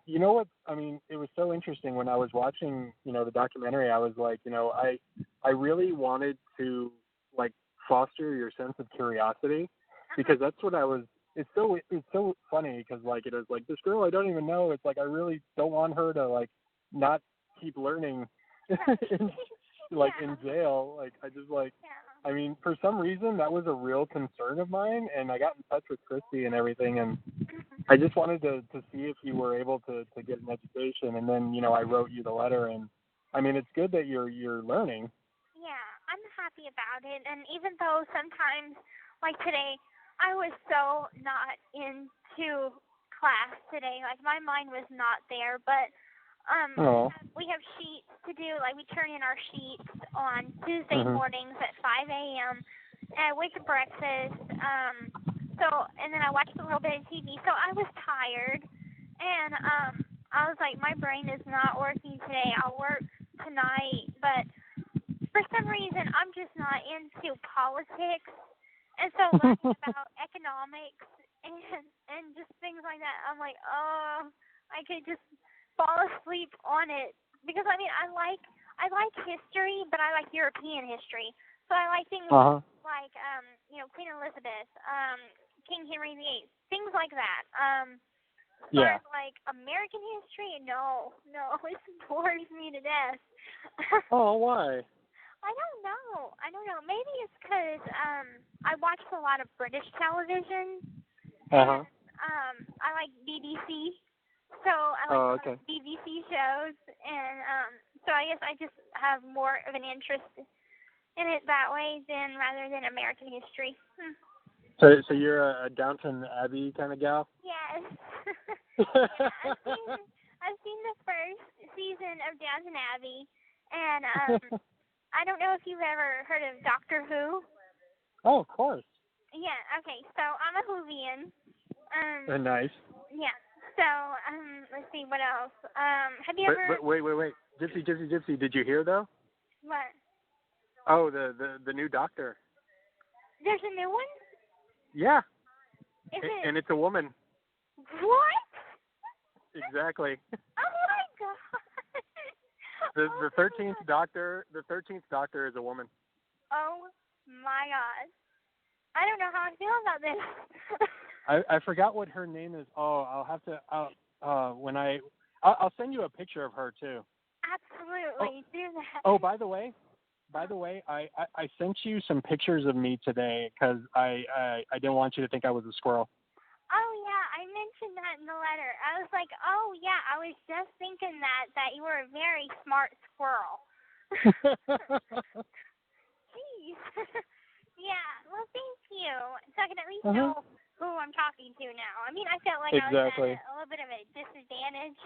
You know what? I mean, it was so interesting when I was watching, the documentary. I was like, I really wanted to like foster your sense of curiosity, because that's what I was. It's so funny because like it was like this girl I don't even know. It's like I really don't want her to like not keep learning. In jail, like I just like, I mean, for some reason that was a real concern of mine, and I got in touch with Kristy and everything, and I just wanted to see if you were able to get an education, and then I wrote you the letter, and I mean it's good that you're learning. Yeah, I'm happy about it, and even though sometimes, like today, I was so not into class today, like my mind was not there, but. We have sheets to do, like we turn in our sheets on Tuesday mornings at 5 a.m. With breakfast. And then I watched a little bit of TV. So I was tired, and I was like, my brain is not working today. I'll work tonight, but for some reason I'm just not into politics, and so learning about economics and just things like that, I'm like, oh, I could just fall asleep on it, because I mean I like history, but I like European history. So I like things like Queen Elizabeth, King Henry VIII, things like that. As far as like American history, no, it bores me to death. Oh, why? I don't know. Maybe it's because I watched a lot of British television. And, I like BBC. So I like BBC shows, and so I guess I just have more of an interest in it that way rather than American history. So you're a Downton Abbey kind of gal? Yes. I've seen the first season of Downton Abbey, and I don't know if you've ever heard of Doctor Who. Oh, of course. Yeah. Okay. So I'm a Whovian. Nice. Yeah. So, let's see, what else? Have you ever... Wait. Gypsy, did you hear, though? What? Oh, the new doctor. There's a new one? Yeah. Is it... And it's a woman. What? exactly. Oh my God. The 13th doctor is a woman. Oh my God. I don't know how I feel about this. I forgot what her name is. Oh, I'll have to. I'll send you a picture of her too. Absolutely, do that. Oh, by the way, I sent you some pictures of me today because I didn't want you to think I was a squirrel. Oh yeah, I mentioned that in the letter. I was like, oh yeah, I was just thinking that you were a very smart squirrel. Jeez. Yeah, well, thank you. So I can at least know who I'm talking to now. I mean, I felt like exactly. I was at a little bit of a disadvantage,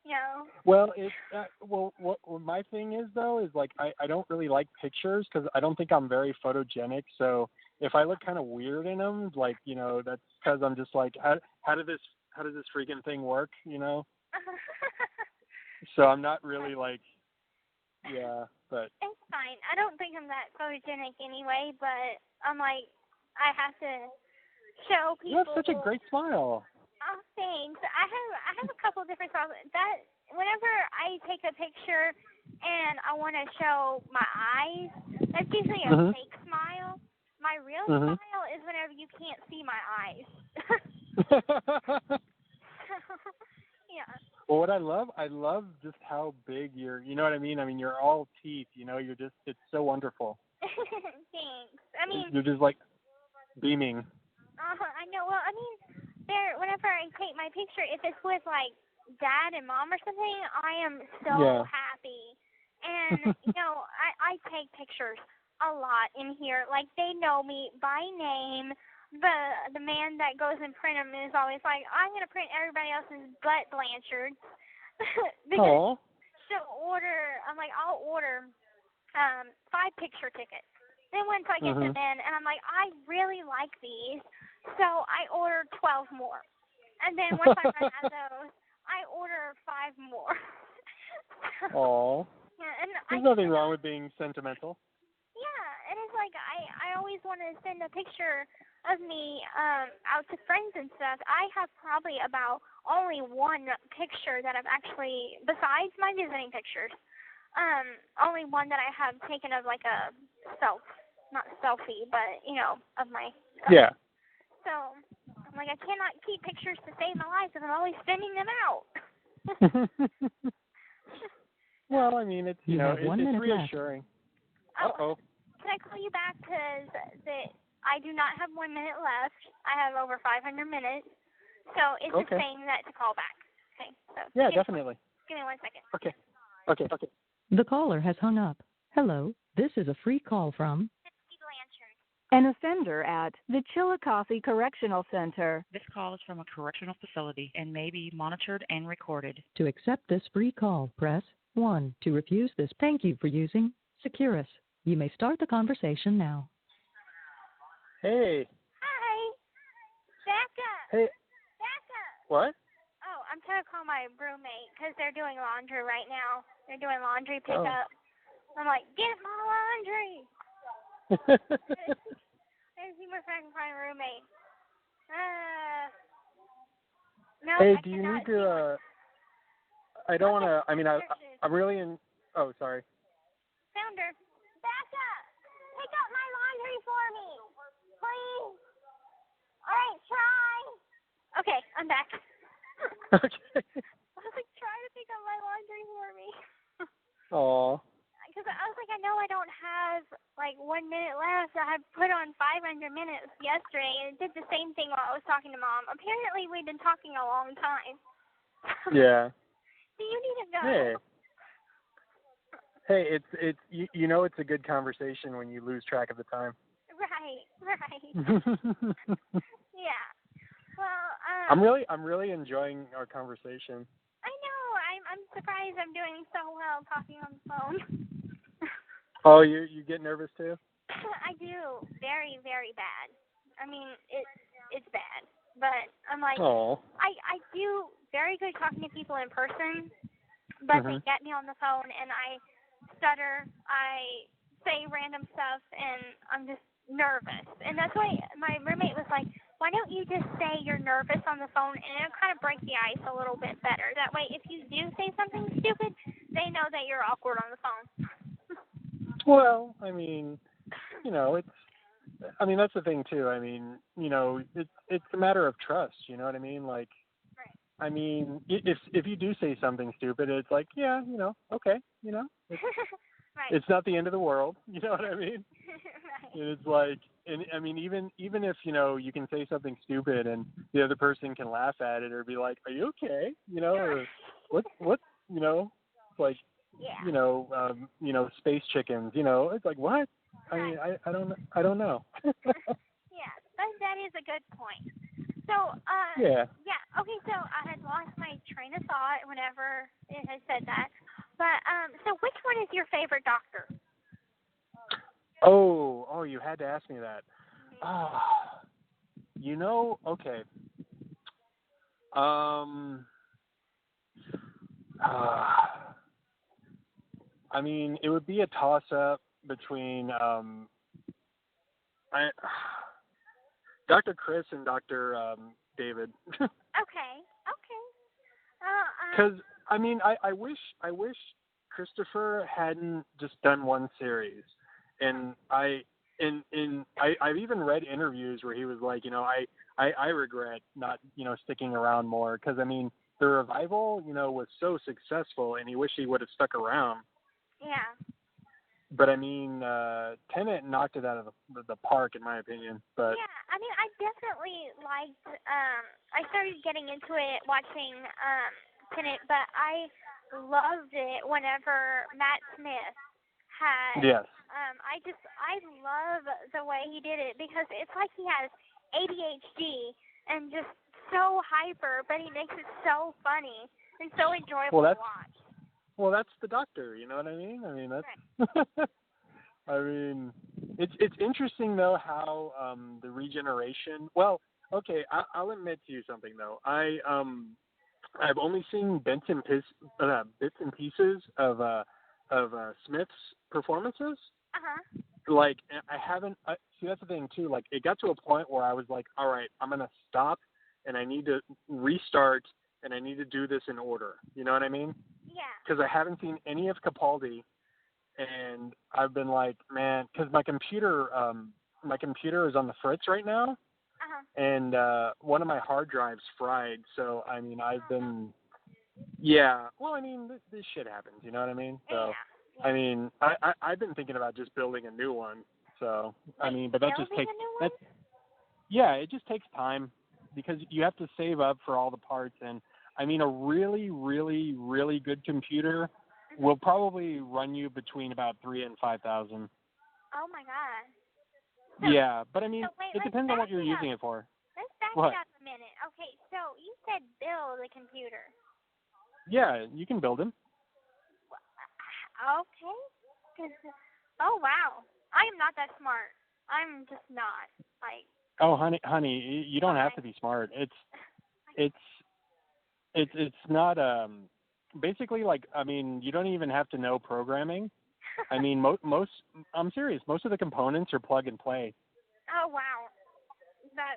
you know. Well, what my thing is though is like I don't really like pictures because I don't think I'm very photogenic. So if I look kind of weird in them, like that's because I'm just like how does this freaking thing work, So I'm not really like. Yeah, but it's fine. I don't think I'm that photogenic anyway, but I'm like, I have to show people. You have such a great smile. Oh, thanks. I have a couple different styles. That whenever I take a picture and I want to show my eyes, that's usually a fake smile. My real smile is whenever you can't see my eyes. Yeah. Well, what I love just how big you're, you know what I mean? I mean, you're all teeth, it's so wonderful. Thanks. I mean, you're just like beaming. I know. Well, I mean, whenever I take my picture, if it's with like dad and mom or something, I am so happy. And, I take pictures a lot in here. Like, they know me by name. The man that goes and print them is always like, I'm going to print everybody else's butt Blanchard. Because I'll order 5 picture tickets. Then once I get them in, and I'm like, I really like these, so I order 12 more. And then once I run out of those, I order 5 more. Aw. Yeah, and there's nothing wrong with being sentimental. Yeah, and it's like I always want to send a picture of me out to friends and stuff. I have probably about only 1 picture that I've actually, besides my visiting pictures, only one that I have taken of like a not selfie, but of my. Yeah. So I'm like, I cannot keep pictures to save my life if I'm always sending them out. Well, I mean, it's it's reassuring. Uh-oh. Can I call you back because I do not have 1 minute left. I have over 500 minutes, so it's just saying that to call back. Okay. So yeah, definitely. Give me 1 second. Okay. The caller has hung up. Hello, this is a free call from an offender at the Chillicothe Correctional Center. This call is from a correctional facility and may be monitored and recorded. To accept this free call, press 1. To refuse this, thank you for using Securus. You may start the conversation now. Hey. Hi. Becca. Hey. Becca. What? Oh, I'm trying to call my roommate because they're doing laundry right now. They're doing laundry pickup. I'm like, get my laundry. There's see if I can find a roommate. No. Hey, do you need to? I don't want to. I mean, I'm really in. Oh, sorry. Found her. Becca, pick up my laundry for me, please. All right, try. Okay, I'm back. Okay. I was like, try to pick up my laundry for me. Aw. Because I was like, I know I don't have like 1 minute left. I had put on 500 minutes yesterday, and it did the same thing while I was talking to Mom. Apparently, we've been talking a long time. Yeah. Do you need to go? Hey, it's it's a good conversation when you lose track of the time. Right. Yeah. Well, I'm really enjoying our conversation. I know. I'm surprised I'm doing so well talking on the phone. Oh, you get nervous too? I do. Very, very bad. I mean, it's bad. But I'm like, I do very good talking to people in person, but they get me on the phone and I stutter, I say random stuff, and I'm just nervous. And that's why my roommate was like, why don't you just say you're nervous on the phone, and it'll kind of break the ice a little bit better. That way, if you do say something stupid, they know that you're awkward on the phone. Well, I mean, that's the thing too. I mean, it's a matter of trust. You know what I mean? Like, right. I mean, if you do say something stupid, it's like, yeah, okay, it's, right. It's not the end of the world. You know what I mean? Right. And it's like, and I mean, even if you can say something stupid and the other person can laugh at it or be like, "Are you okay?" Or what, it's like, yeah. Space chickens. It's like, what? I mean, I don't know. Yeah, that is a good point. So, yeah. Okay, so I had lost my train of thought whenever it had said that. But, so which one is your favorite doctor? Oh, you had to ask me that. Okay. I mean, it would be a toss-up between Dr. Chris and Dr. David. Okay. Because I mean, I wish Christopher hadn't just done one series, and I've even read interviews where he was like, I regret not sticking around more, because I mean the revival was so successful, and he wished he would have stuck around. Yeah. But I mean, Tenet knocked it out of the park, in my opinion. But yeah, I mean, I definitely liked. I started getting into it watching Tenet, but I loved it whenever Matt Smith had. Yes. I love the way he did it, because it's like he has ADHD and just so hyper, but he makes it so funny and so enjoyable to watch. Well, that's the Doctor, you know what I mean? I mean, that's. Right. I mean, it's interesting though how the regeneration. Well, okay, I'll admit to you something though. I've only seen bits and pieces of Smith's performances. Like, I haven't. See, that's the thing too. Like, it got to a point where I was like, all right, I'm gonna stop, and I need to restart, and I need to do this in order. You know what I mean? Yeah. Because I haven't seen any of Capaldi, and I've been like, man, because my computer is on the fritz right now, and one of my hard drives fried. So I mean, I've been, yeah. Well, I mean, this shit happens. You know what I mean? So, yeah. I mean, I've been thinking about just building a new one. So I mean, but that just takes that. Yeah, it just takes time, because you have to save up for all the parts. And I mean, a really, really, really good computer will probably run you between about $3,000 and $5,000. Oh my God. So, yeah, but I mean, it depends on what you're using it for. Let's back it up a minute. Okay, so you said build a computer. Yeah, you can build them. Okay. Oh wow, I am not that smart. I'm just not. Like. Oh, honey, you don't have to be smart. It's not basically, like, I mean, you don't even have to know programming. I mean, most I'm serious. Most of the components are plug and play. Oh wow.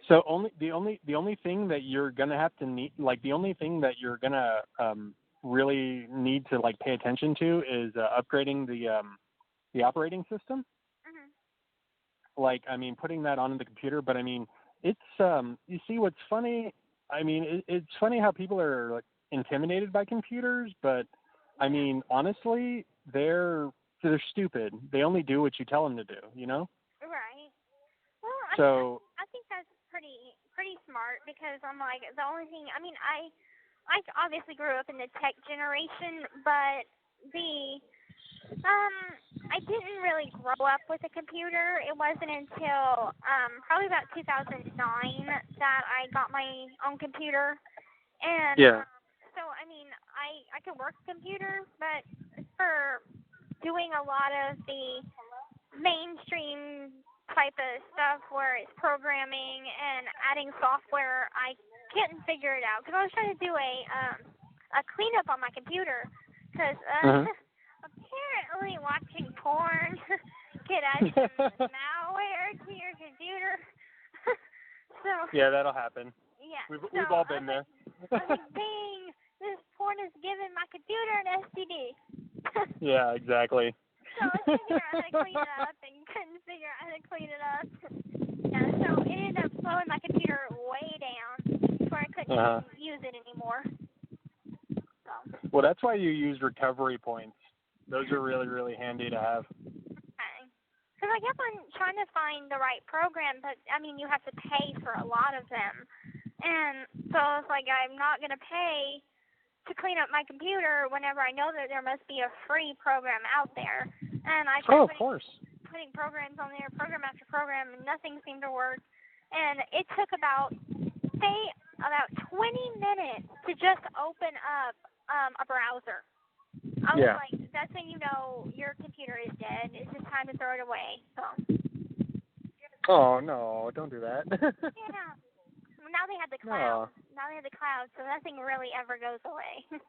So the only thing that you're gonna have to need, like the only thing that you're gonna really need to like pay attention to is upgrading the operating system. Like, I mean, putting that onto the computer. But I mean, it's you see what's funny? I mean, it's funny how people are like intimidated by computers, but I mean, honestly, they're stupid. They only do what you tell them to do, you know? Right. Well, I think that's pretty smart, because I'm like, the only thing, I mean, I obviously grew up in the tech generation, but I didn't really grow up with a computer. It wasn't until probably about 2009 that I got my own computer. And so, I mean, I can work a computer, but for doing a lot of the mainstream type of stuff where it's programming and adding software, I couldn't figure it out, because I was trying to do a cleanup on my computer, because apparently watching porn could add some malware to your computer. So. Yeah, that'll happen. Yeah. We've all been there. I was like, dang, this porn is giving my computer an STD. Yeah, exactly. So I was figuring out how to clean it up and couldn't figure out how to clean it up. Yeah, so it ended up slowing my computer way down before I couldn't use it anymore. So. Well, that's why you use recovery points. Those are really, really handy to have. Okay. Because I kept on trying to find the right program, but, I mean, you have to pay for a lot of them. And so I was like, I'm not going to pay to clean up my computer whenever I know that there must be a free program out there. And I tried putting programs on there, program after program, and nothing seemed to work. And it took about 20 minutes to just open up a browser. I was like, that's when you know your computer is dead. It's just time to throw it away. So. Oh, no, don't do that. Yeah. Now they have the cloud. No. Now they have the cloud, so nothing really ever goes away.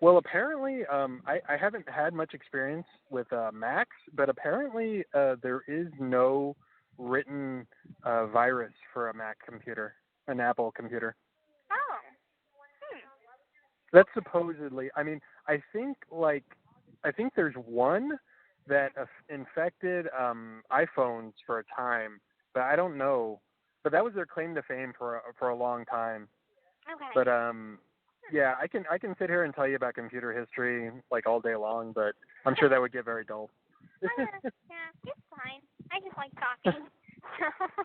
Well, apparently, I haven't had much experience with Macs, but apparently there is no written virus for a Mac computer, an Apple computer. Oh. That's supposedly. I mean, I think there's one that infected iPhones for a time, but I don't know. But that was their claim to fame for a long time. Okay. But yeah, I can sit here and tell you about computer history like all day long, but I'm sure that would get very dull. Yeah, it's fine. I just like talking.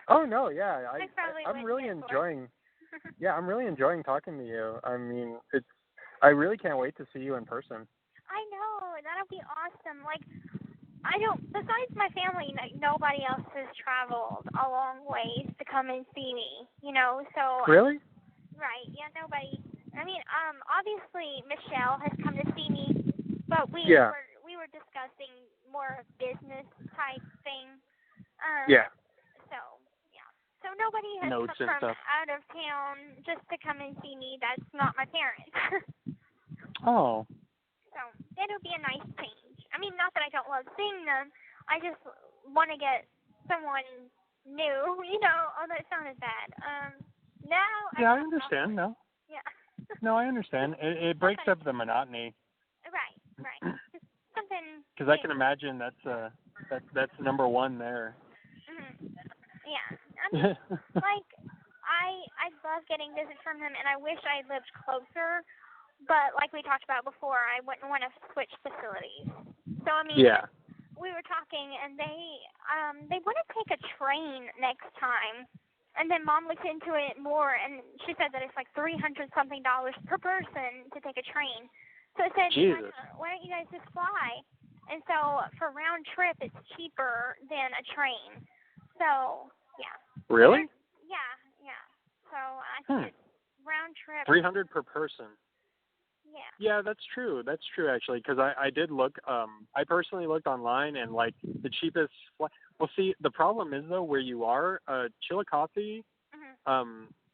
Oh no, yeah, I'm really enjoying. I'm really enjoying talking to you. I mean, I really can't wait to see you in person. I know, that'll be awesome. Like, besides my family, nobody else has traveled a long ways to come and see me, you know, so. Really? Right, yeah, nobody. I mean, obviously Michelle has come to see me, but we were discussing more of business type thing. So nobody has come from out of town just to come and see me. That's not my parents. Oh. So it'll be a nice change. I mean, not that I don't love seeing them. I just want to get someone new. You know, oh, that sounded bad. Yeah, I understand. No. Yeah. No, I understand. It breaks up the monotony. Right. Just something. Because I can imagine that's number one there. Mm-hmm. Yeah. I mean, like, I love getting visits from them, and I wish I lived closer. But like we talked about before, I wouldn't want to switch facilities. So I mean, we were talking, and they want to take a train next time. And then Mom looked into it more, and she said that it's like $300-something per person to take a train. So I said, why don't you guys just fly? And so for round trip, it's cheaper than a train. So yeah. Really? Yeah. So I think it's round trip. $300 per person. Yeah. Yeah, that's true. That's true, actually, because I did look. I personally looked online, and like the cheapest. Well, see, the problem is though, where you are, Chillicothe,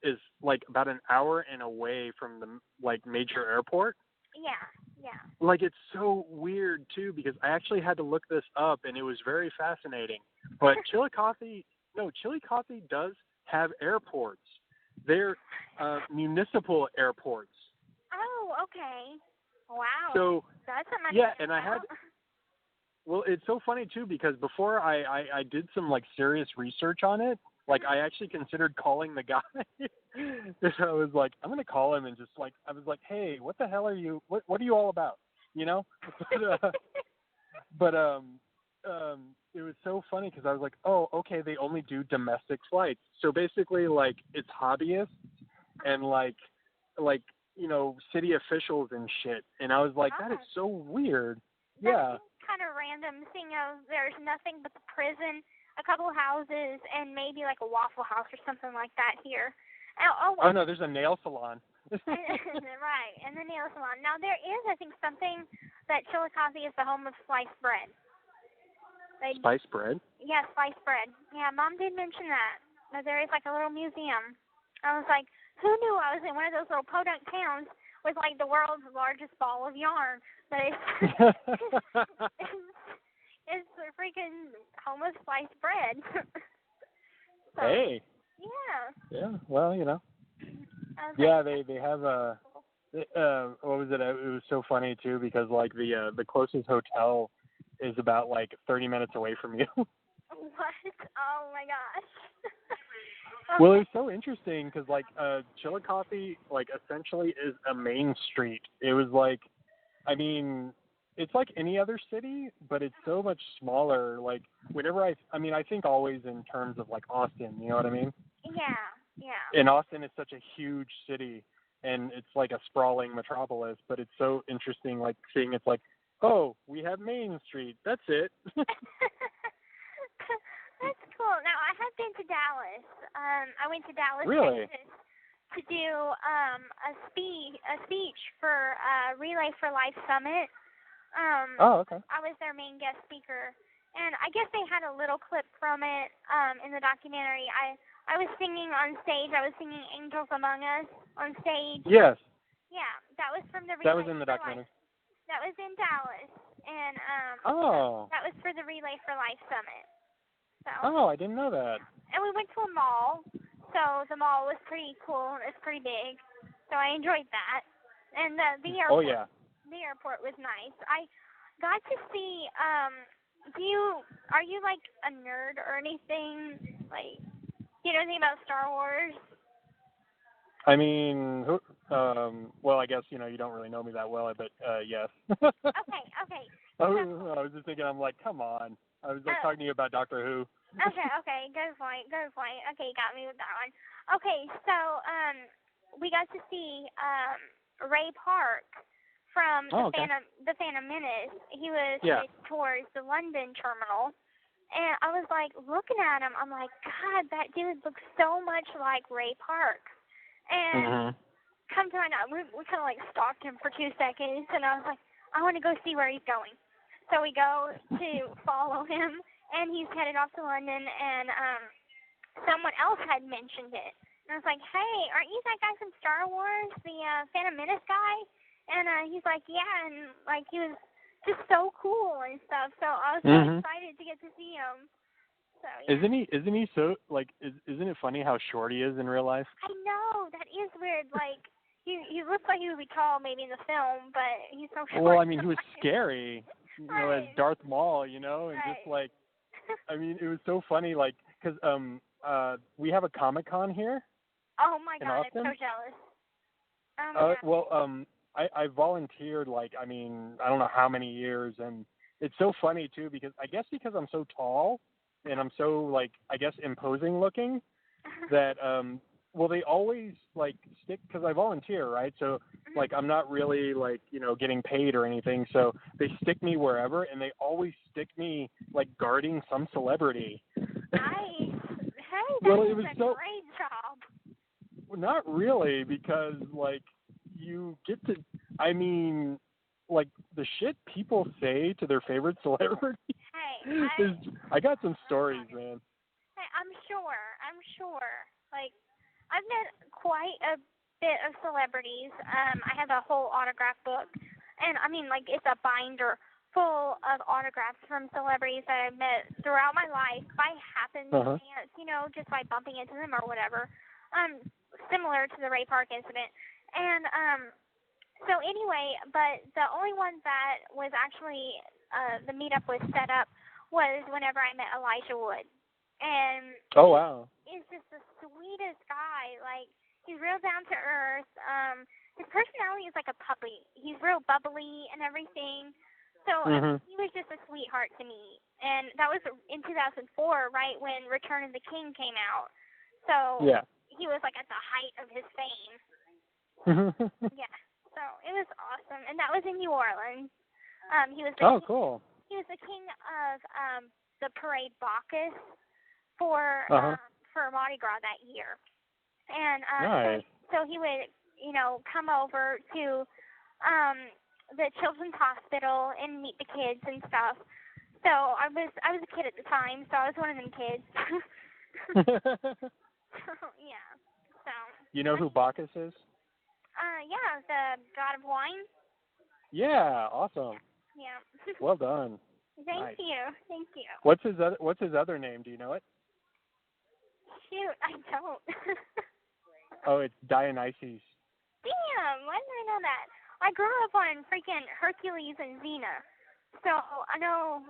is like about an hour and away from the like major airport. Yeah. Like it's so weird too, because I actually had to look this up, and it was very fascinating. But Chillicothe does have airports. They're municipal airports. Oh, okay. Wow. So that's a yeah, and I had. Well, it's so funny too, because before I did some like serious research on it. Like I actually considered calling the guy. I was like, I'm gonna call him and just like I was like, hey, what the hell are you? What are you all about? You know? But it was so funny because I was like, oh, okay, they only do domestic flights. So basically, like it's hobbyists and like you know, city officials and shit. And I was like, that is so weird. That seems kind of random, seeing as there's nothing but the prison, a couple houses, and maybe like a Waffle House or something like that here. Oh no, there's a nail salon. Right, and the nail salon. Now there is, I think, something that Chillicothe is the home of sliced bread. Spiced bread? Yeah, spiced bread. Yeah, Mom did mention that. There is like a little museum. I was like, who knew I was in one of those little podunk towns with like the world's largest ball of yarn? But it's the freaking home of sliced bread. So, hey, Yeah. Yeah. Well, you know. Yeah, they have a. What was it? It was so funny too because like the closest hotel is about like 30 minutes away from you. What? Oh my gosh. Well, it was so interesting because like Chillicothe like essentially is a main street. It was like, I mean, it's like any other city, but it's so much smaller. Like whenever I think always in terms of like Austin. You know what I mean? Yeah. And Austin is such a huge city, and it's like a sprawling metropolis. But it's so interesting, like seeing it's like, oh, we have Main Street. That's it. That's cool. Now, I have been to Dallas. I went to Dallas, Really? Texas, to do a speech for Relay for Life Summit. Oh, okay. I was their main guest speaker, and I guess they had a little clip from it in the documentary. I was singing on stage. I was singing Angels Among Us on stage. Yes. Yeah, that was from the Relay That was in the for documentary. Life. That was in Dallas, and that was for the Relay for Life Summit. So. Oh, I didn't know that. And we went to a mall, so the mall was pretty cool. It's pretty big, so I enjoyed that. And the airport. Oh yeah. The airport was nice. I got to see. Are you like a nerd or anything? Like, do you know anything about Star Wars? I mean, well, I guess you don't really know me that well, but yes. Okay. I was just thinking, I'm like, come on. I was like talking to you about Doctor Who. Okay, good point. Okay, you got me with that one. Okay, so we got to see Ray Park from the Phantom Menace. He was towards the London terminal, and I was like looking at him. I'm like, God, that dude looks so much like Ray Park. And come to find out, we kind of like stalked him for 2 seconds, and I was like, I want to go see where he's going. So we go to follow him, and he's headed off to London, and someone else had mentioned it. And I was like, hey, aren't you that guy from Star Wars, the Phantom Menace guy? And he's like, yeah, and like he was just so cool and stuff. So I was so excited to get to see him. So, yeah. Isn't he so like? Isn't it funny how short he is in real life? I know, that is weird. Like he looks like he would be tall maybe in the film, but he's so short. Well, I mean, he was scary. Right. As Darth Maul, and just like, I mean, it was so funny, like, because we have a Comic-Con here. Oh my God, Austin. I'm so jealous. Well, I volunteered, like, I mean, I don't know how many years, and it's so funny too because I'm so tall and I'm so like I guess imposing looking that well, they always like stick because I volunteer, right? So like I'm not really like getting paid or anything, so they stick me wherever, and they always stick me like guarding some celebrity. Nice. Hey, well, that it was a so great job. Well, not really, because like you get to, I mean, like the shit people say to their favorite celebrity. Hey, I got some stories, man. Hey, I'm sure. Like, I've met quite a bit of celebrities. I have a whole autograph book, and I mean, like, it's a binder full of autographs from celebrities that I've met throughout my life by happenstance, just by bumping into them or whatever. Similar to the Ray Park incident, and so anyway, but the only one that was actually the meetup was set up was whenever I met Elijah Wood. And oh wow, he's just the sweetest guy. Like, he's real down to earth. His personality is like a puppy. He's real bubbly and everything. So he was just a sweetheart to me. And that was in 2004, right when Return of the King came out. So he was like at the height of his fame. Yeah. So it was awesome, and that was in New Orleans. He was the cool. He was the king of the parade Bacchus for Mardi Gras that year, and nice. so he would come over to the Children's Hospital and meet the kids and stuff. So I was a kid at the time, so I was one of them kids. Yeah. So. You know who Bacchus is? Yeah, the god of wine. Yeah, awesome. Yeah. Well done. Thank you. What's his other name? Do you know it? shoot, I don't. Oh, it's Dionysus. Damn, why didn't I know that? I grew up on freaking Hercules and Xena. So I know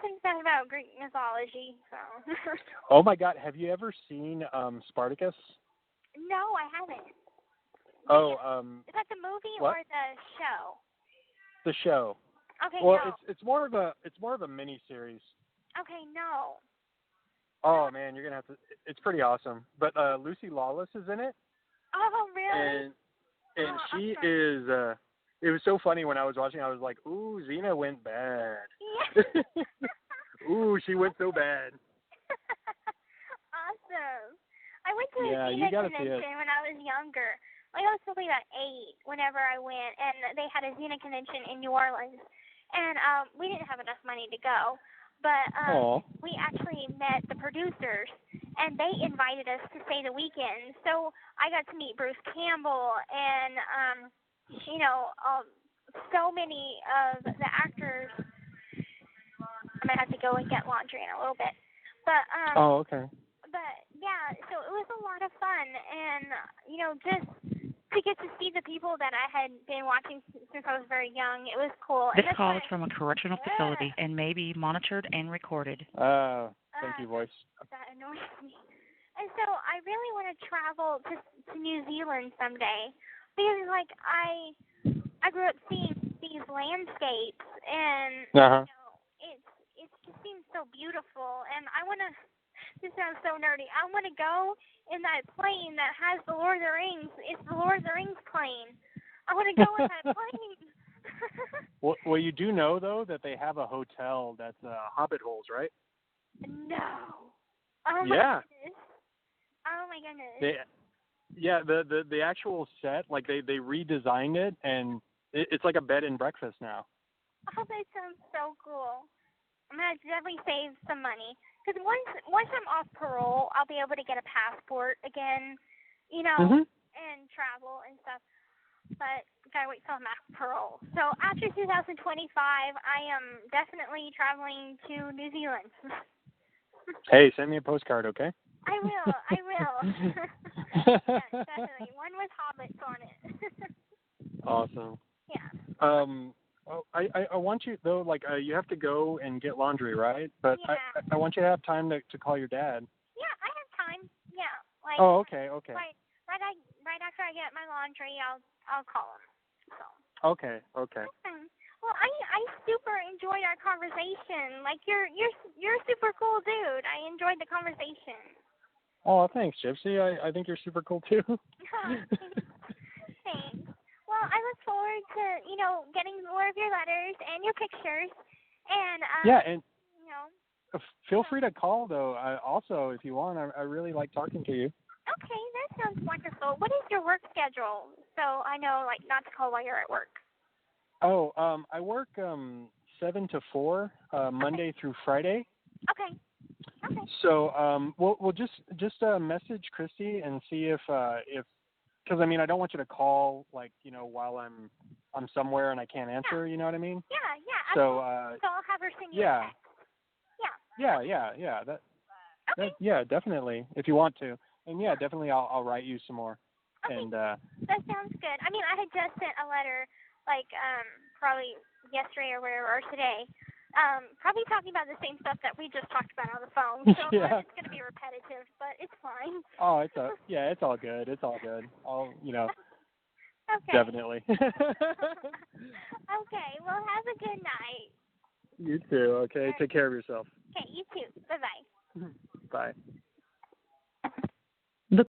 some stuff about Greek mythology. So. Oh my God, have you ever seen Spartacus? No, I haven't. Oh, is that the movie what? or the show? The show. Okay, well, no. it's more of a mini series. Okay, no. Oh man, you're gonna have to. It's pretty awesome. But Lucy Lawless is in it. Oh, really? And she is. It was so funny when I was watching. I was like, "Ooh, Xena went bad." Yeah. Ooh, she went so bad. Awesome. I went to Yeah, a you Xena gotta see it. convention when I was younger. Like, I was probably about 8 whenever I went, and they had a Xena convention in New Orleans. And we didn't have enough money to go. But we actually met the producers, and they invited us to stay the weekend. So I got to meet Bruce Campbell and, so many of the actors. I'm going to have to go and get laundry in a little bit. But, okay. But, yeah, so it was a lot of fun. And, just to get to see the people that I had been watching since I was very young, it was cool. This call is from a correctional facility and may be monitored and recorded. Thank you, voice. That annoys me. And so I really want to travel to New Zealand someday because, like, I grew up seeing these landscapes, and it just seems so beautiful. And I want to. This sounds so nerdy. I want to go in that plane that has the Lord of the Rings. It's the Lord of the Rings plane. I want to go in that plane. Well, you do know, though, that they have a hotel that's Hobbit holes, right? No. Oh, my goodness. Oh, my goodness. The actual set, like, they redesigned it, and it's like a bed and breakfast now. Oh, that sounds so cool. I'm going to definitely save some money. Because once I'm off parole, I'll be able to get a passport again, and travel and stuff. But gotta wait till I'm off parole. So after 2025, I am definitely traveling to New Zealand. Hey, send me a postcard, okay? I will. Yeah, definitely. One with hobbits on it. Awesome. Yeah. I want you, though, like, you have to go and get laundry, right? But yeah. I want you to have time to call your dad. Yeah, I have time. Yeah. Like. Oh, okay. Right after I get my laundry, I'll call him. So. Okay. Well, I super enjoyed our conversation. Like, you're a super cool dude. I enjoyed the conversation. Oh, thanks, Gypsy. I think you're super cool too. Thanks. Well, I look forward to, getting more of your letters and your pictures. And, and feel free to call, though, also, if you want. I really like talking to you. Okay, that sounds wonderful. What is your work schedule? So I know, like, not to call while you're at work. Oh, I work 7 to 4, Monday through Friday. Okay. So, we'll just message Kristy and see if because I don't want you to call, like, while I'm somewhere and I can't answer. You know what I mean? Yeah. So, so I'll have her send you a text. Yeah. Okay. Definitely. If you want to, and definitely I'll write you some more. Okay. And that sounds good. I had just sent a letter, like, probably yesterday or whatever, or today. Probably talking about the same stuff that we just talked about on the phone. So it's going to be repetitive, but it's fine. Oh, it's all good. It's all good. Okay. Definitely. Okay. Well, have a good night. You too. Okay. Take care of yourself. Okay. You too. Bye-bye. Bye.